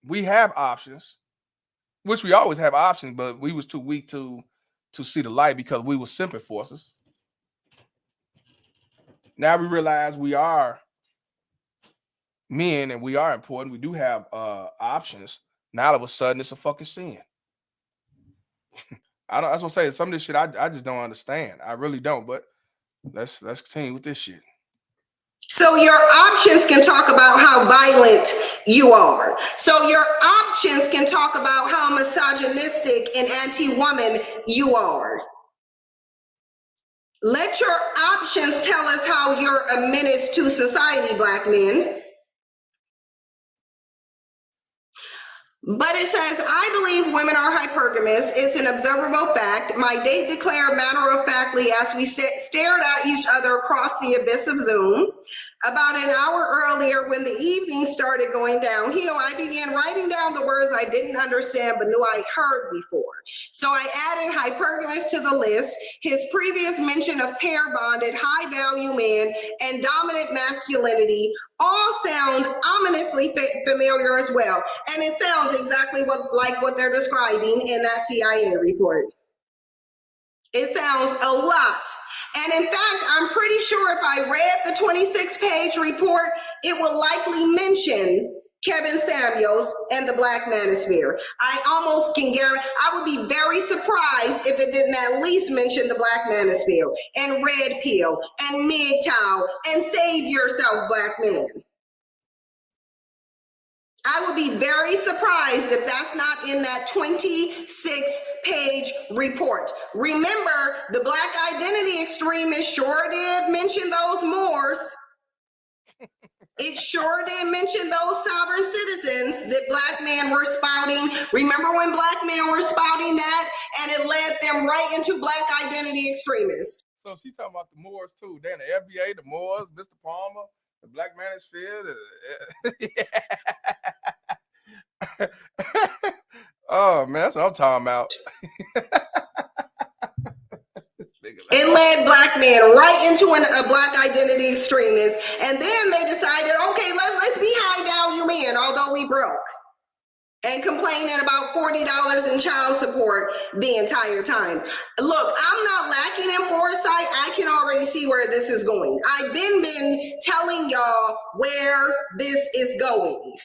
we have options, which we always have options, but we was too weak to see the light because we were simping forces. Now we realize we are men and we are important. We do have options. Now all of a sudden it's a fucking sin. That's what I'm saying. Some of this shit I just don't understand. I really don't. But let's continue with this shit. So your options can talk about how violent you are. So your options can talk about how misogynistic and anti-woman you are. Let your options tell us how you're a menace to society, black men. But it says, I believe women are hypergamous. It's an observable fact. My date declared matter-of-factly as we stared at each other across the abyss of Zoom. About an hour earlier, when the evening started going downhill, I began writing down the words I didn't understand but knew I heard before. So I added hypergamous to the list. His previous mention of pair-bonded, high-value man and dominant masculinity all sound ominously familiar as well. And it sounds exactly like what they're describing in that CIA report. It sounds a lot. And in fact, I'm pretty sure if I read the 26-page report, it will likely mention Kevin Samuels and the Black Manosphere. I almost can guarantee, I would be very surprised if it didn't at least mention the Black Manosphere and Red Pill and MGTOW and Save Yourself, Black Men. I would be very surprised if that's not in that 26-page report. Remember, the Black identity extremists sure did mention those Moors. It sure did mention those sovereign citizens that black men were spouting. Remember when black men were spouting that and it led them right into Black identity extremists? So she talking about the Moors too. Then the FBA, the Moors, Mr. Palmer, the Black Manosphere. Oh man, that's what I'm talking about. It led black men right into a Black identity extremist. And then they decided, okay, let's be high value men, although we broke. And complaining about $40 in child support the entire time. Look, I'm not lacking in foresight. I can already see where this is going. I've been telling y'all where this is going.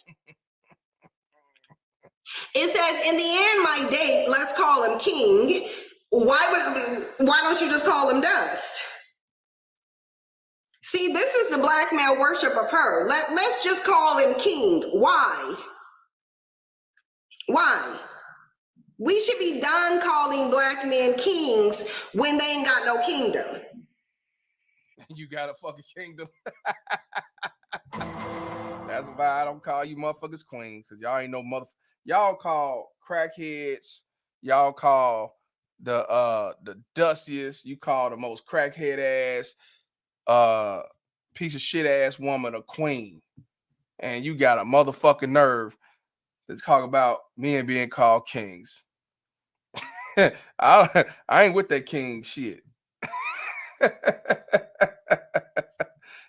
It says, in the end, my date, let's call him King. Why don't you just call him Dust? See, this is the black male worship of her. Let's just call him King. Why? Why? We should be done calling black men kings when they ain't got no kingdom. You got a fucking kingdom. That's why I don't call you motherfuckers queens, because y'all ain't no motherfucker. Y'all call crackheads, y'all call the dustiest, you call the most crackhead ass, piece of shit ass woman a queen, and you got a motherfucking nerve to talk about men being called kings. I ain't with that king shit.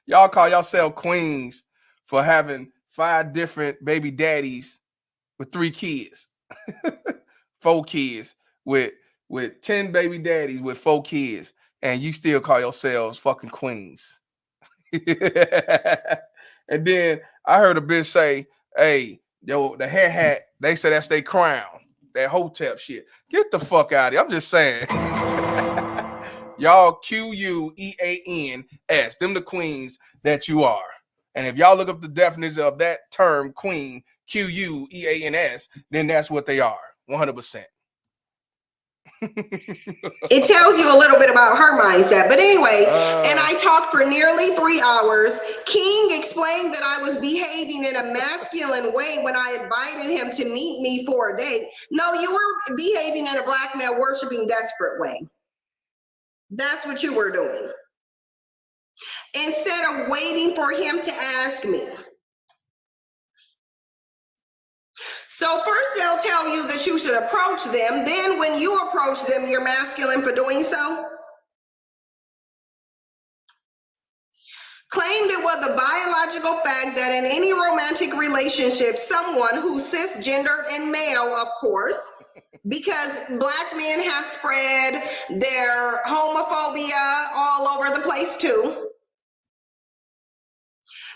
Y'all call yourself queens for having 5 different baby daddies with 3 kids, 4 kids with 10 baby daddies with 4 kids, and you still call yourselves fucking queens. And then I heard a bitch say, hey, yo, the hair hat, they say that's their crown, that hotep shit. Get the fuck out of here. I'm just saying. Y'all QUEANS, them the queens that you are. And if y'all look up the definition of that term, queen, QUEANS, then that's what they are, 100%. It tells you a little bit about her mindset. But anyway, and I talked for nearly 3 hours. King explained that I was behaving in a masculine way when I invited him to meet me for a date. No, you were behaving in a black man worshiping desperate way. That's what you were doing. Instead of waiting for him to ask me. So first they'll tell you that you should approach them. Then when you approach them, you're masculine for doing so. Claimed it was a biological fact that in any romantic relationship, someone who's cisgendered and male, of course, because black men have spread their homophobia all over the place too,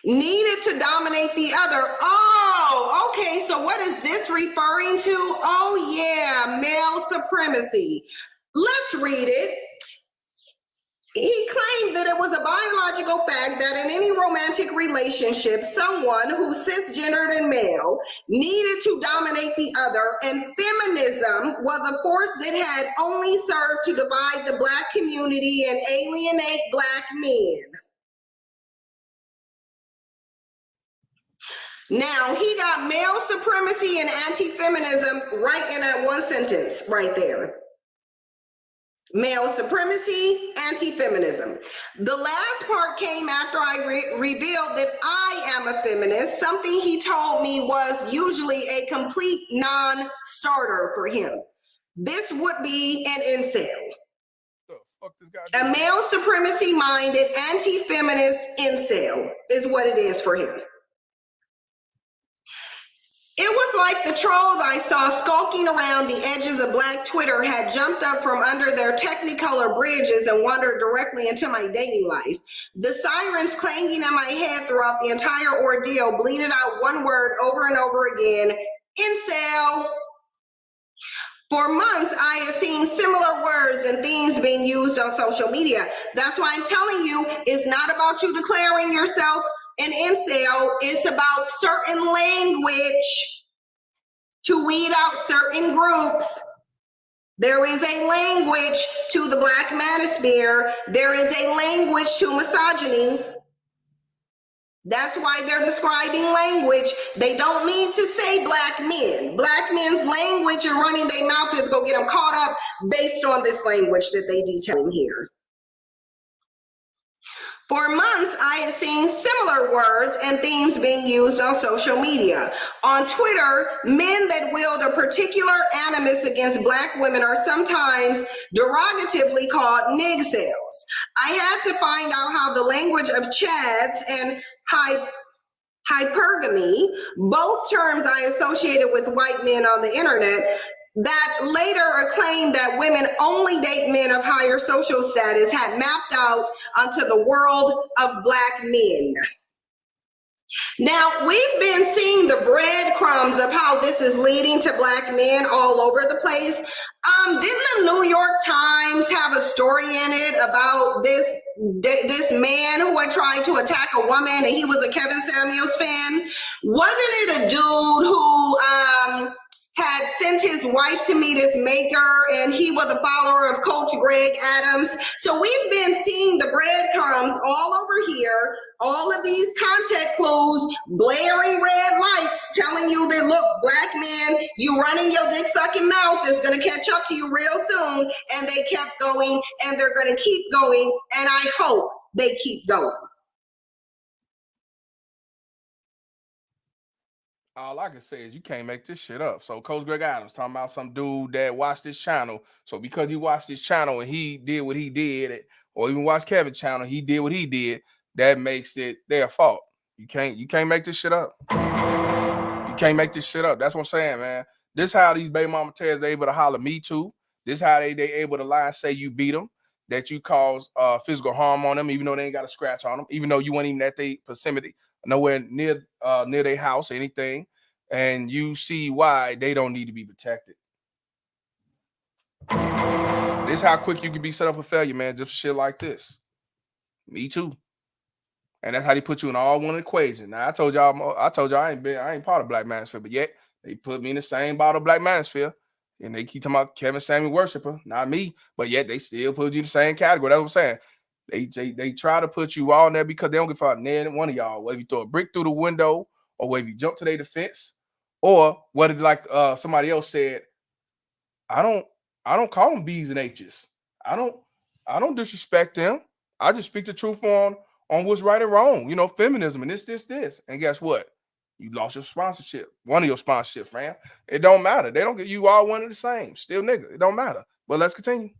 needed to dominate the other. Oh, okay, so what is this referring to? Oh yeah, male supremacy. Let's read it. He claimed that it was a biological fact that in any romantic relationship, someone who's cisgendered and male needed to dominate the other, and feminism was a force that had only served to divide the black community and alienate black men. Now, he got male supremacy and anti-feminism right in that one sentence right there. Male supremacy, anti-feminism. The last part came after I revealed that I am a feminist, something he told me was usually a complete non-starter for him. This would be an incel. A male supremacy-minded, anti-feminist incel is what it is for him. It was like the trolls I saw skulking around the edges of Black Twitter had jumped up from under their Technicolor bridges and wandered directly into my dating life. The sirens clanging in my head throughout the entire ordeal bleated out one word over and over again: incel. For months, I had seen similar words and themes being used on social media. That's why I'm telling you, it's not about you declaring yourself an incel. It's about certain language to weed out certain groups. There is a language to the Black manosphere. There is a language to misogyny. That's why they're describing language. They don't need to say black men. Black men's language and running their mouth is going to get them caught up based on this language that they detailing here. For months, I had seen similar words and themes being used on social media. On Twitter, men that wield a particular animus against Black women are sometimes derogatively called nigcels. I had to find out how the language of chads and hypergamy, both terms I associated with white men on the internet, that later acclaimed that women only date men of higher social status, had mapped out onto the world of Black men. Now, we've been seeing the breadcrumbs of how this is leading to Black men all over the place. Didn't the New York Times have a story in it about this man who had tried to attack a woman and he was a Kevin Samuels fan? Wasn't it a dude who had sent his wife to meet his maker, and he was a follower of Coach Greg Adams? So we've been seeing the breadcrumbs all over here, all of these contact clues, blaring red lights telling you that, look, Black men man, you running your dick sucking mouth is going to catch up to you real soon. And they kept going, and they're going to keep going, and I hope they keep going. All I can say is you can't make this shit up. So Coach Greg Adams talking about some dude that watched this channel. So because he watched this channel and he did what he did, or even watched Kevin's channel, he did what he did, that makes it their fault. You can't make this shit up. You can't make this shit up. That's what I'm saying, man. This how these baby mama tears are able to holler me too. This how they able to lie and say you beat them, that you cause physical harm on them, even though they ain't got a scratch on them, even though you weren't even at their proximity, nowhere near their house or anything, and you see why they don't need to be protected. This how quick you can be set up for failure, man, just for shit like this. Me too. And that's how they put you in all one equation. Now I told y'all I ain't part of Black Manosphere, but yet they put me in the same bottle of Black Manosphere. And they keep talking about Kevin Samuel worshiper, not me, but yet they still put you in the same category. That's what I'm saying. They try to put you all in there because they don't give a fuck near one of y'all. Whether you throw a brick through the window, or whether you jump to their defense, or whether like somebody else said, I don't call them B's and H's. I don't disrespect them. I just speak the truth on what's right and wrong. You know, feminism and this. And guess what? You lost your sponsorship. One of your sponsorships, fam. It don't matter. They don't get you all one of the same. Still nigga. It don't matter. But let's continue.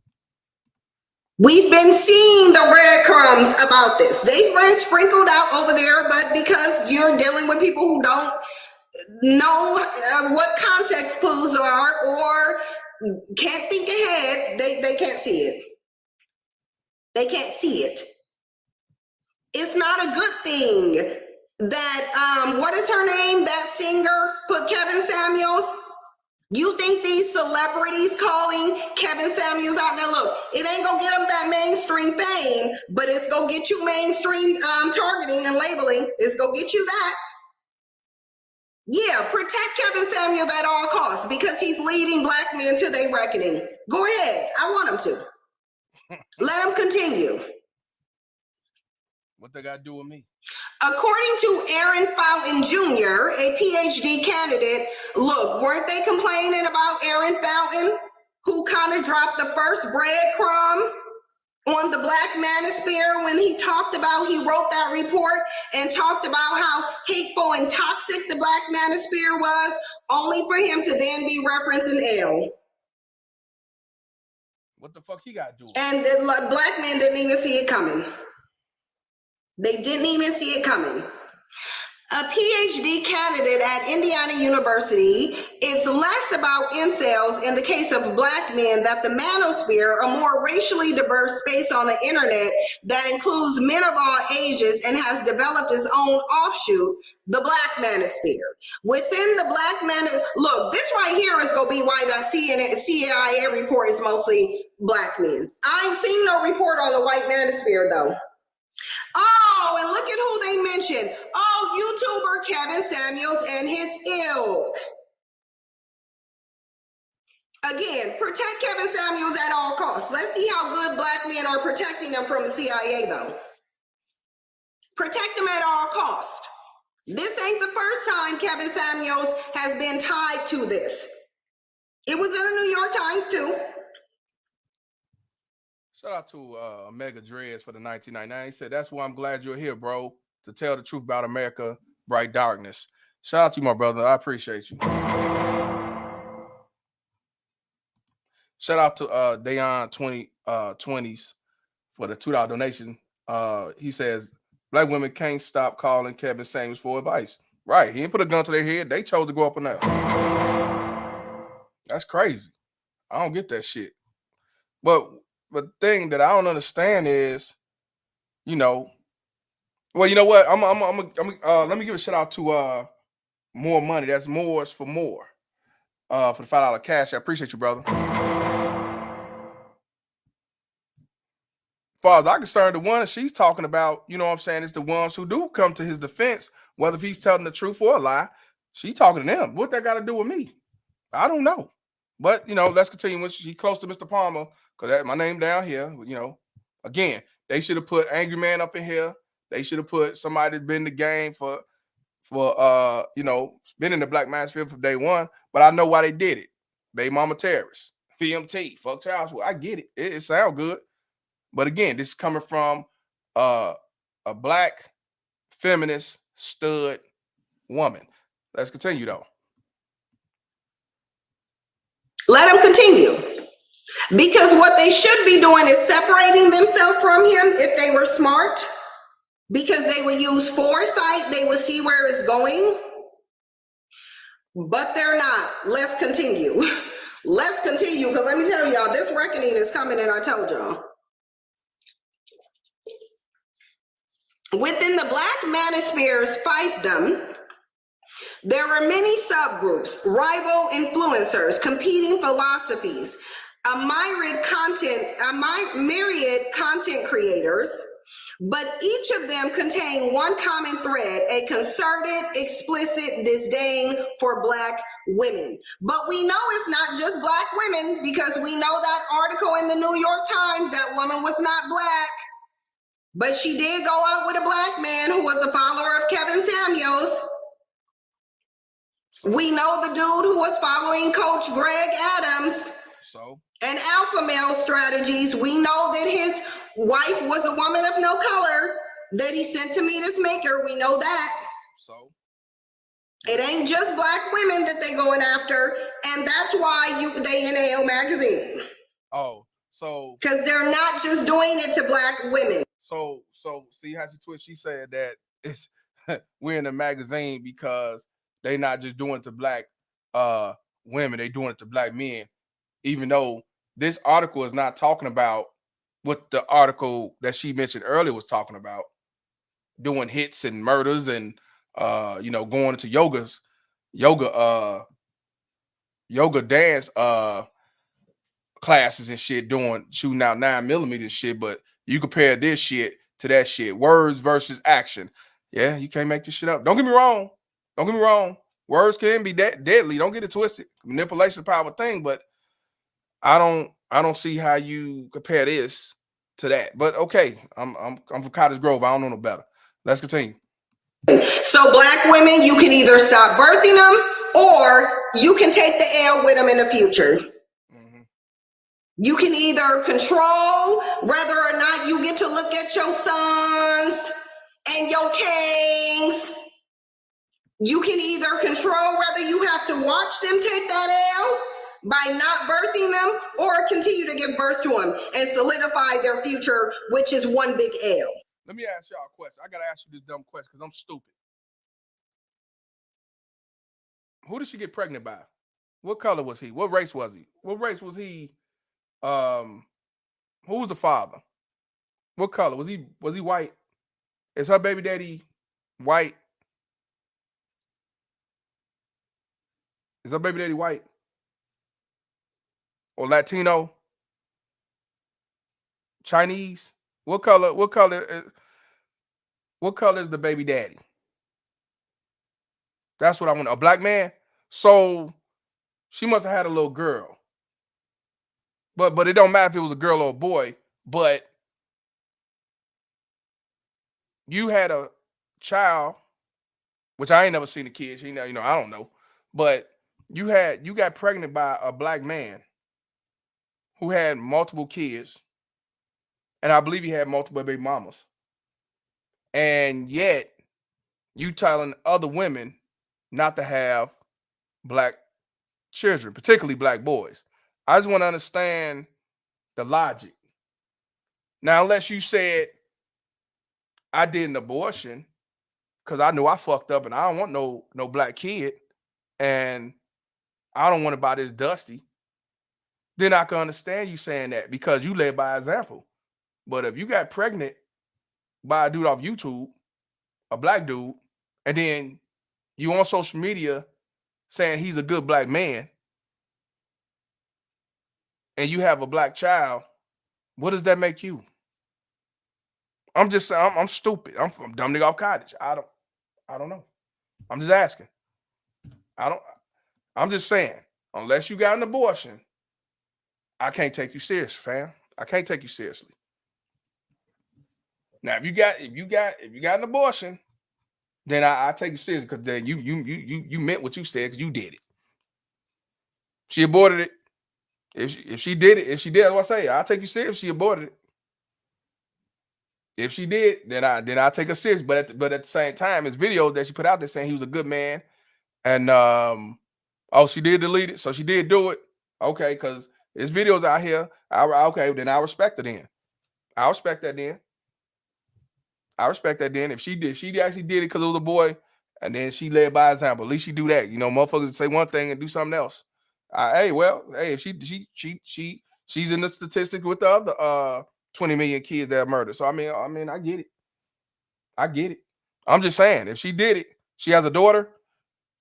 We've been seeing the breadcrumbs about this. They've been sprinkled out over there, but because you're dealing with people who don't know what context clues are or can't think ahead, they can't see it. They can't see it. It's not a good thing that, what is her name? That singer put Kevin Samuels. You think these celebrities calling Kevin Samuels out there, look, it ain't gonna get them that mainstream fame, but it's gonna get you mainstream targeting and labeling. It's gonna get you that. Yeah, protect Kevin Samuels at all costs because he's leading Black men to their reckoning. Go ahead. I want him to. Let him continue. What they got to do with me? According to Aaron Fountain Jr., a PhD candidate, look, weren't they complaining about Aaron Fountain, who kind of dropped the first breadcrumb on the Black Manosphere when he talked about, he wrote that report and talked about how hateful and toxic the Black Manosphere was, only for him to then be referencing L. What the fuck he got to do? And the Black men didn't even see it coming. They didn't even see it coming. A PhD candidate at Indiana University is less about incels in the case of Black men, that the manosphere, a more racially diverse space on the internet that includes men of all ages and has developed its own offshoot, the Black Manosphere. Within the Black Manosphere, look, this right here is going to be why the CIA report is mostly Black men. I ain't seen no report on the white manosphere though. Oh, and look at who they mentioned. Oh, YouTuber Kevin Samuels and his ilk. Again, protect Kevin Samuels at all costs. Let's see how good Black men are protecting them from the CIA, though. Protect them at all costs. This ain't the first time Kevin Samuels has been tied to this. It was in the New York Times, too. Shout out to Omega Dreads for the 1999. He said, that's why I'm glad you're here, bro, to tell the truth about America, Bright Darkness. Shout out to you, my brother. I appreciate you. Shout out to Dayon 20s for the $2 donation. He says, Black women can't stop calling Kevin Samuels for advice. Right. He didn't put a gun to their head. They chose to go up and down. That's crazy. I don't get that shit. But the thing that I don't understand is, you know, well, you know what? Let me give a shout out to More Money. That's Moore's for More. For the $5 cash. I appreciate you, brother. As far as I'm concerned, the ones she's talking about, you know what I'm saying, is the ones who do come to his defense, whether he's telling the truth or a lie. She talking to them. What that got to do with me? I don't know. But, you know, let's continue. When she's close to Mr. Palmer, because that's my name down here, you know. Again, they should have put Angry Man up in here. They should have put somebody that's been in the game for for you know, been in the black manosphere from day one, but I know why they did it. Baby mama terrorists, PMT, fuck child support. I get it. It sounds good. But again, this is coming from a black feminist stud woman. Let's continue though. Let them continue. Because what they should be doing is separating themselves from him if they were smart. Because they would use foresight, they would see where it's going. But they're not. Let's continue. Let's continue, because let me tell y'all, this reckoning is coming, and I told y'all. Within the black manosphere's fiefdom, there are many subgroups, rival influencers, competing philosophies, a myriad content creators, but each of them contain one common thread, a concerted, explicit disdain for black women. But we know it's not just black women, because we know that article in the New York Times, that woman was not black. But she did go out with a black man who was a follower of Kevin Samuels. We know the dude who was following Coach Greg Adams and alpha male strategies. We know that his wife was a woman of no color that he sent to meet his maker. We know that. It ain't just black women that they going after, and that's why they in Ale magazine. Because they're not just doing it to black women. So see how she twist? She said that it's we're in the magazine because they not just doing it to black women, they doing it to black men. Even though this article is not talking about what the article that she mentioned earlier was talking about, doing hits and murders and you know, going into yoga dance classes and shit, shooting out 9mm and shit. But you compare this shit to that shit. Words versus action. Yeah, you can't make this shit up. Don't get me wrong. Words can be deadly. Don't get it twisted. Manipulation is a powerful thing, but I don't see how you compare this to that. But okay, I'm from Cottage Grove. I don't know no better. Let's continue. So black women, you can either stop birthing them or you can take the L with them in the future. You can either control whether or not you get to look at your sons and your kings. You can either control whether you have to watch them take that L by not birthing them or continue to give birth to them and solidify their future, which is one big L. Let me ask y'all a question. I got to ask you this dumb question because I'm stupid. Who did she get pregnant by? What color was he? What race was he? What race was he? Who was the father? What color? Was he white? Is her baby daddy white? Is her baby daddy white? Or Latino? Chinese? What color is the baby daddy? That's what I want. A black man? So she must have had a little girl. But it don't matter if it was a girl or a boy, but you had a child, which I ain't never seen a kid. You know, I don't know. But you got pregnant by a black man who had multiple kids, and I believe he had multiple baby mamas. And yet you telling other women not to have black children, particularly black boys. I just want to understand the logic. Now, unless you said, I did an abortion because I knew I fucked up and I don't want no black kid and I don't want to buy this Dusty, then I can understand you saying that because you led by example. But if you got pregnant by a dude off YouTube, a black dude, and then you on social media saying he's a good black man, and you have a black child, what does that make you? I'm just saying, I'm stupid. I'm from dumb nigga off Cottage. I don't know. I'm just asking. I'm just saying, unless you got an abortion, I can't take you serious, fam. I can't take you seriously. Now, if you got an abortion then I take it serious because then you meant what you said because you did it. She aborted it. If she did it, that's what I say. I'll take you serious. She aborted it. If she did, then I take her serious. But at the same time, his video that she put out there saying he was a good man, and oh, she did delete it, so she did do it. Okay, because his videos out here. Okay, then I respect her then. I respect that then. I respect that then. If she actually did it because it was a boy, and then she led by example. At least she do that. You know, motherfuckers say one thing and do something else. Hey, if she's in the statistic with the other 20 million kids that are murdered. So I mean, I get it. I get it. I'm just saying, if she did it, she has a daughter.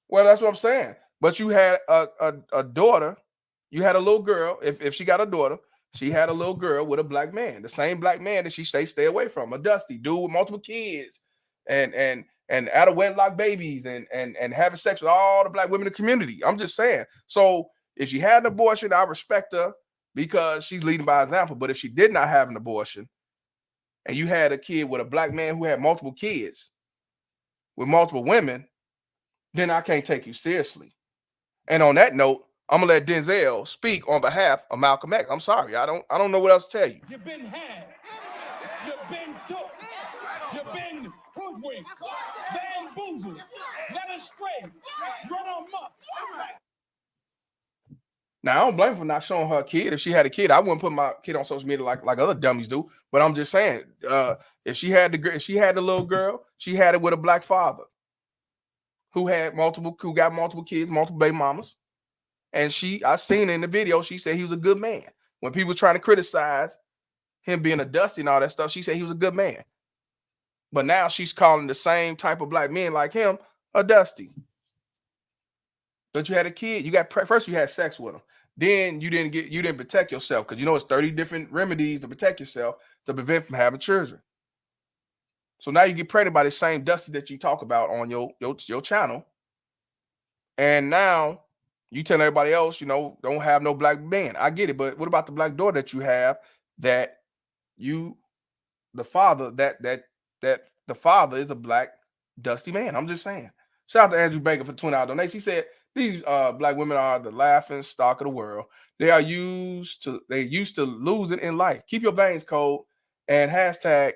Well, that's what I'm saying. But you had a daughter, you had a little girl. If she got a daughter, she had a little girl with a black man, the same black man that she stay away from, a dusty dude with multiple kids, and out of wedlock babies, and having sex with all the black women in the community. I'm just saying. So if she had an abortion, I respect her because she's leading by example. But if she did not have an abortion, and you had a kid with a black man who had multiple kids with multiple women, then I can't take you seriously. And on that note, I'm gonna let Denzel speak on behalf of Malcolm X. I'm sorry, I don't know what else to tell you. You've been had, you've been took, you've been hoodwinked, bamboozled, led astray, run amok. Now, I don't blame her for not showing her a kid. If she had a kid, I wouldn't put my kid on social media like other dummies do. But I'm just saying, if she had the little girl, she had it with a black father who got multiple kids, multiple baby mamas. And I seen in the video, she said he was a good man. When people were trying to criticize him being a dusty and all that stuff, she said he was a good man. But now she's calling the same type of black men like him a dusty. But you had a kid, first you had sex with him. Then you didn't protect yourself because you know it's 30 different remedies to protect yourself to prevent from having children. So now you get pregnant by the same dusty that you talk about on your channel. And now you tell everybody else, don't have no black man. I get it, but what about the black daughter that you have that the father is a black dusty man? I'm just saying. Shout out to Andrew Baker for $20 donation. He said these black women are the laughing stock of the world. They're used to losing in life. Keep your veins cold and hashtag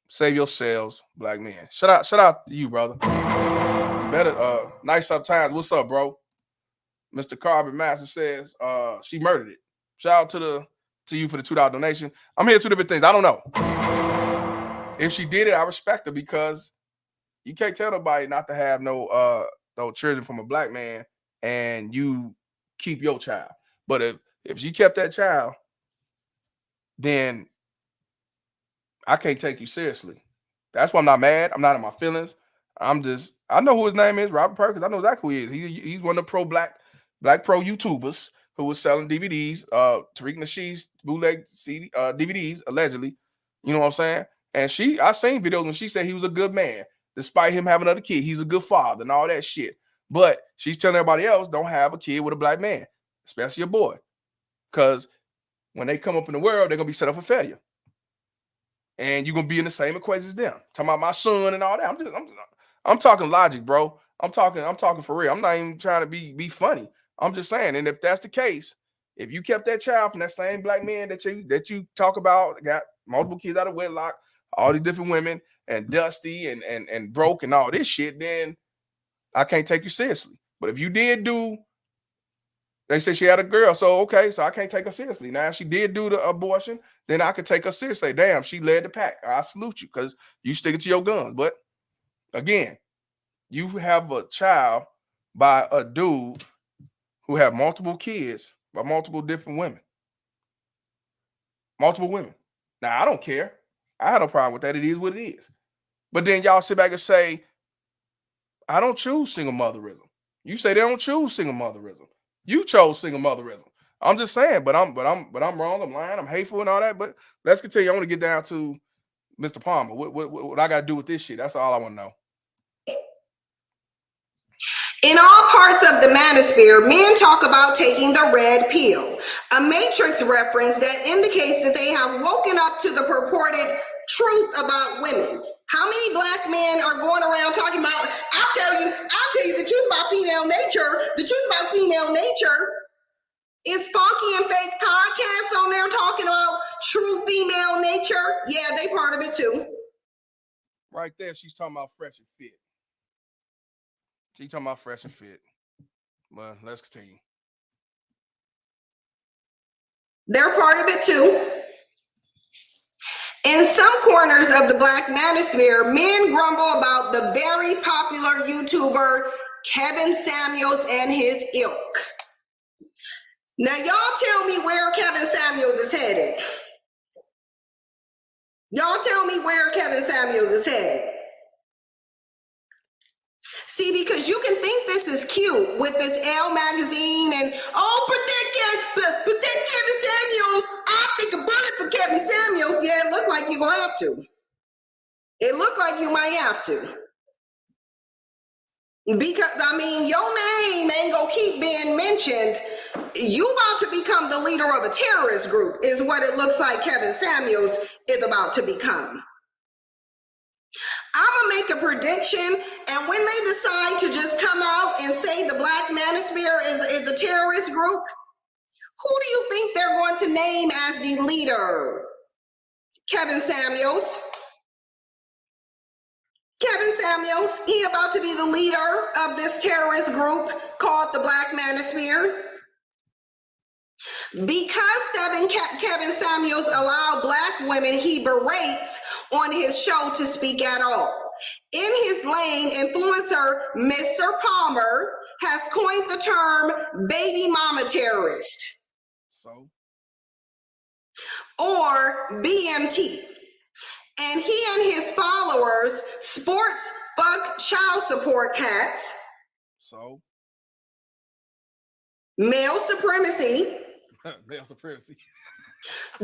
save yourselves, black men. Shout out to you, brother. You better nice up times. What's up, bro? Mr. Carbon Master says she murdered it. Shout out to you for the $2 donation. I'm hearing two different things. I don't know. If she did it, I respect her because you can't tell nobody not to have no children from a black man and you keep your child. But if she kept that child, then I can't take you seriously. That's why I'm not mad. I'm not in my feelings. I know who his name is, Robert Perkins. I know exactly who he is. He's one of the pro-black pro YouTubers who was selling DVDs, Tariq Nasheed's bootleg CD, DVDs, allegedly. You know what I'm saying? And I seen videos when she said he was a good man. Despite him having another kid, he's a good father and all that shit. But she's telling everybody else don't have a kid with a black man, especially a boy. Because when they come up in the world, they're going to be set up for failure. And you're going to be in the same equation as them. Talking about my son and all that. I'm talking logic, bro. I'm talking for real. I'm not even trying to be funny. I'm just saying. And if that's the case, if you kept that child from that same black man that you talk about, got multiple kids out of wedlock, all these different women, and dusty and broke and all this shit, then I can't take you seriously. But if you did they say she had a girl, so okay, so I can't take her seriously. Now, if she did do the abortion, then I could take her seriously. Damn, she led the pack. I salute you because you sticking to your guns. But again, you have a child by a dude who have multiple kids by multiple different women. Multiple women. Now, I don't care. I had no problem with that. It is what it is. But then y'all sit back and say, I don't choose single motherism. You say they don't choose single motherism. You chose single motherism. I'm just saying, but I'm wrong. I'm lying. I'm hateful and all that. But let's continue. I want to get down to Mr. Palmer. What I got to do with this shit? That's all I want to know. In all parts of the manosphere, men talk about taking the red pill, a Matrix reference that indicates that they have woken up to the purported truth about women. How many black men are going around talking about, I'll tell you the truth about female nature. The truth about female nature is Funky and Fake podcasts on there talking about true female nature. Yeah, they part of it too. Right there, she's talking about fresh and fit. She's talking about fresh and fit. Well, let's continue. They're part of it too. In some corners of the Black manosphere, men grumble about the very popular YouTuber Kevin Samuels and his ilk. Now, y'all tell me where Kevin Samuels is headed. Y'all tell me where Kevin Samuels is headed. See, because you can think this is cute with this Elle magazine and, protect Kevin Samuels. I'll take a bullet for Kevin Samuels. Yeah, it looked like you're going to have to. It looked like you might have to. Because, I mean, your name ain't going to keep being mentioned. You about to become the leader of a terrorist group is what it looks like Kevin Samuels is about to become. I'm going to make a prediction, and when they decide to just come out and say the Black manosphere is a terrorist group, who do you think they're going to name as the leader? Kevin Samuels. Kevin Samuels, he about to be the leader of this terrorist group called the Black manosphere. Because Kevin Samuels allowed Black women he berates on his show to speak at all. In his lane, influencer Mr. Palmer has coined the term baby mama terrorist. So? Or BMT. And he and his followers sports fuck child support cats. So? Male supremacy. Male supremacy.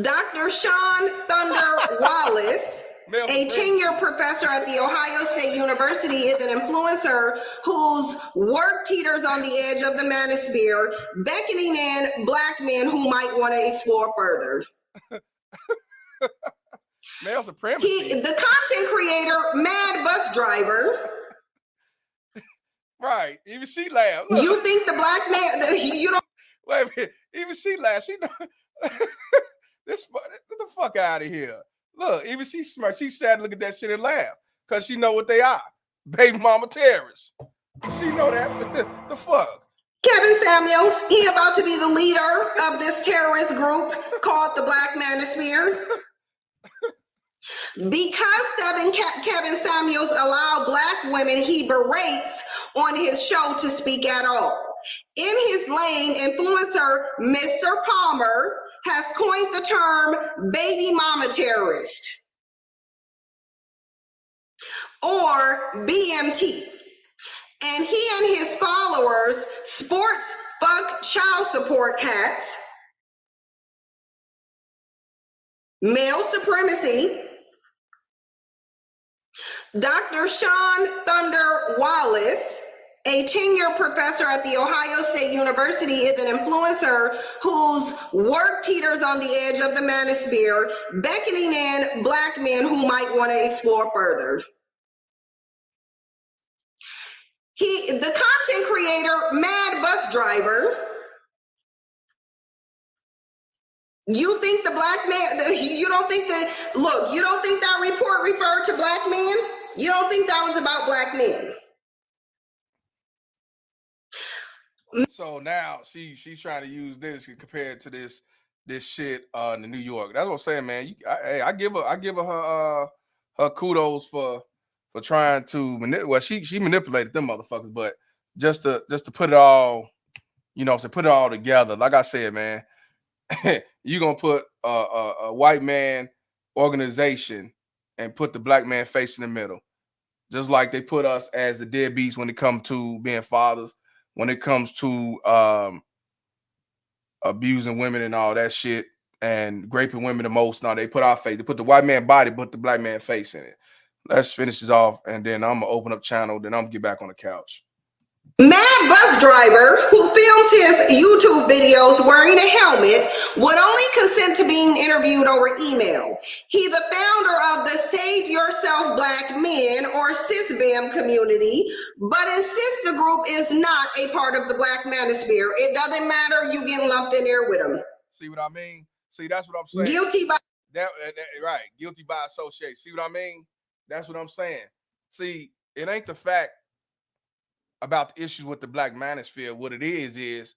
Dr. Sean Thunder Wallace, a tenured professor at the Ohio State University, is an influencer whose work teeters on the edge of the manosphere, beckoning in Black men who might want to explore further. Male supremacy. The content creator, Mad Bus Driver. Right. Even she laughed. Look. You think the Black man, you don't. Wait a minute. Even she laughed. She know. Get the fuck out of here. Look, even she's smart. She sat and look at that shit and laugh because she know what they are. Baby mama terrorists. She know that. The fuck. Kevin Samuels, he about to be the leader of this terrorist group called the Black manosphere. Because Kevin Samuels allowed Black women he berates on his show to speak at all. In his lane, influencer Mr. Palmer has coined the term baby mama terrorist. Or BMT. And he and his followers sports fuck child support cats. Male supremacy. Dr. Sean Thunder Wallace, a tenured professor at the Ohio State University, is an influencer whose work teeters on the edge of the manosphere, beckoning in Black men who might want to explore further. The content creator, Mad Bus Driver. You think the Black man, you don't think that, look, you don't think that report referred to Black men? You don't think that was about Black men? So now she's trying to use this compared to this shit in New York. That's what I'm saying, man. I give her her kudos for trying to she manipulated them motherfuckers, but just to put it all, put it all together. Like I said, man, you're gonna put a white man organization and put the Black man face in the middle, just like they put us as the deadbeats when it comes to being fathers. When it comes to abusing women and all that shit and raping women the most, now they put our face. They put the white man body, put the Black man face in it. Let's finish this off, and then I'm going to open up channel, then I'm going to get back on the couch. Mad bus driver who films his YouTube videos wearing a helmet would only consent to being interviewed over email. He the founder of the Save Yourself Black Men or SysBAM community, but insists the group is not a part of the Black manosphere. It doesn't matter, you get lumped in there with them. See what I mean? See, that's what I'm saying. Guilty by right, guilty by association. See what I mean? That's what I'm saying. See, it ain't the fact about the issues with the Black manosphere. What it is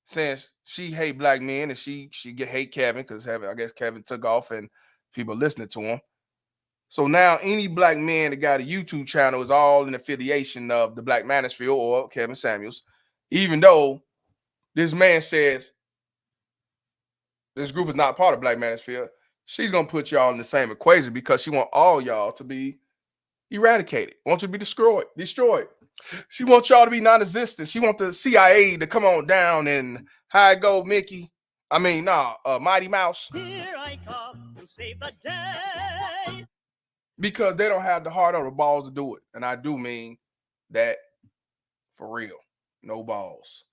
since she hate black men and she hate Kevin because I guess Kevin took off and people listening to him. So now any black man that got a YouTube channel is all in affiliation of the Black manosphere or Kevin Samuels, even though this man says this group is not part of Black manosphere. She's gonna put y'all in the same equation because she want all y'all to be eradicated, wants you to be destroyed. She wants y'all to be non-existent. She wants the CIA to come on down and how it go, Mickey. I mean, Mighty Mouse. Here I come to save the day. Because they don't have the heart or the balls to do it. And I do mean that for real. No balls.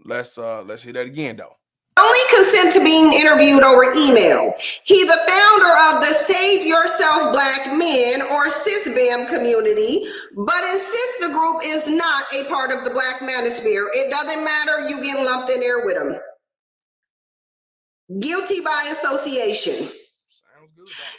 Let's hear that again though. Only consent to being interviewed over email. He the founder of the Save Yourself Black Men or SysBAM community, but insists the group is not a part of the Black manosphere. It doesn't matter, you get lumped in there with them. Guilty by association.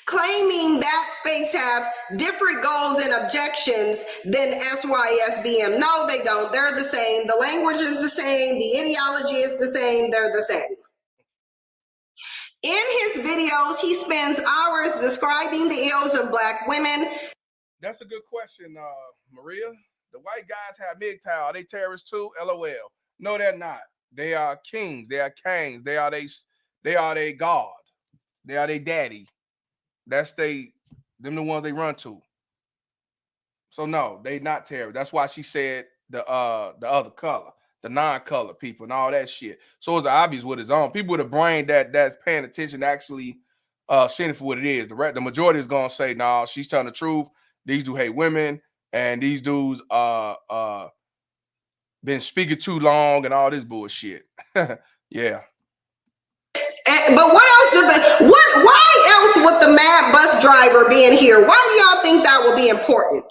Claiming that space have different goals and objections than SYSBM. No, they don't. They're the same. The language is the same. The ideology is the same. They're the same. In his videos, he spends hours describing the ills of black women. That's a good question, Maria. The white guys have MGTOW. Are they terrorists too? LOL. No, they're not. They are kings. They are kings. They are their God. They are their daddy. That's them the ones they run to. So no, they not terrorists. That's why she said the other color, the non-color people and all that shit. So it's obvious what it's on. People with a brain that's paying attention actually seeing it for what it is. The majority is gonna say, nah, she's telling the truth. These dudes hate women, and these dudes been speaking too long and all this bullshit. Yeah. But what else why else would the mad bus driver being here? Why do y'all think that will be important?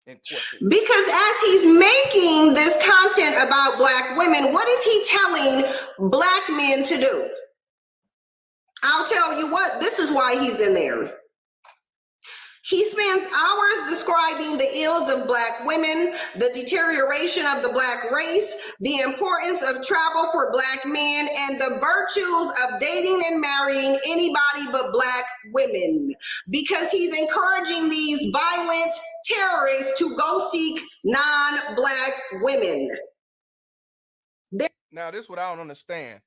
Because as he's making this content about black women, what is he telling black men to do? I'll tell you what, this is why he's in there. He spends hours describing the ills of black women, the deterioration of the black race, the importance of travel for black men, and the virtues of dating and marrying anybody but black women. Because he's encouraging these violent terrorists to go seek non-black women. Now, this is what I don't understand.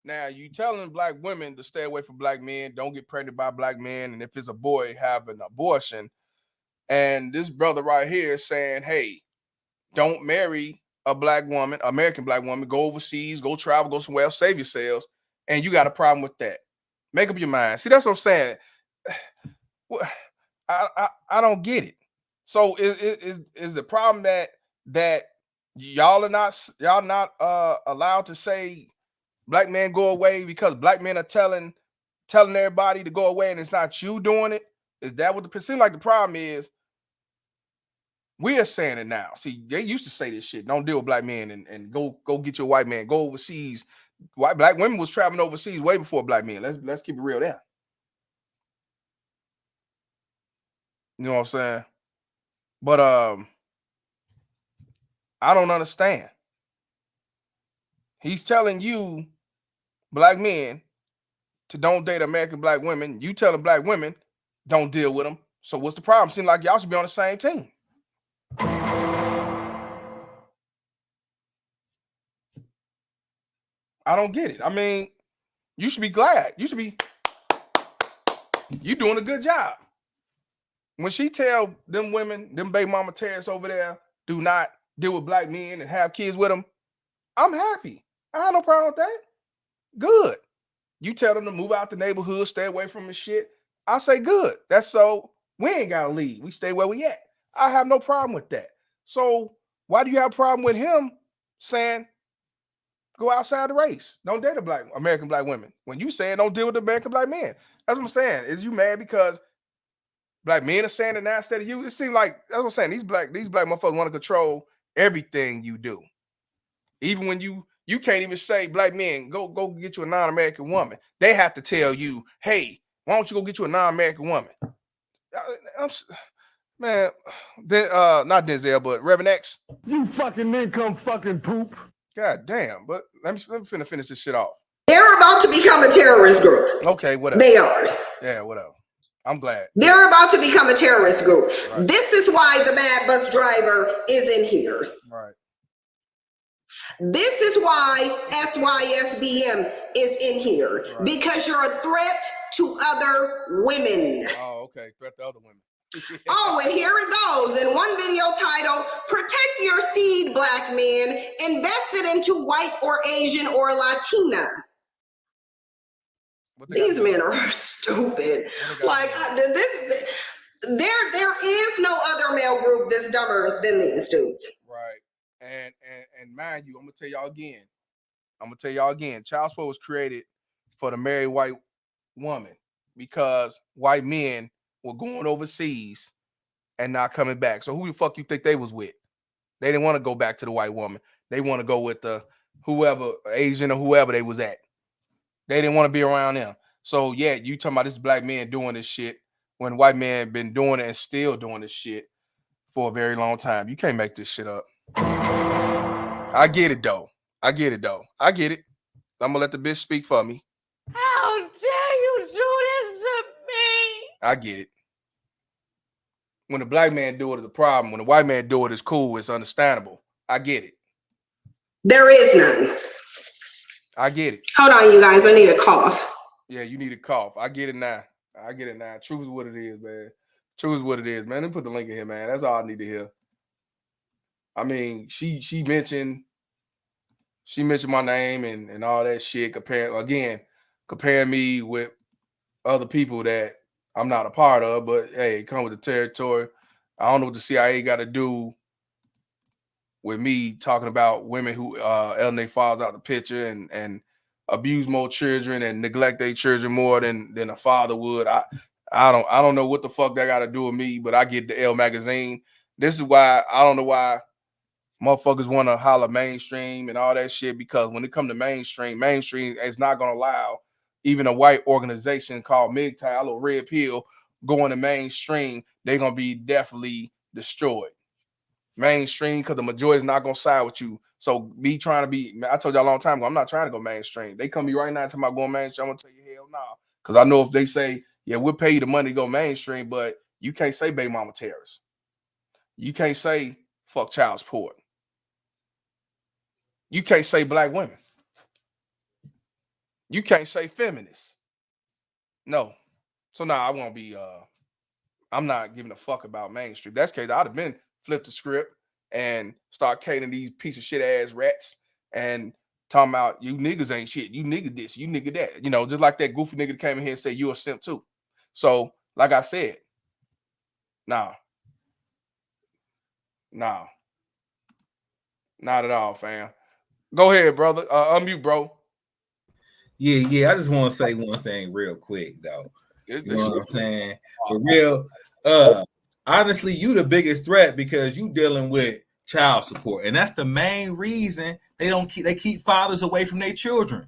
Now, you telling black women to stay away from black men, don't get pregnant by black men, and if it's a boy, have an abortion. And this brother right here is saying, hey, don't marry a black woman, American black woman, go overseas, go travel, go somewhere else, save yourselves, and you got a problem with that. Make up your mind. See, that's what I'm saying. I don't get it. So is the problem that y'all are not allowed to say black men go away because black men are telling everybody to go away and it's not you doing it? Is that what it seems like the problem is? We are saying it now. See, they used to say this shit. Don't deal with black men and go get your white man. Go overseas. Black women was traveling overseas way before black men. Let's keep it real there. You know what I'm saying? But I don't understand. He's telling you, black men, to don't date American black women. You telling black women, don't deal with them. So what's the problem? Seems like y'all should be on the same team. I don't get it. I mean, you should be glad. You doing a good job. When she tell them women, them baby mama terrorists over there, do not deal with black men and have kids with them, I'm happy. I have no problem with that. Good. You tell them to move out the neighborhood, stay away from the shit. I say good. That's so we ain't gotta leave. We stay where we at. I have no problem with that. So Why do you have a problem with him saying go outside the race? Don't date American black women. When you saying don't deal with American black men. That's what I'm saying. Is you mad because black men are saying it now instead of you? It seems like that's what I'm saying. These black motherfuckers want to control everything you do. Even when you can't even say black men go get you a non-American woman. They have to tell you, hey, why don't you go get you a non-American woman? Man, not Denzel, but Reverend X. You fucking income fucking poop. God damn, but let me finish this shit off. They're about to become a terrorist group. Okay, whatever. They are. Yeah, whatever. I'm glad. They're about to become a terrorist group. Right. This is why the mad bus driver is in here. Right. This is why SYSBM is in here. Right. Because you're a threat to other women. Oh, okay. Threat to other women. Oh, and here it goes. In one video titled, Protect Your Seed, Black Men, Invest it into white or Asian or Latina. These men are stupid. Like there is no other male group that's dumber than these dudes. Right. And mind you, I'm gonna tell y'all again. Child support was created for the married white woman because white men were going overseas and not coming back. So who the fuck you think they was with? They didn't want to go back to the white woman. They want to go with the whoever, Asian or whoever they was at. They didn't want to be around them. So yeah, you talking about this black man doing this shit when white men been doing it and still doing this shit for a very long time. You can't make this shit up. I get it though. I get it. I'm gonna let the bitch speak for me. How dare you do this to me? I get it. When the black man do it is a problem. When the white man do it is cool. It's understandable. I get it. There is none. I get it. Hold on, you guys. I need a cough. Yeah, you need a cough. I get it now. Truth is what it is, man. Truth is what it is, man. Let me put the link in here, man. That's all I need to hear. I mean, she mentioned my name and all that shit. Comparing me with other people that I'm not a part of, but hey, it come with the territory. I don't know what the CIA got to do with me talking about women who elevate their fathers out the picture and abuse more children and neglect their children more than a father would. I don't know what the fuck that got to do with me, but I get the L magazine. This is why I don't know why motherfuckers want to holler mainstream and all that shit, because when it come to mainstream is not going to allow even a white organization called MGTOW or Red Pill going to mainstream. They're going to be definitely destroyed. Mainstream, because the majority is not going to side with you. So me trying to be, I told y'all a long time ago, I'm not trying to go mainstream. They come to me right now talking about going mainstream. I'm going to tell you, hell no. Because I know if they say, yeah, we'll pay you the money to go mainstream, but you can't say baby mama terrorists. You can't say fuck child support. You can't say black women. You can't say feminists. No. So now I won't be, I'm not giving a fuck about mainstream. That's the case. I'd have been flipped the script and start catering these piece of shit ass rats and talking about you niggas ain't shit. You nigga this, you nigga that. You know, just like that goofy nigga that came in here and said you a simp too. So, like I said, nah. Not at all, fam. Go ahead, brother. Unmute, bro. Yeah. I just want to say one thing real quick, though. You know what I'm saying? For real, honestly, you the biggest threat because you dealing with child support, and that's the main reason they keep fathers away from their children,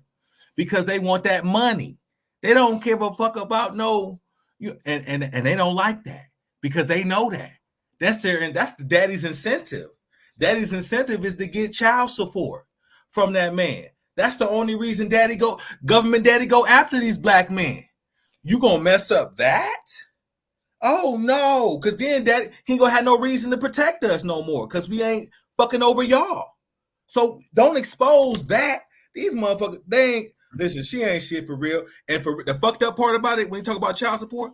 because they want that money. They don't give a fuck about and they don't like that because they know that. That's the daddy's incentive. Daddy's incentive is to get child support from that man. That's the only reason government daddy go after these black men. You gonna mess up that? Oh no, because then daddy he ain't gonna have no reason to protect us no more, because we ain't fucking over y'all. So don't expose that. These motherfuckers, they ain't, listen, she ain't shit for real. And for the fucked up part about it, when you talk about child support,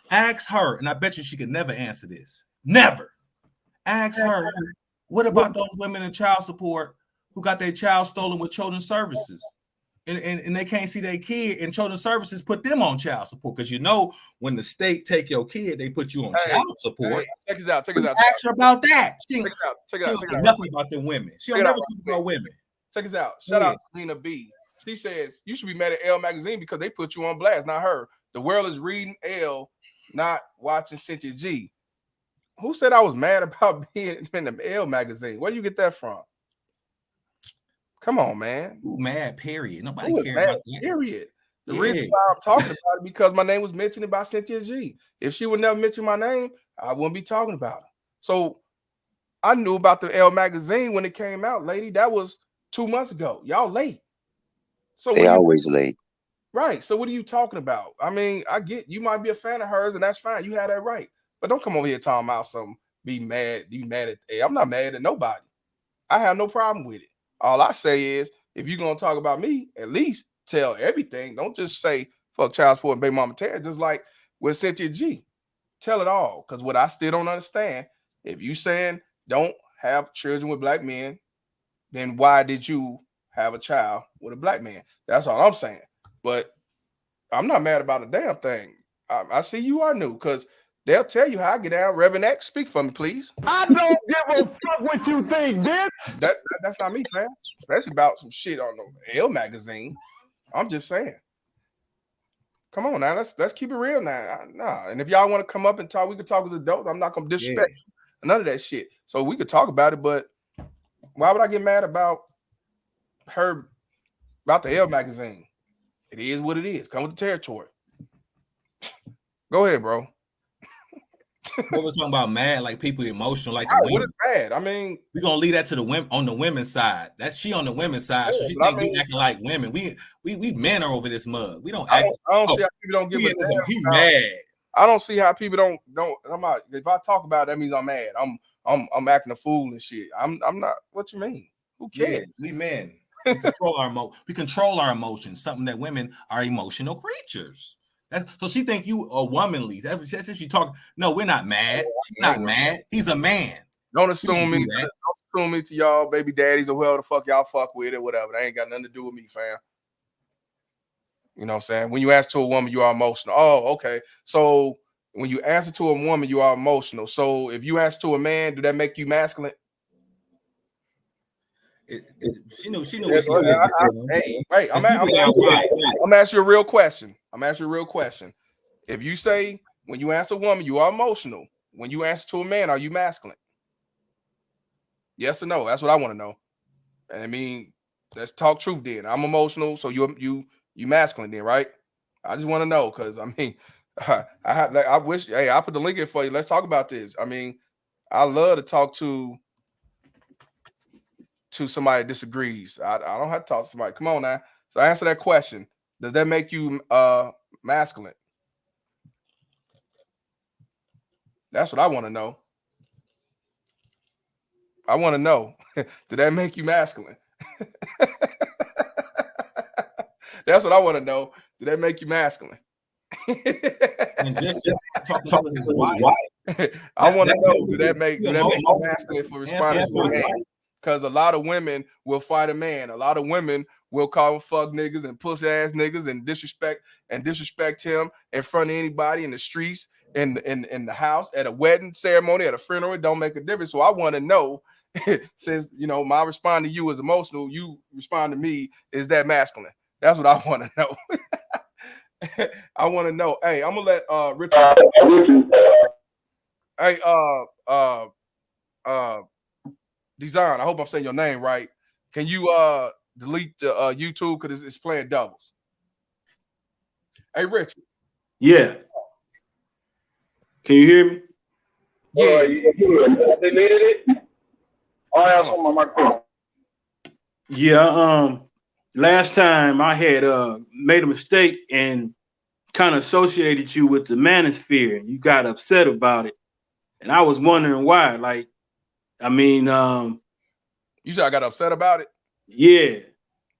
ask her, and I bet you she could never answer this. Never. Ask her, what about those women in child support who got their child stolen with children's services? and they can't see their kid, and children's services put them on child support. Because you know, when the state take your kid, they put you on child support. Check this out. Check this out. Ask her about that. She check it out. Check she it out. don't Check say it out. nothing about them women. She don't never speak about women. Check this out. Shout out to Lena B. She says you should be mad at Elle magazine because they put you on blast, not her. The world is reading Elle, not watching Cynthia G. Who said I was mad about being in the Elle magazine? Where do you get that from? Come on, man. Who mad? Period. Nobody cares mad, about that. period. The reason why I'm talking about it because my name was mentioned by Cynthia G. If she would never mention my name, I wouldn't be talking about her. So I knew about the Elle magazine when it came out, lady. That was 2 months ago. Y'all late. So they always late. Right. So what are you talking about? I mean, I get you might be a fan of hers, and that's fine. You had that right. But don't come over here talking about something. Be mad at. Hey, I'm not mad at nobody. I have no problem with it. All I say is, if you're gonna talk about me, at least tell everything. Don't just say fuck child support and baby mama Terry. Just like with Cynthia G, tell it all. Because what I still don't understand, if you saying don't have children with black men, then why did you have a child with a black man? That's all I'm saying. But I'm not mad about a damn thing. I see you are new because they'll tell you how I get down. Reverend X, speak for me, please. I don't give a fuck what you think, bitch. That's not me, fam. That's about some shit on the Elle magazine. I'm just saying. Come on now, let's keep it real now. Nah. And if y'all want to come up and talk, we can talk as adults. I'm not gonna disrespect none of that shit. So we could talk about it, but why would I get mad about her about the Elle magazine? It is what it is. Come with the territory. Go ahead, bro. What we're talking about, mad, like people emotional, like the what is bad? I mean, we're gonna leave that to the women on the women's side. That's she on the women's side, so she think we acting like women. We men are over this mug. We don't act. I don't see how people don't give a damn. He mad. I don't see how people don't. I'm not. If I talk about it, that means I'm mad. I'm acting a fool and shit. I'm not. What you mean? Who cares? Yeah, we men. We control our emotions. Something that women are emotional creatures. So she think you are womanly. That's if she talk. No, we're not mad. She's not mad. He's a man. Don't assume me. Don't assume me to y'all baby daddies or whoever the fuck y'all fuck with or whatever. That ain't got nothing to do with me, fam. You know what I'm saying? When you answer to a woman, you are emotional. Oh, okay. So when you answer to a woman, you are emotional. So if you answer to a man, do that make you masculine? She knew what she said. Hey, I'm asking you a real question. If you say when you answer a woman, you are emotional. When you answer to a man, are you masculine? Yes or no? That's what I want to know. I mean, let's talk truth then. I'm emotional, so you masculine then, right? I just want to know because I mean, I wish. Hey, I put the link in for you. Let's talk about this. I mean, I love to talk to somebody that disagrees. I don't have to talk to somebody. Come on now. So answer that question. Does that make you masculine? That's what I want to know. I want to know. Did that make you masculine? That's what I want to know. Did that make you masculine? And just talk to his wife. I want to know. Did that make you masculine for responding to a man? Because a lot of women will fight a man. A lot of women will call him fuck niggas and pussy ass niggas and disrespect him in front of anybody in the streets, in the house, at a wedding ceremony, at a funeral. It don't make a difference. So I want to know, since my response to you is emotional, you respond to me, is that masculine? That's what I want to know. I want to know. Hey, I'm gonna let Richard. Hey, Design, I hope I'm saying your name right. Can you delete the YouTube because it's playing doubles? Hey, Richard. Yeah. Can you hear me? Yeah. They deleted it? Oh, I have on my microphone. Yeah. Last time I had made a mistake and kind of associated you with the manosphere. You got upset about it, and I was wondering why. Like, I mean, you said I got upset about it? Yeah.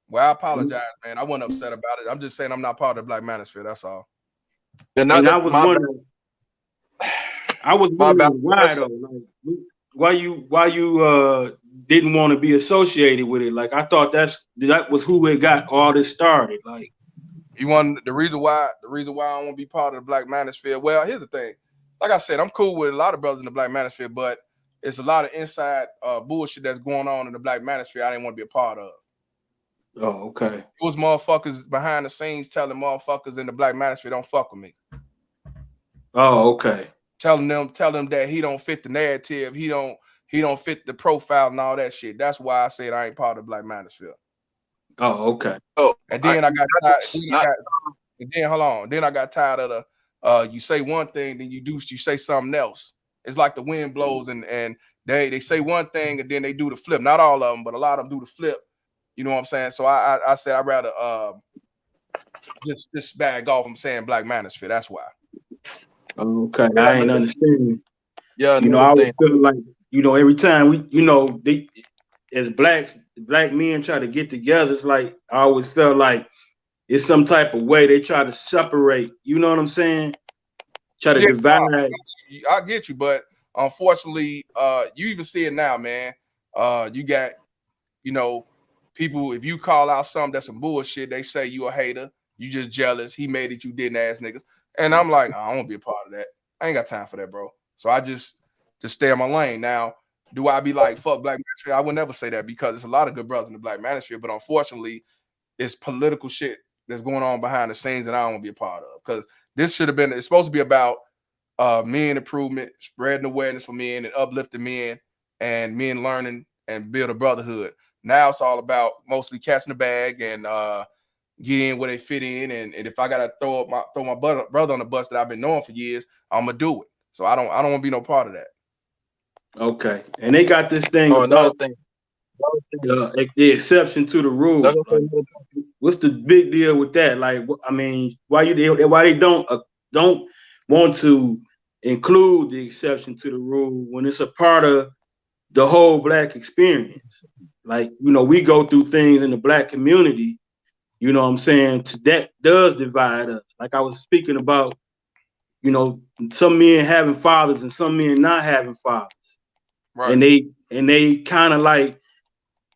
Well, I apologize, man. I wasn't upset about it. I'm just saying I'm not part of the Black Manosphere. That's all. And I was wondering why though. Like, why you didn't want to be associated with it. Like I thought that was who it got all this started. Like you want the reason why I don't want to be part of the Black Manosphere. Well, here's the thing. Like I said, I'm cool with a lot of brothers in the Black Manosphere, but it's a lot of inside bullshit that's going on in the Black Manosphere I didn't want to be a part of. Oh, okay. It was motherfuckers behind the scenes telling motherfuckers in the Black Manosphere don't fuck with me. Oh, okay. Telling them that he don't fit the narrative, he don't fit the profile and all that shit. That's why I said I ain't part of the Black Manosphere. Oh, okay. Oh, and then I got tired. Then I got tired of the you say one thing, then you say something else. It's like the wind blows and they say one thing and then they do the flip. Not all of them, but a lot of them do the flip. You know what I'm saying? So I said I'd rather just bag off. I'm saying Black Manosphere. That's why. Okay, I ain't understanding. Yeah, you know, I always feel like, you know, every time we, you know, they as black men try to get together, it's like I always felt like it's some type of way they try to separate. You know what I'm saying? Try to divide. I get you, but unfortunately, you even see it now, man. You got, you know, people, if you call out something that's some bullshit, they say you a hater, you just jealous, he made it, you didn't, ass niggas. And I'm like, I don't want to be a part of that. I ain't got time for that, bro. So I just stay in my lane. Now, do I be like, fuck Black Manosphere? I would never say that because there's a lot of good brothers in the Black Manosphere, but unfortunately, it's political shit that's going on behind the scenes that I don't want to be a part of. Because this should have been, it's supposed to be about men improvement, spreading awareness for men and uplifting men and men learning and build a brotherhood. Now it's all about mostly catching the bag and get in where they fit in. And if I gotta throw my brother on the bus that I've been knowing for years, I'm gonna do it. So I don't want to be no part of that. Okay, and they got this thing. Oh, another thing. The exception to the rule. Like, what's the big deal with that? Like, I mean, why they don't want to include the exception to the rule when it's a part of the whole Black experience? Like, you know, we go through things in the Black community, you know what I'm saying, that does divide us. Like I was speaking about, you know, some men having fathers and some men not having fathers. Right. And they kind of like,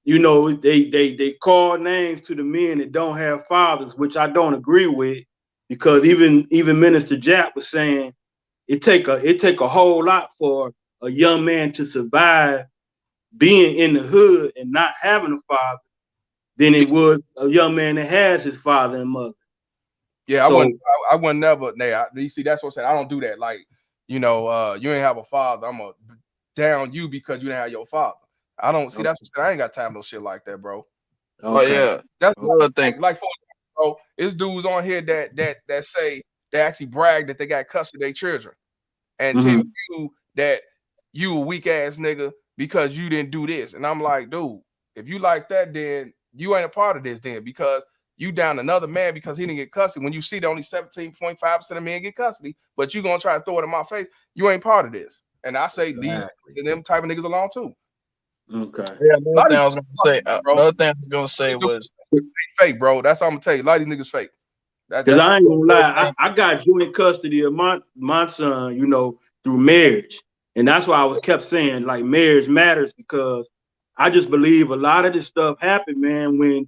you know, they call names to the men that don't have fathers, which I don't agree with, because even Minister Jap was saying it take a whole lot for a young man to survive being in the hood and not having a father than it would a young man that has his father and mother. Yeah, so, I wouldn't never. You see, that's what I'm saying. I don't do that. Like, you know, you ain't have a father, I'm gonna down you because you didn't have your father. I don't see. That's what I'm saying. I ain't got time for no shit like that, bro. Okay. Oh yeah, that's another thing. Like, for example, bro, it's dudes on here that say they actually brag that they got custody of their children, and tell you that you a weak ass nigga because you didn't do this. And I'm like, dude, if you like that, then you ain't a part of this then, because you down another man because he didn't get custody. When you see that only 17.5% of men get custody, but you gonna try to throw it in my face, you ain't part of this. And I say leave them type of niggas alone too. Okay. Yeah, another thing I was gonna say was fake, bro. That's all I'm gonna tell you. A lot of these niggas fake. Because I ain't gonna lie, I got joint custody of my son, you know, through marriage. And that's why I kept saying, like, marriage matters, because I just believe a lot of this stuff happened, man, when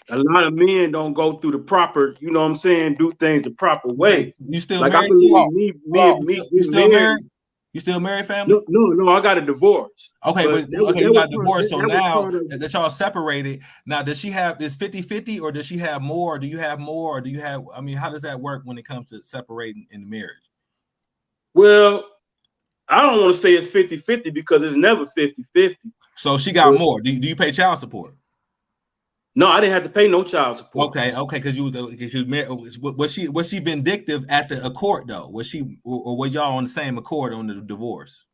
a lot of men don't go through the proper, you know what I'm saying, do things the proper way. You still like, married? You still married? You still married, family? No, I got a divorce. Okay, you got divorced. So now that y'all separated, now does she have this 50-50 or does she have more? Do you have more? Or do you have, I mean, how does that work when it comes to separating in the marriage? Well, I don't want to say it's 50-50 because it's never 50-50. So she got more. Do you pay child support? No, I didn't have to pay no child support. Okay, because was she vindictive at the court though? Was she, or was y'all on the same accord on the divorce?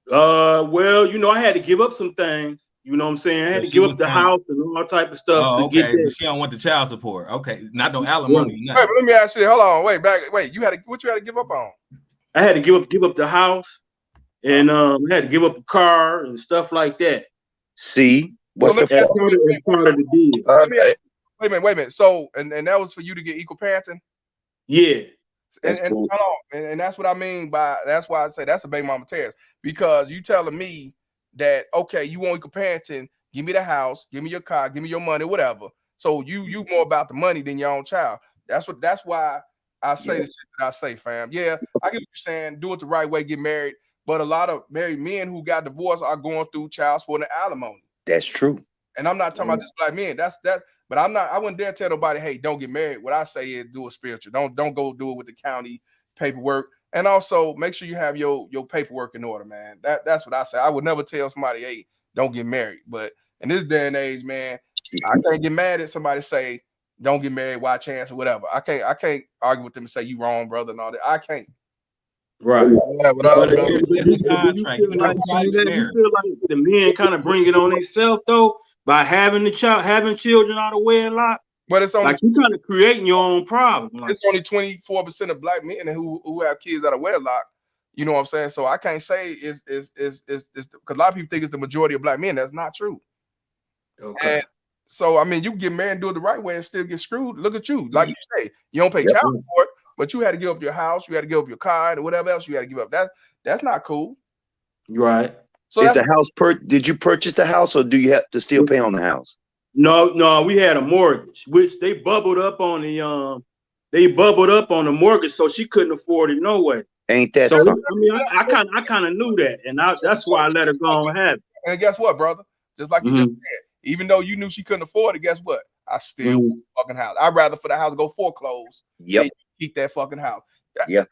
Well, you know, I had to give up some things. You know what I'm saying? I had to give up the house and all type of stuff to get there. She don't want the child support. Okay, not no alimony. Wait, let me ask you. Hold on, wait. What you had to give up on? I had to give up the house, and I had to give up a car and stuff like that. See. What the fuck? Part of the deal. Wait a minute. So, and that was for you to get equal parenting? Yeah. And hold on. And that's what I mean by, that's why I say that's a baby mama tears, because you telling me that, okay, you want equal parenting, give me the house, give me your car, give me your money, whatever. So you more about the money than your own child. That's why I say the shit that I say, fam. Yeah, I get what you're saying. Do it the right way, get married. But a lot of married men who got divorced are going through child support and alimony. That's true. And I'm not talking about just black men. That's that. But I wouldn't dare tell nobody, hey, don't get married. What I say is do it spiritual. Don't go do it with the county paperwork. And also make sure you have your paperwork in order, man. That's what I say. I would never tell somebody, hey, don't get married. But in this day and age, man, I can't get mad at somebody say, don't get married, why chance or whatever. I can't argue with them and say you wrong, brother, and all that. I can't. Right. Yeah, but I was You feel like the men kind of bring it on themselves though by having children out of wedlock. But it's only like you kind of creating your own problem. Like, it's only 24% of black men who have kids out of wedlock. You know what I'm saying? So I can't say it's because a lot of people think it's the majority of black men. That's not true. Okay. And so I mean, you can get married and do it the right way and still get screwed. Look at you, like you say, you don't pay child support, but you had to give up your house, you had to give up your car, and whatever else you had to give up. That's not cool. Right. So is the house did you purchase the house or do you have to still pay on the house? No, we had a mortgage, which they bubbled up on the mortgage, so she couldn't afford it no way. Ain't that so? something? I mean, I kind of knew that, and that's why I let her go and have it. And guess what, brother? Just like you just said, even though you knew she couldn't afford it, guess what? I still want the fucking house. I'd rather for the house to go foreclosed. Yep. Keep that fucking house. Yep.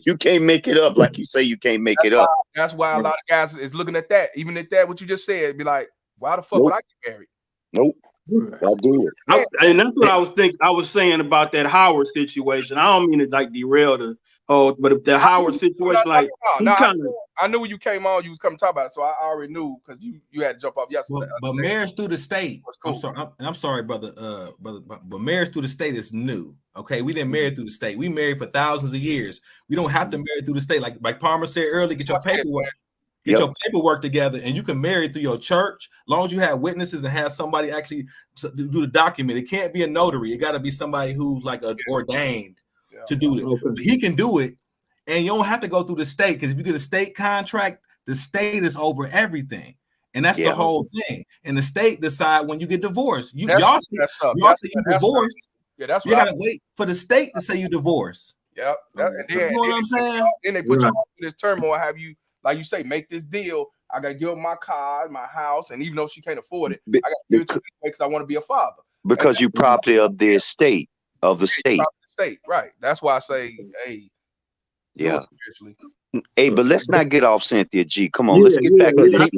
You can't make it up like you say you can't make it up. That's why a lot of guys is looking at that. Even at that, what you just said, be like, why the fuck would I get married? Nope. I do it. And that's what I was thinking. I was saying about that Howard situation. I don't mean to like derail the whole, but if the Howard situation, I knew when you came on, you was coming to talk about it, so I already knew because you had to jump up yesterday. But marriage through the state. Cool. I'm sorry, brother. But marriage through the state is new. Okay, we didn't marry through the state. We married for thousands of years. We don't have to marry through the state. Like Palmer said earlier, get your paperwork. Get your paperwork together, and you can marry through your church, as long as you have witnesses and have somebody actually do the document. It can't be a notary. It got to be somebody who's like ordained to do it. Okay. He can do it, and you don't have to go through the state, because if you get a state contract, the state is over everything, and that's the whole thing. And the state decide when you get divorced. Y'all say you divorced. Yeah, that's you gotta wait for the state to say you divorced. Yep. You know what I'm saying? Then they put you in this turmoil. Have you? Like you say, make this deal. I gotta give up my car, my house, and even though she can't afford it, I gotta give it to her because I want to be a father. Because you property of the estate of the state. Right. That's why I say, hey, yeah. Hey, but let's not get off Cynthia G. Come on, let's get back to this.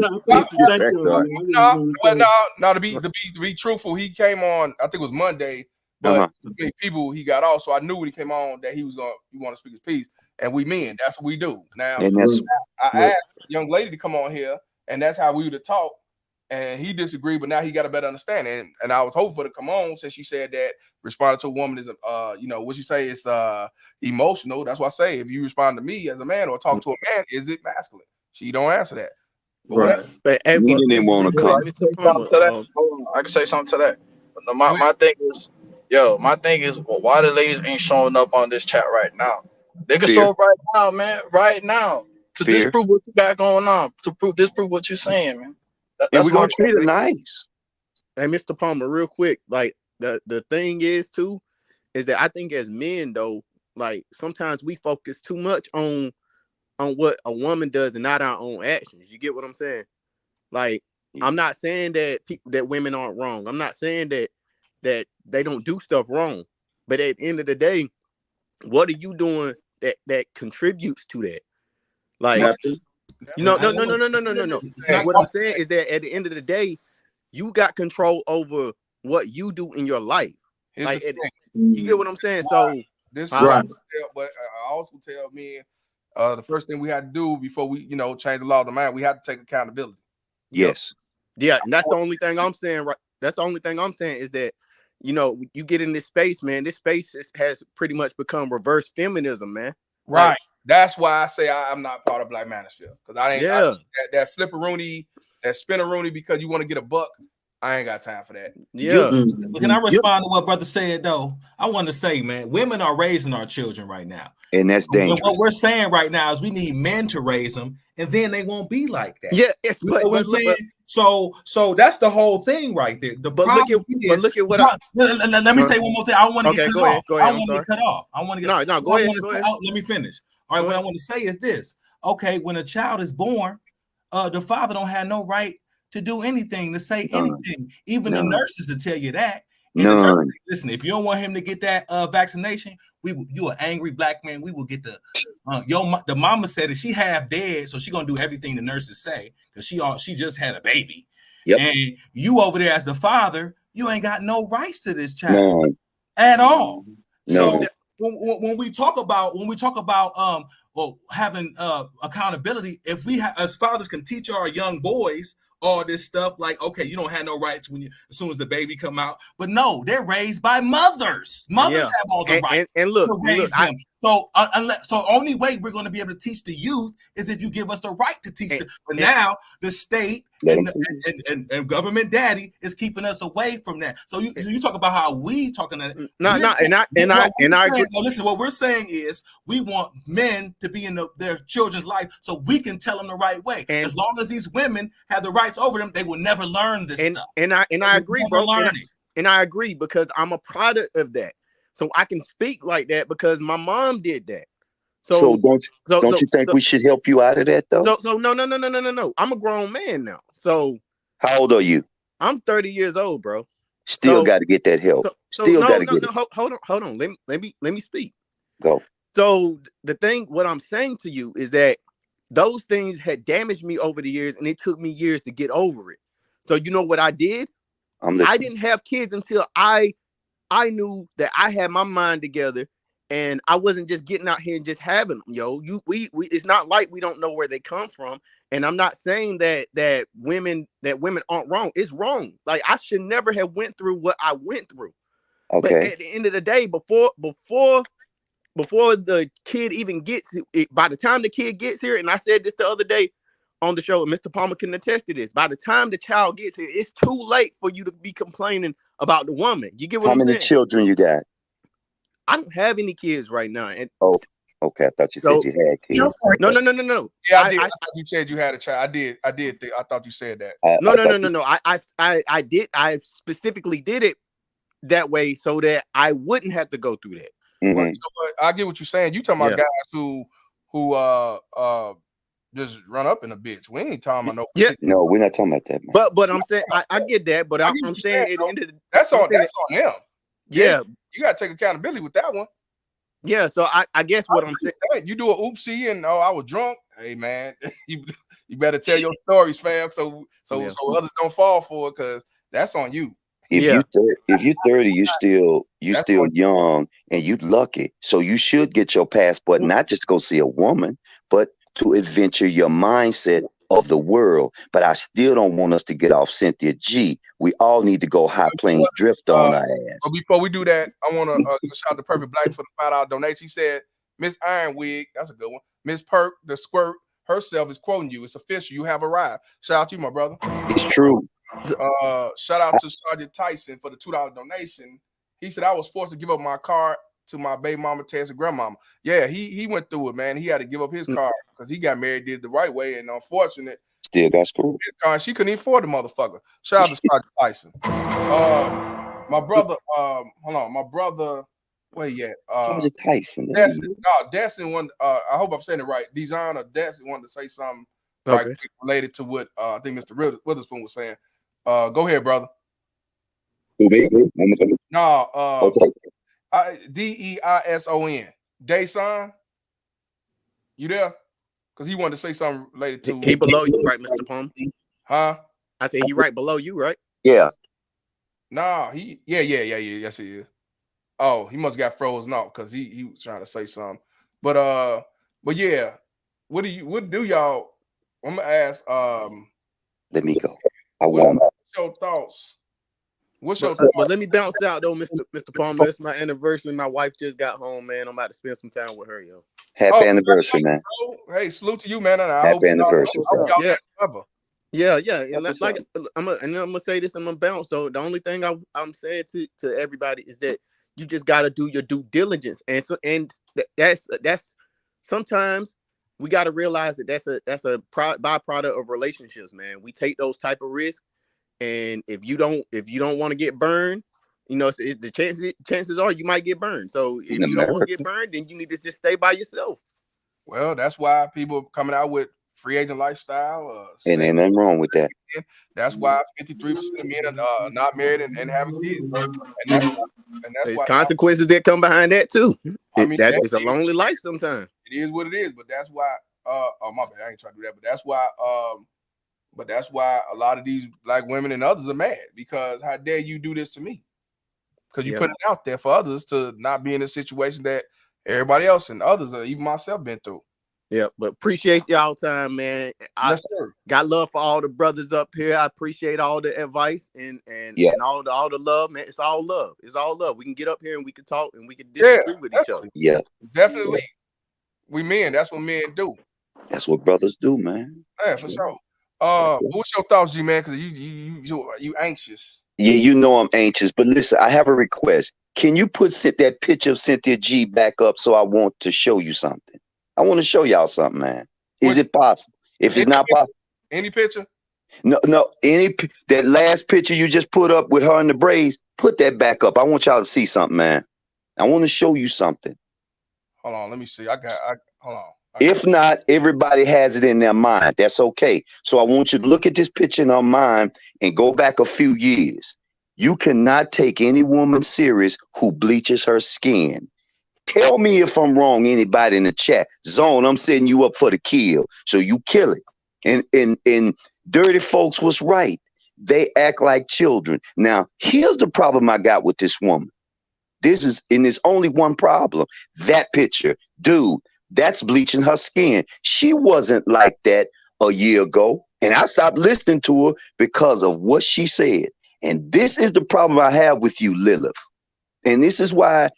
No, to be truthful, he came on. I think it was Monday, but many people he got off, so I knew when he came on that he want to speak his piece. And we men, that's what we do. Now, I asked a young lady to come on here, and that's how we would have talked. And he disagreed, but now he got a better understanding. And I was hoping for her to come on since she said that responding to a woman is, what she say is emotional. That's why I say if you respond to me as a man or talk to a man, is it masculine? She don't answer that. Right. But we didn't want to come. I can say something to that. But my thing is, well, why the ladies ain't showing up on this chat right now? They can show up right now, man. Right now. To disprove what you got going on. To disprove what you're saying, man. And we're gonna treat it nice. Hey, Mr. Palmer, real quick. Like the thing is too, is that I think as men though, like sometimes we focus too much on what a woman does and not our own actions. You get what I'm saying? Like, I'm not saying that women aren't wrong. I'm not saying that they don't do stuff wrong. But at the end of the day, what are you doing that contributes to that? Like, no. What I'm saying is that at the end of the day, you got control over what you do in your life. Like, you get what I'm saying? So this is right. But I also tell men the first thing we had to do before we, change the law of the mind, we have to take accountability. Yes. Yeah, and that's the only thing I'm saying. Right. That's the only thing I'm saying is that, you get in this space, man. This space has pretty much become reverse feminism, man. Right. Like, that's why I say I'm not part of Black Manosphere, because I ain't that flipperoonie, that spinneroonie because you want to get a buck. I ain't got time for that. Yeah. Can I respond to what brother said though? I want to say, man, women are raising our children right now. And that's dangerous. What we're saying right now is we need men to raise them, and then they won't be like that. Yeah, it's you know what I'm saying. So that's the whole thing right there. The problem look at what let me say one more thing. I don't want to get cut off. Go ahead. I want to get cut off. I want to get no. Go ahead. Let me finish. All right. What I want to say is this. Okay, when a child is born, the father don't have no right to do anything, to say anything. Even the nurses to tell you that. Listen, if you don't want him to get that vaccination, you an angry black man. We will get the the mama said that she half dead, so she gonna do everything the nurses say because she just had a baby. Yep. And you over there as the father, you ain't got no rights to this child at all. No. So when we talk about having accountability, if we as fathers can teach our young boys all this stuff, like, okay, you don't have no rights as soon as the baby come out, but no, they're raised by mothers. Mothers have all the rights and look, to raise them. So only way we're going to be able to teach the youth is if you give us the right to teach them. But now the state and government daddy is keeping us away from that. So you talk about how we talking that. I agree. Listen, what we're saying is we want men to be in their children's life so we can tell them the right way. As long as these women have the rights over them, they will never learn this stuff. And I agree, bro. And I agree because I'm a product of that. So I can speak like that because my mom did that. So don't you think we should help you out of that though? So no. I'm a grown man now. So how old are you? I'm 30 years old, bro. Still got to get that help. Still got to get it. Hold on. Let me speak. Go. So what I'm saying to you is that those things had damaged me over the years, and it took me years to get over it. So you know what I did? I didn't have kids until I knew that I had my mind together and I wasn't just getting out here and just having them, we it's not like we don't know where they come from. And I'm not saying that women aren't wrong. It's wrong. Like I should never have went through what I went through. Okay. But at the end of the day, before the kid even gets it, by the time the kid gets here, and I said this the other day on the show, and Mr. Palmer can attest to this. By the time the child gets here, it's too late for you to be complaining about the woman. You get what I'm saying? How many children you got? I don't have any kids right now. And okay. I thought you said you had kids. No. Yeah, I did. I thought you said you had a child. I did. I thought you said that. No. I did. I specifically did it that way so that I wouldn't have to go through that. Mm-hmm. Well, you know what? I get what you're saying. You talking about guys who just run up in a bitch. We ain't talking about no. Yeah, no, we're not talking about that. Man. But I'm saying I get that. But I'm saying at the end of the that's on them. Yeah, you gotta take accountability with that one. Yeah, so I guess what I'm saying, you do a oopsie and I was drunk. Hey man, you better tell your stories, fam, so others don't fall for it, because that's on you. If you're 30, you still young and you lucky. So you should get your passport, not just go see a woman, but to adventure your mindset of the world. But I still don't want us to get off Cynthia G. We all need to go high plane drift on our ass. But before we do that, I want to shout out to Perfect Black for the $5 donation. He said, Miss Ironwig, that's a good one. Miss Perk, the squirt herself is quoting you. It's official. You have arrived. Shout out to you, my brother. It's true. Shout out to Sergeant Tyson for the $2 donation. He said, I was forced to give up my car to my baby mama, Tess, and grandmama. Yeah, he went through it, man. He had to give up his car because he got married, did it the right way, and unfortunate. Still got screwed. She couldn't even afford the motherfucker. Shout out to Sergeant Tyson. My brother, hold on, my brother, where you at? Sergeant Tyson. Destin wanted, I hope I'm saying it right. Dijon or Destin wanted to say something right related to what I think Mr. Witherspoon was saying. Go ahead, brother. No, Deison. Deison, you there? Because he wanted to say something related to. He below you, right, Mr. Palmer? Huh? I said he right below you, right? Yeah. Nah, yes, he is. Oh, he must have got frozen off because he was trying to say something. But yeah, what do y'all? I'm gonna ask. Let me go. What's your thoughts? But let me bounce out though, Mr. Palmer. It's my anniversary. My wife just got home, man. I'm about to spend some time with her, yo. Happy anniversary, man. Hey, salute to you, man. Happy anniversary. I hope y'all ever. Yeah, and I'm gonna say this, and I'm gonna bounce. So the only thing I'm saying to everybody is that you just gotta do your due diligence, and that's sometimes we gotta realize that that's a byproduct of relationships, man. We take those type of risks, and if you don't want to get burned, the chances are you might get burned. So if you don't want to get burned, then you need to just stay by yourself. Well, that's why people coming out with free agent lifestyle. And ain't nothing wrong with that. That's why 53% of men are not married and having kids. And that's why consequences that come behind that too. It's a lonely life sometimes. It is what it is, but that's why. Oh my bad, I ain't trying to do that. But that's why a lot of these black women and others are mad, because how dare you do this to me? Because you put it out there for others to not be in a situation that everybody else and others, or even myself, been through. Yeah, but appreciate y'all time, man. Yes, sir. Got love for all the brothers up here. I appreciate all the advice and all the love, man. It's all love. It's all love. We can get up here and we can talk and we can disagree with each other. Yeah, definitely. We men. That's what men do. That's what brothers do, man. Yeah, for sure. What's your thoughts, G man? Because you anxious. Yeah, you know I'm anxious, but listen, I have a request. Can you put that picture of Cynthia G back up so I want to show you something? I want to show y'all something, man. Is it possible? If it's not possible, any picture? No. That last picture you just put up with her in the braids, put that back up. I want y'all to see something, man. I want to show you something. Hold on, let me see. Hold on. If not, everybody has it in their mind. That's okay. So I want you to look at this picture in our mind and go back a few years. You cannot take any woman serious who bleaches her skin. Tell me if I'm wrong, anybody in the chat. Zone, I'm setting you up for the kill. So you kill it. And Dirty Folks was right. They act like children. Now, here's the problem I got with this woman. There's only one problem. That picture, dude, that's bleaching her skin. She wasn't like that a year ago. And I stopped listening to her because of what she said. And this is the problem I have with you, Lilith. And this is why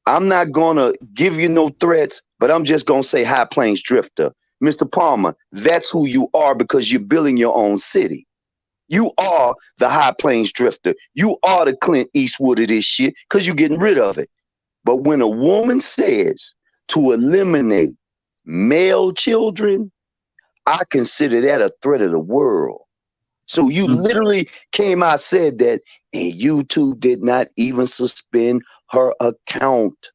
I'm not going to give you no threats, but I'm just going to say High Plains Drifter. Mr. Palmer, that's who you are because you're building your own city. You are the High Plains Drifter. You are the Clint Eastwood of this shit because you're getting rid of it. But when a woman says to eliminate male children, I consider that a threat of the world. So you literally came out, said that, and YouTube did not even suspend her account.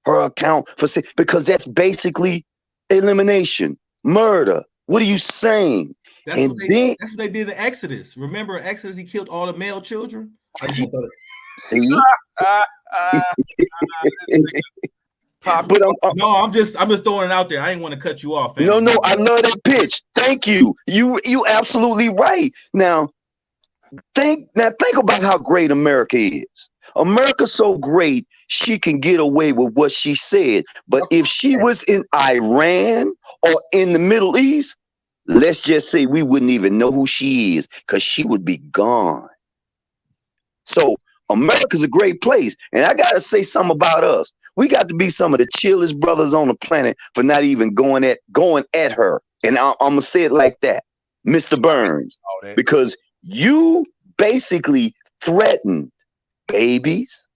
Because that's basically elimination, murder. What are you saying? That's what they did in Exodus. Remember Exodus, he killed all the male children? See? But I'm just throwing it out there. I ain't want to cut you off. No, I love that pitch. Thank you. You absolutely right. Now think about how great America is. America's so great she can get away with what she said. But if she was in Iran or in the Middle East, let's just say we wouldn't even know who she is because she would be gone. So America's a great place. And I got to say something about us. We got to be some of the chillest brothers on the planet for not even going at her. And I'm going to say it like that, Mr. Burns, because you basically threatened babies,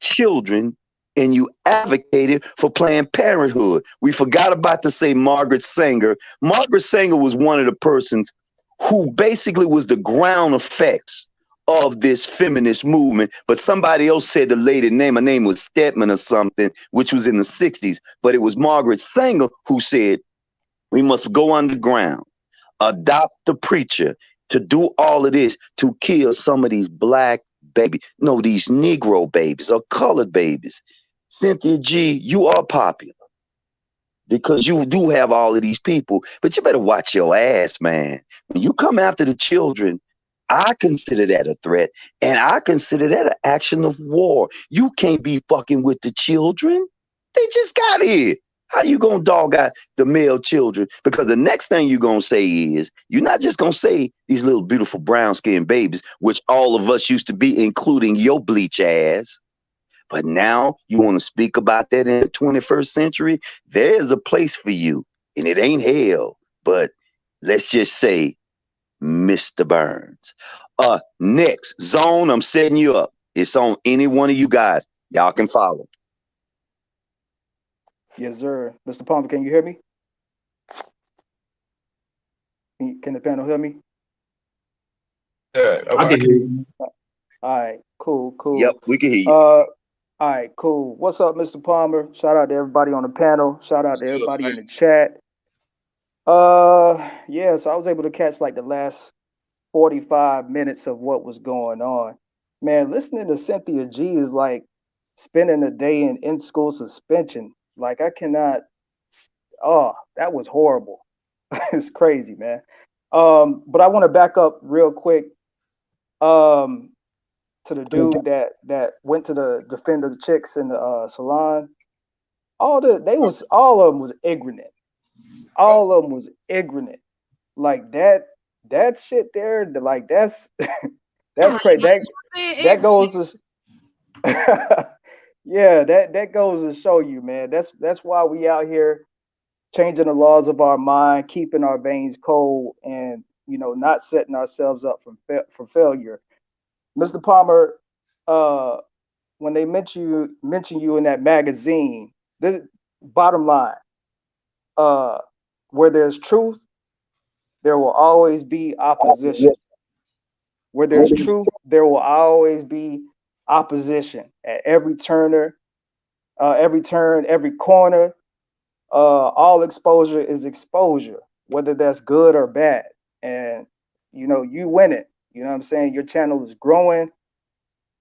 children, and you advocated for Planned Parenthood. We forgot about to say Margaret Sanger. Margaret Sanger was one of the persons who basically was the ground effects of this feminist movement, but somebody else said the lady name, her name was Stedman or something, which was in the 60s, but it was Margaret Sanger who said, we must go underground, adopt the preacher to do all of this, to kill some of these black babies, no, these Negro babies or colored babies. Cynthia G, you are popular because you do have all of these people, but you better watch your ass, man. When you come after the children, I consider that a threat, and I consider that an action of war. You can't be fucking with the children. They just got here. How you gonna dog out the male children? Because the next thing you're gonna say is, you're not just gonna say these little beautiful brown-skinned babies, which all of us used to be, including your bleach ass. But now you want to speak about that in the 21st century? There's a place for you, and it ain't hell. But let's just say Mr. Burns. Next, Zone, I'm setting you up. It's on any one of you guys. Y'all can follow. Yes, sir. Mr. Palmer, can you hear me? Can the panel hear me? Yeah, I can hear you. All right, cool. Yep, we can hear you. All right, cool. What's up, Mr. Palmer? Shout out to everybody on the panel. Shout out to everybody in the chat. Yeah, so I was able to catch like the last 45 minutes of what was going on. Man, listening to Cynthia G is like spending a day in school suspension. Like I cannot. Oh, that was horrible. It's crazy, man. But I want to back up real quick. To the dude that went to defend the chicks in the salon. All of them was ignorant. All of them was ignorant. Like that shit there. Like that's crazy. That goes to yeah. That goes to show you, man. That's why we out here changing the laws of our mind, keeping our veins cold, and not setting ourselves up for failure. Mr. Palmer, when they mention you in that magazine, this bottom line, where there's truth, there will always be opposition. Where there's truth, there will always be opposition at every turn, every corner. All exposure is exposure, whether that's good or bad. And you win it. You know what I'm saying? Your channel is growing.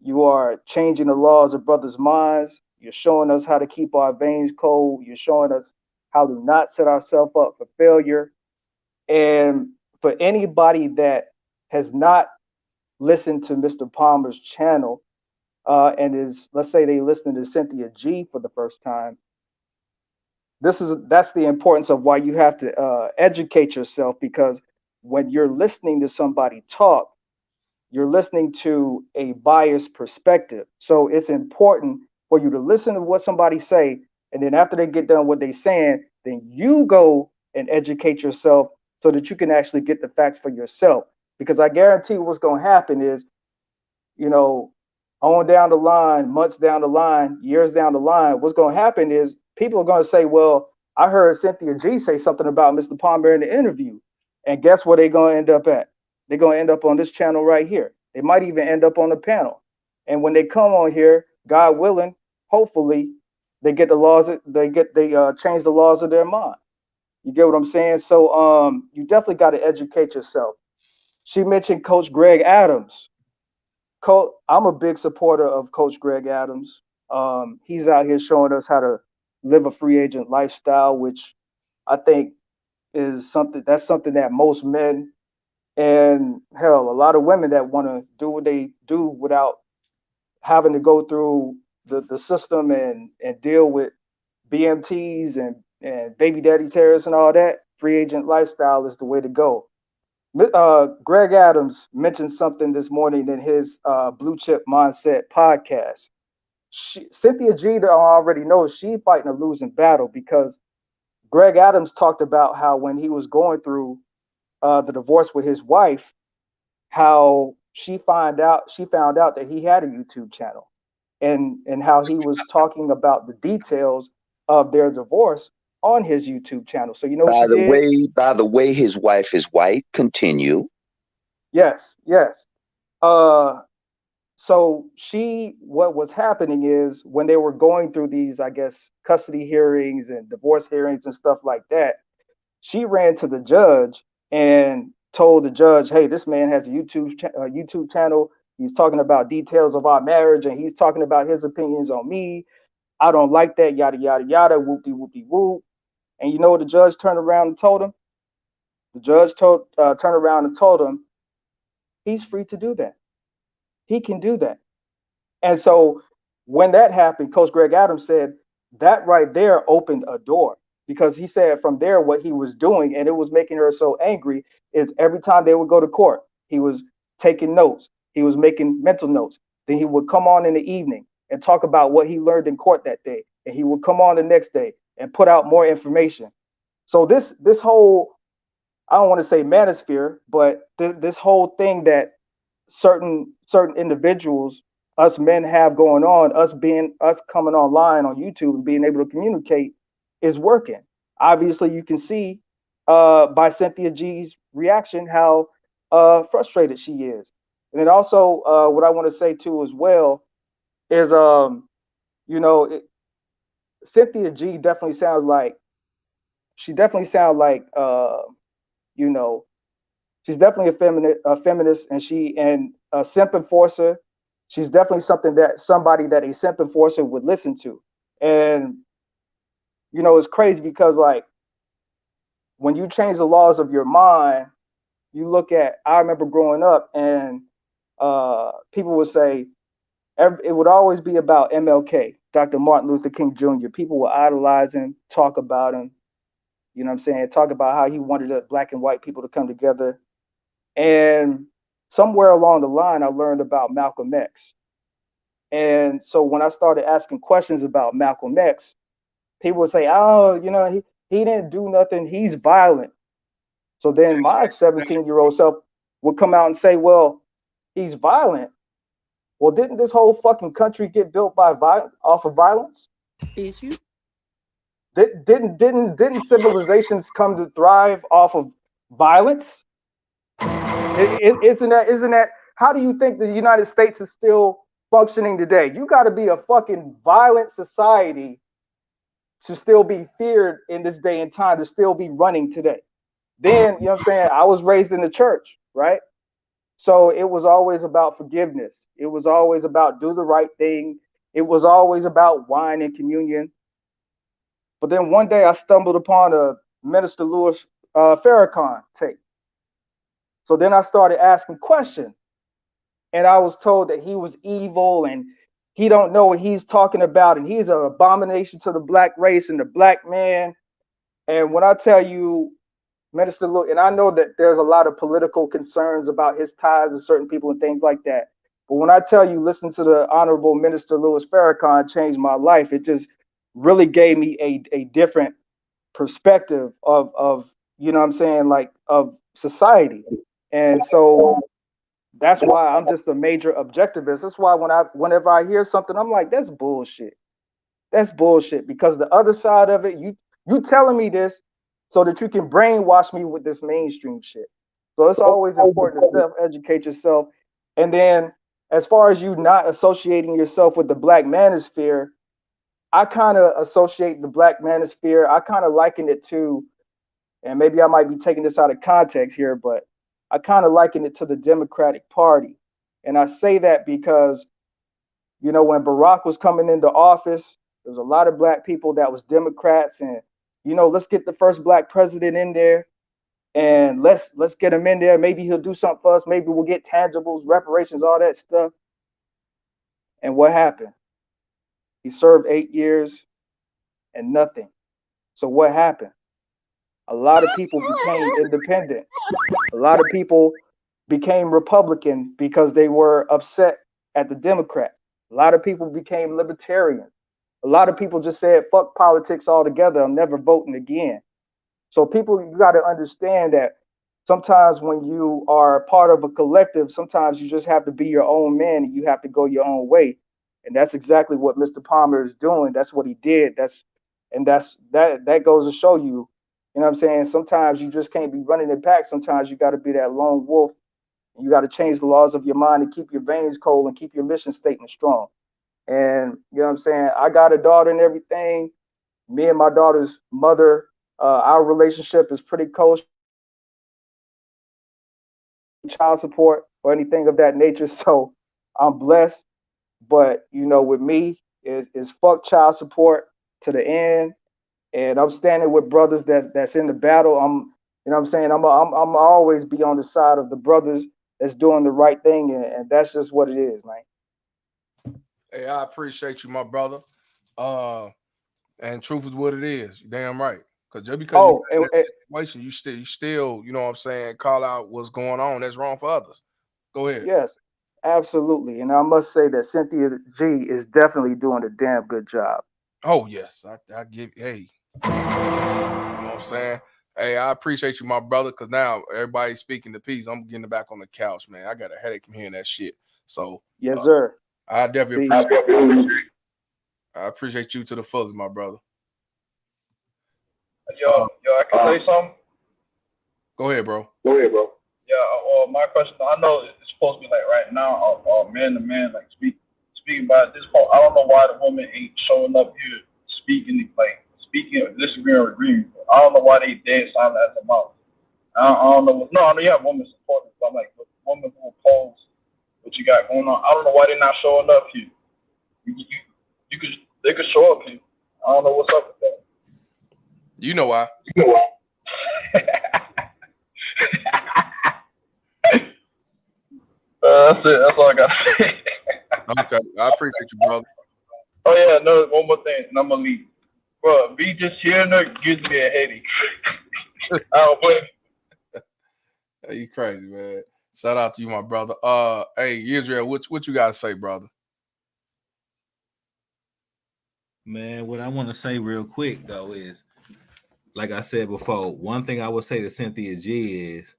You are changing the laws of brothers' minds. You're showing us how to keep our veins cold. You're showing us how to not set ourselves up for failure. And for anybody that has not listened to Mr. Palmer's channel and let's say they listen to Cynthia G for the first time, that's the importance of why you have to educate yourself, because when you're listening to somebody talk, you're listening to a biased perspective. So it's important for you to listen to what somebody say, and then after they get done what they saying, then you go and educate yourself so that you can actually get the facts for yourself. Because I guarantee what's going to happen is, on down the line, months down the line, years down the line, what's going to happen is people are going to say, well, I heard Cynthia G say something about Mr. Palmer in the interview. And guess where they're going to end up at? They're going to end up on this channel right here. They might even end up on the panel. And when they come on here, God willing, hopefully they get they change the laws of their mind. You get what I'm saying? So you definitely got to educate yourself. She mentioned Coach Greg Adams. I'm a big supporter of Coach Greg Adams. He's out here showing us how to live a free agent lifestyle, which I think is something that most men and hell, a lot of women that want to do what they do without having to go through the system and deal with BMTs and baby daddy terrorists and all that, free agent lifestyle is the way to go. Greg Adams mentioned something this morning in his Blue Chip Mindset podcast. Cynthia G already knows she's fighting a losing battle, because Greg Adams talked about how when he was going through the divorce with his wife, how she found out that he had a YouTube channel, and how he was talking about the details of their divorce on his YouTube channel. So by the way, his wife is white. Continue. Yes. So what was happening is when they were going through these, I guess, custody hearings and divorce hearings and stuff like that, she ran to the judge and told the judge, hey, this man has a YouTube channel. He's talking about details of our marriage, and he's talking about his opinions on me. I don't like that, yada, yada, yada, whoopty, whoopty, whoop. And you know what the judge turned around and told him? The judge turned around and told him he's free to do that. He can do that. And so when that happened, Coach Greg Adams said that right there opened a door, because he said from there what he was doing, and it was making her so angry, is every time they would go to court, he was taking notes. He was making mental notes. Then he would come on in the evening and talk about what he learned in court that day. And he would come on the next day and put out more information. So this whole I don't want to say manosphere, but this whole thing that certain individuals, us men, have going on, us coming online on YouTube and being able to communicate, is working. Obviously, you can see by Cynthia G's reaction how frustrated she is. And then also what I want to say too as well is Cynthia G definitely sounds like she's definitely a feminist, and a simp enforcer. She's definitely somebody that a simp enforcer would listen to. And it's crazy because like when you change the laws of your mind, you look at, I remember growing up and people would say it would always be about MLK, Dr. Martin Luther King Jr. People would idolize him, talk about him, talk about how he wanted the black and white people to come together. And somewhere along the line, I learned about Malcolm X. And so when I started asking questions about Malcolm X, people would say, oh, he didn't do nothing. He's violent. So then my 17-year-old self would come out and say, well, he's violent. Well, didn't this whole fucking country get built off of violence? Did you? Didn't civilizations come to thrive off of violence? Isn't that how do you think the United States is still functioning today? You got to be a fucking violent society to still be feared in this day and time, to still be running today. Then, I was raised in the church, right? So it was always about forgiveness. It was always about do the right thing. It was always about wine and communion. But then one day I stumbled upon a Minister Louis Farrakhan tape. So then I started asking questions, and I was told that he was evil and he don't know what he's talking about, and he's an abomination to the black race and the black man. And when I tell you, Minister Louis, and I know that there's a lot of political concerns about his ties to certain people and things like that, but when I tell you, listen to the Honorable Minister Louis Farrakhan changed my life, it just really gave me a different perspective of of society. And so that's why I'm just a major objectivist. That's why whenever I hear something, I'm like, that's bullshit. That's bullshit, because the other side of it, you telling me this so that you can brainwash me with this mainstream shit. So it's always important to self-educate yourself. And then as far as you not associating yourself with the black manosphere, I kind of associate the black manosphere. I kind of liken it to, and maybe I might be taking this out of context here, but I kind of liken it to the Democratic Party. And I say that because, when Barack was coming into office, there was a lot of black people that was Democrats, and, let's get the first black president in there and let's get him in there. Maybe he'll do something for us. Maybe we'll get tangibles, reparations, all that stuff. And what happened? He served 8 years and nothing. So what happened? A lot of people became independent. A lot of people became Republican because they were upset at the Democrats. A lot of people became libertarians. A lot of people just said, fuck politics altogether. I'm never voting again. So people, you got to understand that sometimes when you are part of a collective, sometimes you just have to be your own man and you have to go your own way. And that's exactly what Mr. Palmer is doing. That's what he did. That goes to show you, sometimes you just can't be running in pack. Sometimes you got to be that lone wolf. You got to change the laws of your mind and keep your veins cold and keep your mission statement strong. And I got a daughter and everything. Me and my daughter's mother, our relationship is pretty close. Child support or anything of that nature. So I'm blessed. But with me is fuck child support to the end. And I'm standing with brothers that's in the battle. I'm always be on the side of the brothers that's doing the right thing, and that's just what it is, man. Hey, I appreciate you, my brother. And truth is what it is. You're damn right. Because just because you're in that situation, you still, call out what's going on. That's wrong for others. Go ahead. Yes, absolutely. And I must say that Cynthia G is definitely doing a damn good job. Oh, yes. I give, hey. You know what I'm saying? Hey, I appreciate you, my brother, because now everybody's speaking the piece. I'm getting back on the couch, man. I got a headache from hearing that shit. So yes, sir. I definitely Peace. I appreciate you to the fullest, my brother. Yo, I can say something. Go ahead, bro. Yeah, my question. I know it's supposed to be like right now, man to man, like speaking about this point. I don't know why the woman ain't showing up here speaking or disagreeing or agreeing. I don't know why they dead silent at the mouth. I don't know. No, I know you have women supporters, but I'm like, the women who oppose what you got going on. I don't know why they're not showing up here. They could show up here. I don't know what's up with that. You know why. That's it. That's all I got to say. Okay, I appreciate you, brother. Oh yeah, no, one more thing, and I'm gonna leave. Bro, me just hearing her gives me a headache. I don't blame you. Hey, you crazy, man. Shout out to you, my brother. Hey, Israel, what you gotta say, brother? Man, what I want to say real quick though is, like I said before, one thing I would say to Cynthia G is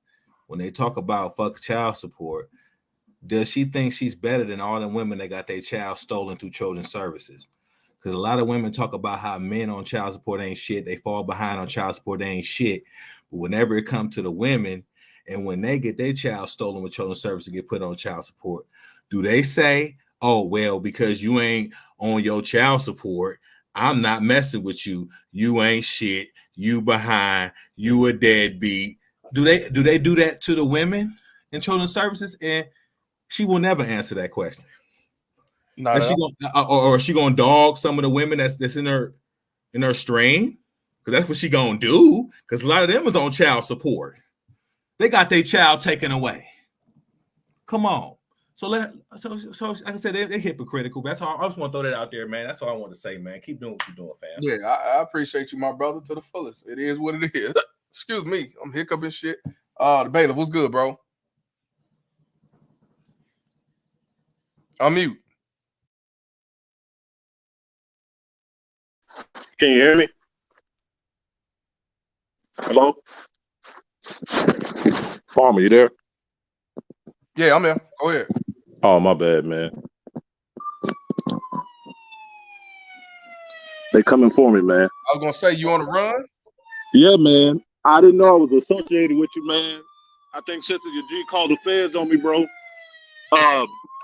when they talk about fuck child support, does she think she's better than all the women that got their child stolen through children's services? Because a lot of women talk about how men on child support ain't shit. They fall behind on child support, they ain't shit. But whenever it comes to the women, and when they get their child stolen with children's services get put on child support, do they say, oh, well, because you ain't on your child support, I'm not messing with you. You ain't shit. You behind. You a deadbeat. Do they do that to the women in children's services? And she will never answer that question. Is she gonna, or is she gonna dog some of the women that's in her strain? Because that's what she gonna do. Because a lot of them is on child support. They got their child taken away. Come on. So like I said, they're hypocritical. That's all. I just want to throw that out there, man. That's all I want to say, man. Keep doing what you're doing, fam. Yeah, I appreciate you, my brother, to the fullest. It is what it is. Excuse me, I'm hiccuping shit. The bailiff, what's good, bro? Unmute. Can you hear me? Hello? Farmer, you there? Yeah, I'm here. Go ahead. Oh, my bad, man. They coming for me, man. I was gonna say, you on the run? Yeah, man. I didn't know I was associated with you, man. I think Sister G called the feds on me, bro.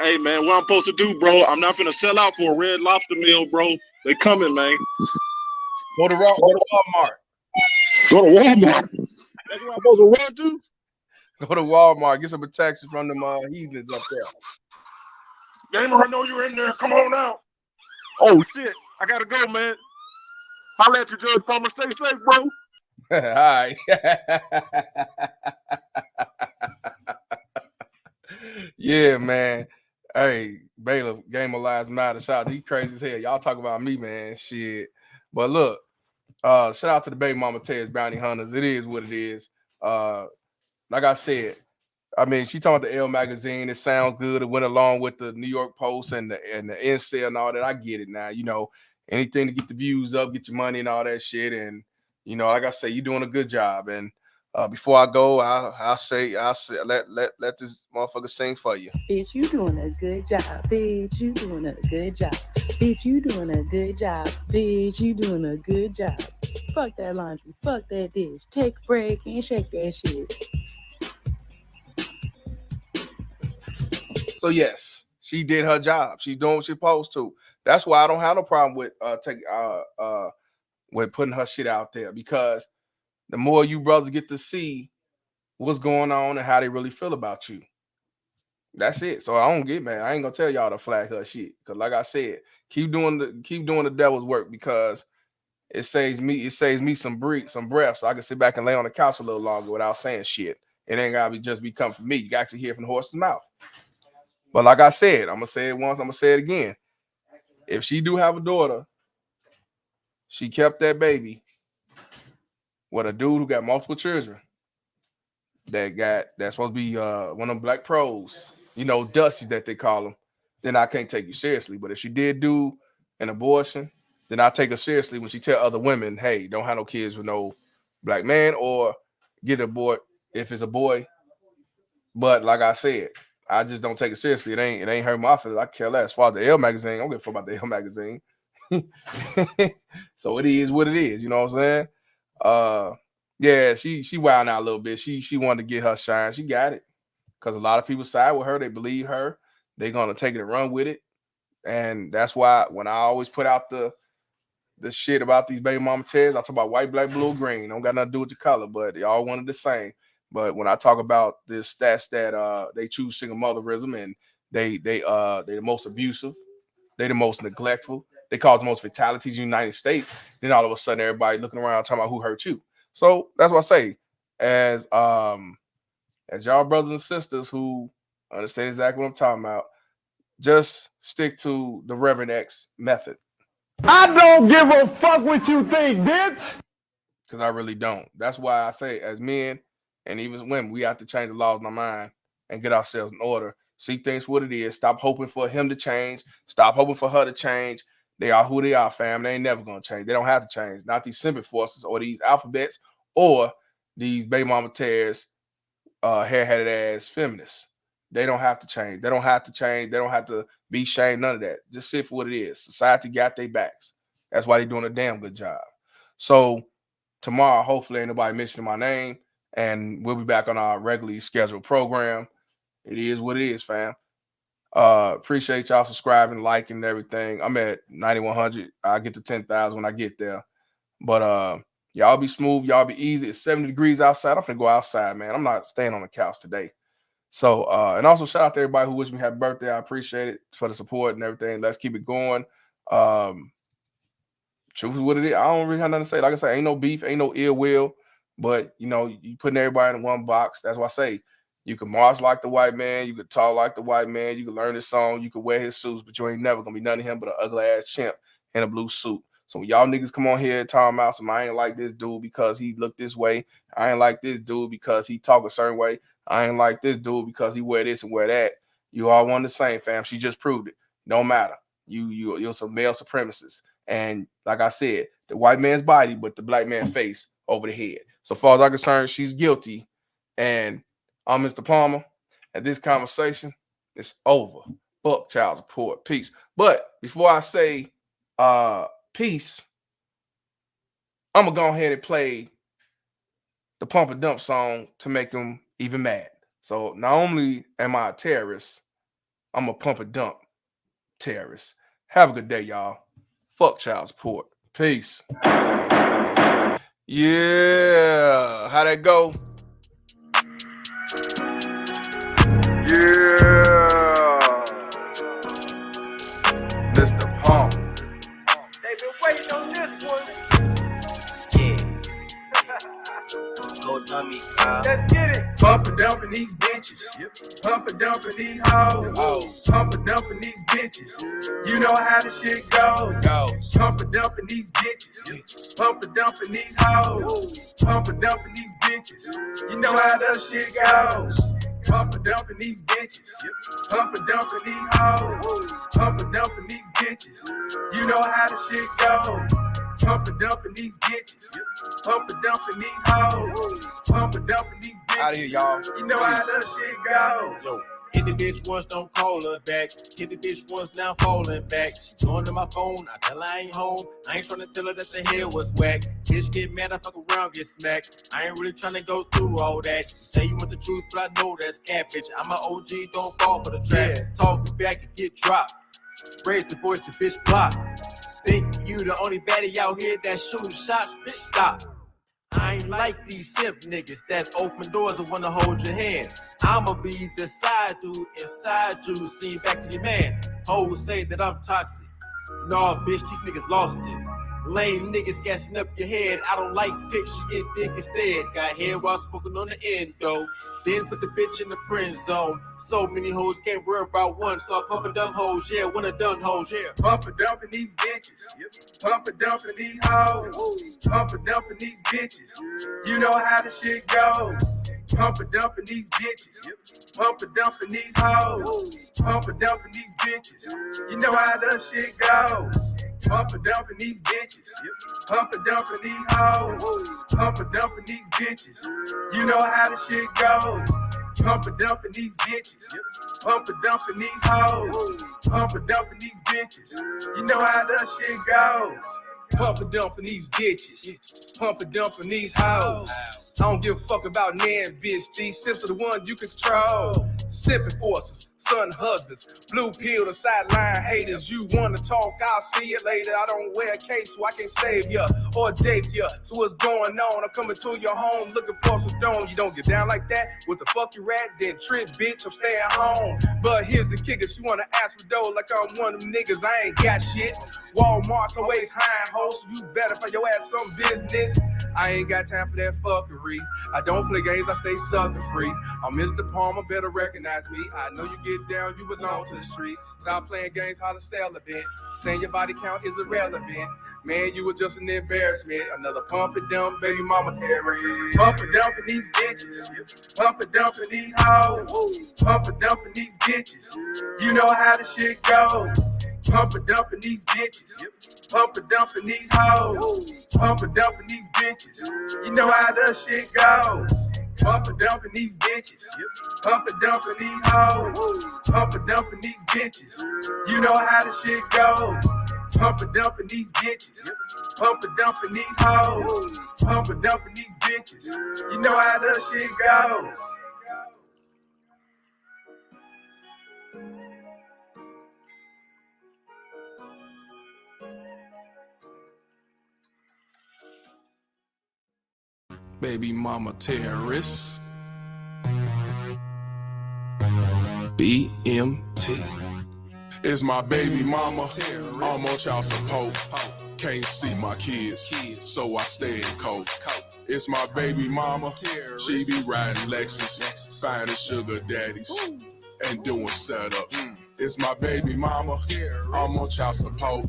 Hey, man, what I'm supposed to do, bro? I'm not finna sell out for a Red Lobster meal, bro. They coming, man. Go to Walmart. Go to Walmart. That's where I'm supposed to run to? Go to Walmart. Get some protection from them heathens up there. Gamer, I know you're in there. Come on out. Oh, shit. I gotta go, man. Holla at you, Judge Palmer. Stay safe, bro. All right. Yeah, man. Hey, bailiff, Game of Lives Matter. Shout out. You crazy as hell. Y'all talk about me, man. Shit. But look, shout out to the baby mama Ted's Bounty Hunters. It is what it is. Like I said, I mean, she talking about the Elle magazine. It sounds good. It went along with the New York Post and the NCL and all that. I get it now. You know, anything to get the views up, get your money and all that shit. And you know, like I say, you're doing a good job. And before I go, I'll say let this motherfucker sing for you. Bitch, you doing a good job. Bitch, you doing a good job. Bitch, you doing a good job. Bitch, you doing a good job. Fuck that laundry. Fuck that dish. Take a break and shake that shit. So yes, she did her job. She's doing what she's supposed to. That's why I don't have no problem with with putting her shit out there, because the more you brothers get to see what's going on and how they really feel about you. That's it. So I don't get mad. I ain't gonna tell y'all to flag her shit. Cause like I said, keep doing the devil's work, because it saves me some breath, so I can sit back and lay on the couch a little longer without saying shit. It ain't gotta just be coming from me. You can actually hear from the horse's mouth. But like I said, I'm gonna say it once, I'm gonna say it again. If she do have a daughter, she kept that baby with a dude who got multiple children. That's supposed to be one of them black pros, you know, Dusty that they call them. Then I can't take you seriously. But if she did do an abortion, then I take her seriously when she tell other women, hey, don't have no kids with no black man, or get a boy if it's a boy. But like I said, I just don't take it seriously. It ain't hurt my feelings. I care less. As far as the L magazine, I don't give a fuck about the L magazine. So it is what it is. You know what I'm saying? Yeah, she wilding out a little bit. She wanted to get her shine. She got it. Because a lot of people side with her. They believe her. They're going to take it and run with it. And that's why when I always put out the shit about these baby mama tears, I talk about white, black, blue, green. Don't got nothing to do with the color, but they all wanted the same. But when I talk about this stats that they choose single motherism and they the most abusive, they the most neglectful, they cause the most fatalities in the United States, then all of a sudden everybody looking around talking about who hurt you. So that's what I say. As y'all brothers and sisters who understand exactly what I'm talking about, just stick to the Reverend X method. I don't give a fuck what you think, bitch. Because I really don't. That's why I say, as men and even women, we have to change the laws in our mind and get ourselves in order. See things what it is. Stop hoping for him to change. Stop hoping for her to change. They are who they are, fam. They ain't never going to change. They don't have to change. Not these symbol forces or these alphabets or these baby mama tears, hair-headed ass feminists. They don't have to change. They don't have to change. They don't have to be shamed. None of that. Just sit for what it is. Society got their backs. That's why they're doing a damn good job. So tomorrow, hopefully, ain't nobody mentioning my name, and we'll be back on our regularly scheduled program. It is what it is, fam. Appreciate y'all subscribing, liking, and everything. I'm at 9,100. I'll get to 10,000 when I get there. But y'all be smooth. Y'all be easy. It's 70 degrees outside. I'm going to go outside, man. I'm not staying on the couch today. So, and also shout out to everybody who wished me happy birthday. I appreciate it for the support and everything. Let's keep it going. Truth is what it is. I don't really have nothing to say. Like I said, ain't no beef, ain't no ill will. But, you know, you putting everybody in one box. That's why I say you can march like the white man. You can talk like the white man. You can learn his song. You can wear his suits. But you ain't never going to be none of him but an ugly-ass chimp in a blue suit. So when y'all niggas come on here talking about some, I ain't like this dude because he looked this way. I ain't like this dude because he talk a certain way. I ain't like this dude because he wear this and wear that. You all one the same, fam. She just proved it. No matter. You're some male supremacists. And like I said, the white man's body, but the black man's face over the head. So far as I'm concerned, she's guilty. And I'm Mr. Palmer. And this conversation is over. Fuck child support. Peace. But before I say peace, I'm going to go ahead and play the Pump and Dump song to make them even mad. So not only am I a terrorist, I'm a pump and dump terrorist. Have a good day, y'all. Fuck child support. Peace. Yeah. How'd that go? Yeah. Mr. Pump. They've been waiting on this one. Go dummy, Kyle. Let's get it. Pump and dumping these bitches. Yep. Pump and dumping these hoes. Pump and dumping these bitches. You know how the shit goes. Pump and dumping these bitches. Pump and dumping these hoes. Pump and dumping these bitches. You know how the shit goes. Pump and dumping these bitches. Pump and dumping these hoes. Pump and dumping these bitches. You know how the shit goes. Pump and dumping these bitches. Pump and dumping these hoes. Pump and dumping these bitches. Out of here, y'all. You know how the shit goes. Yo. Hit the bitch once, don't call her back. Hit the bitch once, now falling back. Going to my phone, I tell her I ain't home. I ain't tryna tell her that the hair was whack. Bitch get mad, I fuck around, get smacked. I ain't really tryna go through all that. Say you want the truth, but I know that's cat bitch. I'm an OG, don't fall for the trap. Talk me back and get dropped. Raise the voice, the bitch block. Think you the only baddie out here that shooting shots, bitch stop. I ain't like these simp niggas that open doors and wanna hold your hand. I'ma be the side dude inside you, see back to your man. Hoes say that I'm toxic. Nah, bitch, these niggas lost it. Lame niggas gassing up your head. I don't like pics, you get dick instead. Got hair while smoking on the endo. Then put the bitch in the friend zone. So many hoes can't worry about one. So I pump and dump hoes, yeah, one of done hoes, yeah. Pump and dumping these bitches. Pump and dumping these hoes. Pump and dumping these bitches. You know how the shit goes. Pump and dumping these bitches. Pump and dumping these hoes. Pump and dumping these bitches. You know how the shit goes. Pump and dumping these bitches. Pump and dumping these hoes. Pump and dumping these bitches. You know how the shit goes. Pump and dumping these bitches. Pump and dumping these hoes. Pump and dumping these bitches. You know how that shit goes. Pump and dumping these bitches. Pump and dumping these hoes. I don't give a fuck about nan, bitch. These simps are the ones you control. Simping forces, son husbands, blue pill, the sideline haters. You wanna talk, I'll see you later. I don't wear a cape, so I can't save ya or date ya. So what's going on? I'm coming to your home looking for some dome. You don't get down like that with the fuck you at, then trip, bitch. I'm staying home. But here's the kicker, she wanna ask for dough like I'm one of them niggas. I ain't got shit. Walmart's always high hoes, so you better find your ass some business. I ain't got time for that fuckery. I don't play games, I stay sucker free. I'm Mr. Palmer, better recognize me. I know you get down, you belong to the streets. Stop playing games, how to sell a bit. Saying your body count is irrelevant. Man, you were just an embarrassment. Another pump and dump, baby mama terrorist. Pump and dumping these bitches. Pump and dumping these hoes. Pump and dumping these bitches. You know how the shit goes. Pump and dumping these bitches. Pump and dumping these hoes. Pump and dumping these bitches. You know how that shit goes. Pump and dumping these bitches. Pump and dumping these hoes. Pump and dumping these bitches. You know how the shit goes. Pump and dumping these bitches. Pump and dumping these hoes. Pump and dumping these bitches. You know how that shit goes. Baby mama terrorist. BMT. It's my baby mama. I'm on child support. Can't see my kids, so I stay in cold. It's my baby mama. She be riding Lexus, finding sugar daddies and doing setups. It's my baby mama. I'm on child support.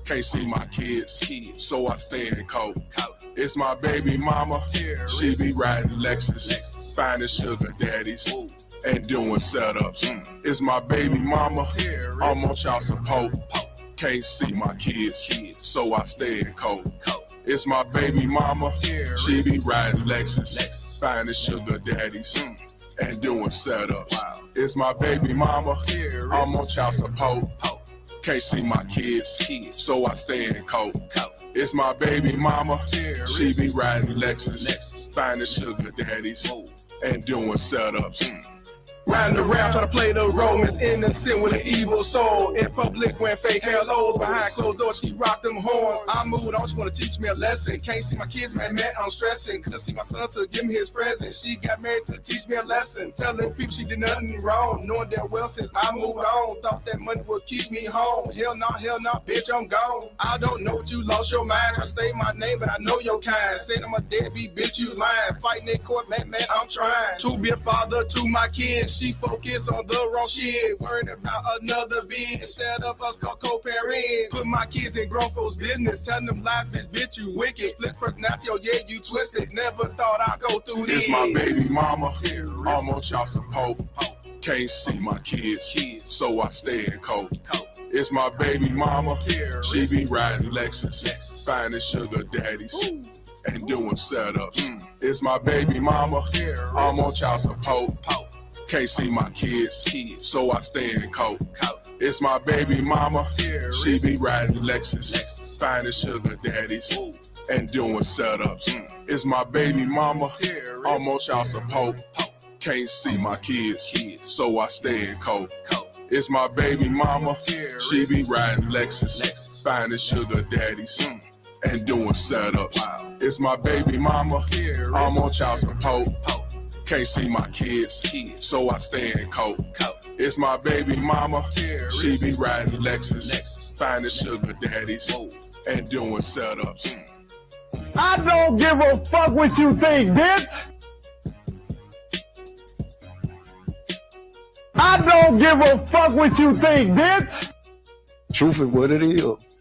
Can't see my kids, so I stay in cold. It's my baby mama. She be riding Lexus, finding sugar daddies and doing setups. It's my baby mama. I'm on child support. Can't see my kids, so I stay in cold. It's my baby mama. She be riding Lexus, finding sugar daddies and doing setups. It's my baby mama. I'm on child support. Can't see my kids, so I stay in cold. It's my baby mama. She be riding Lexus, finding sugar daddies and doing setups. Riding around, try to play the romance, innocent with an evil soul. In public, wearing fake hellos. Behind closed doors, she rocked them horns. I moved on, she wanna teach me a lesson. Can't see my kids, man, I'm stressing. Couldn't see my son to give me his present. She got married to teach me a lesson. Telling people she did nothing wrong. Knowing that well since I moved on. Thought that money would keep me home. Hell no, bitch, I'm gone. I don't know what you lost your mind. Try to say my name, but I know your kind. Saying I'm a deadbeat, bitch, you lying. Fighting in court, man, I'm trying to be a father to my kids. She focus on the wrong shit, worried about another bitch instead of us co-parenting. Put my kids in grown folks' business, telling them lies, bitch, you wicked. Split personality, oh yeah, you twisted. Never thought I'd go through this. It's my baby mama. I'm on child support. Can't see my kids, so I stay in cold. It's my baby mama. She be riding Lexus, finding sugar daddies and doing setups. It's my baby mama. I'm on child support. Can't see my kids, so I stay in cold. It's my baby mama. She be riding Lexus, finding sugar daddies and doing setups. It's my baby mama. I'm on child support. Can't see my kids, so I stay in cold. It's my baby mama. She be riding Lexus, finding sugar daddies and doing setups. It's my baby mama. I'm on child support. Can't see my kids, so I stay in cold. It's my baby mama. She be riding Lexus, finding sugar daddies and doing setups. I don't give a fuck what you think, bitch. I don't give a fuck what you think, bitch. Truth is what it is.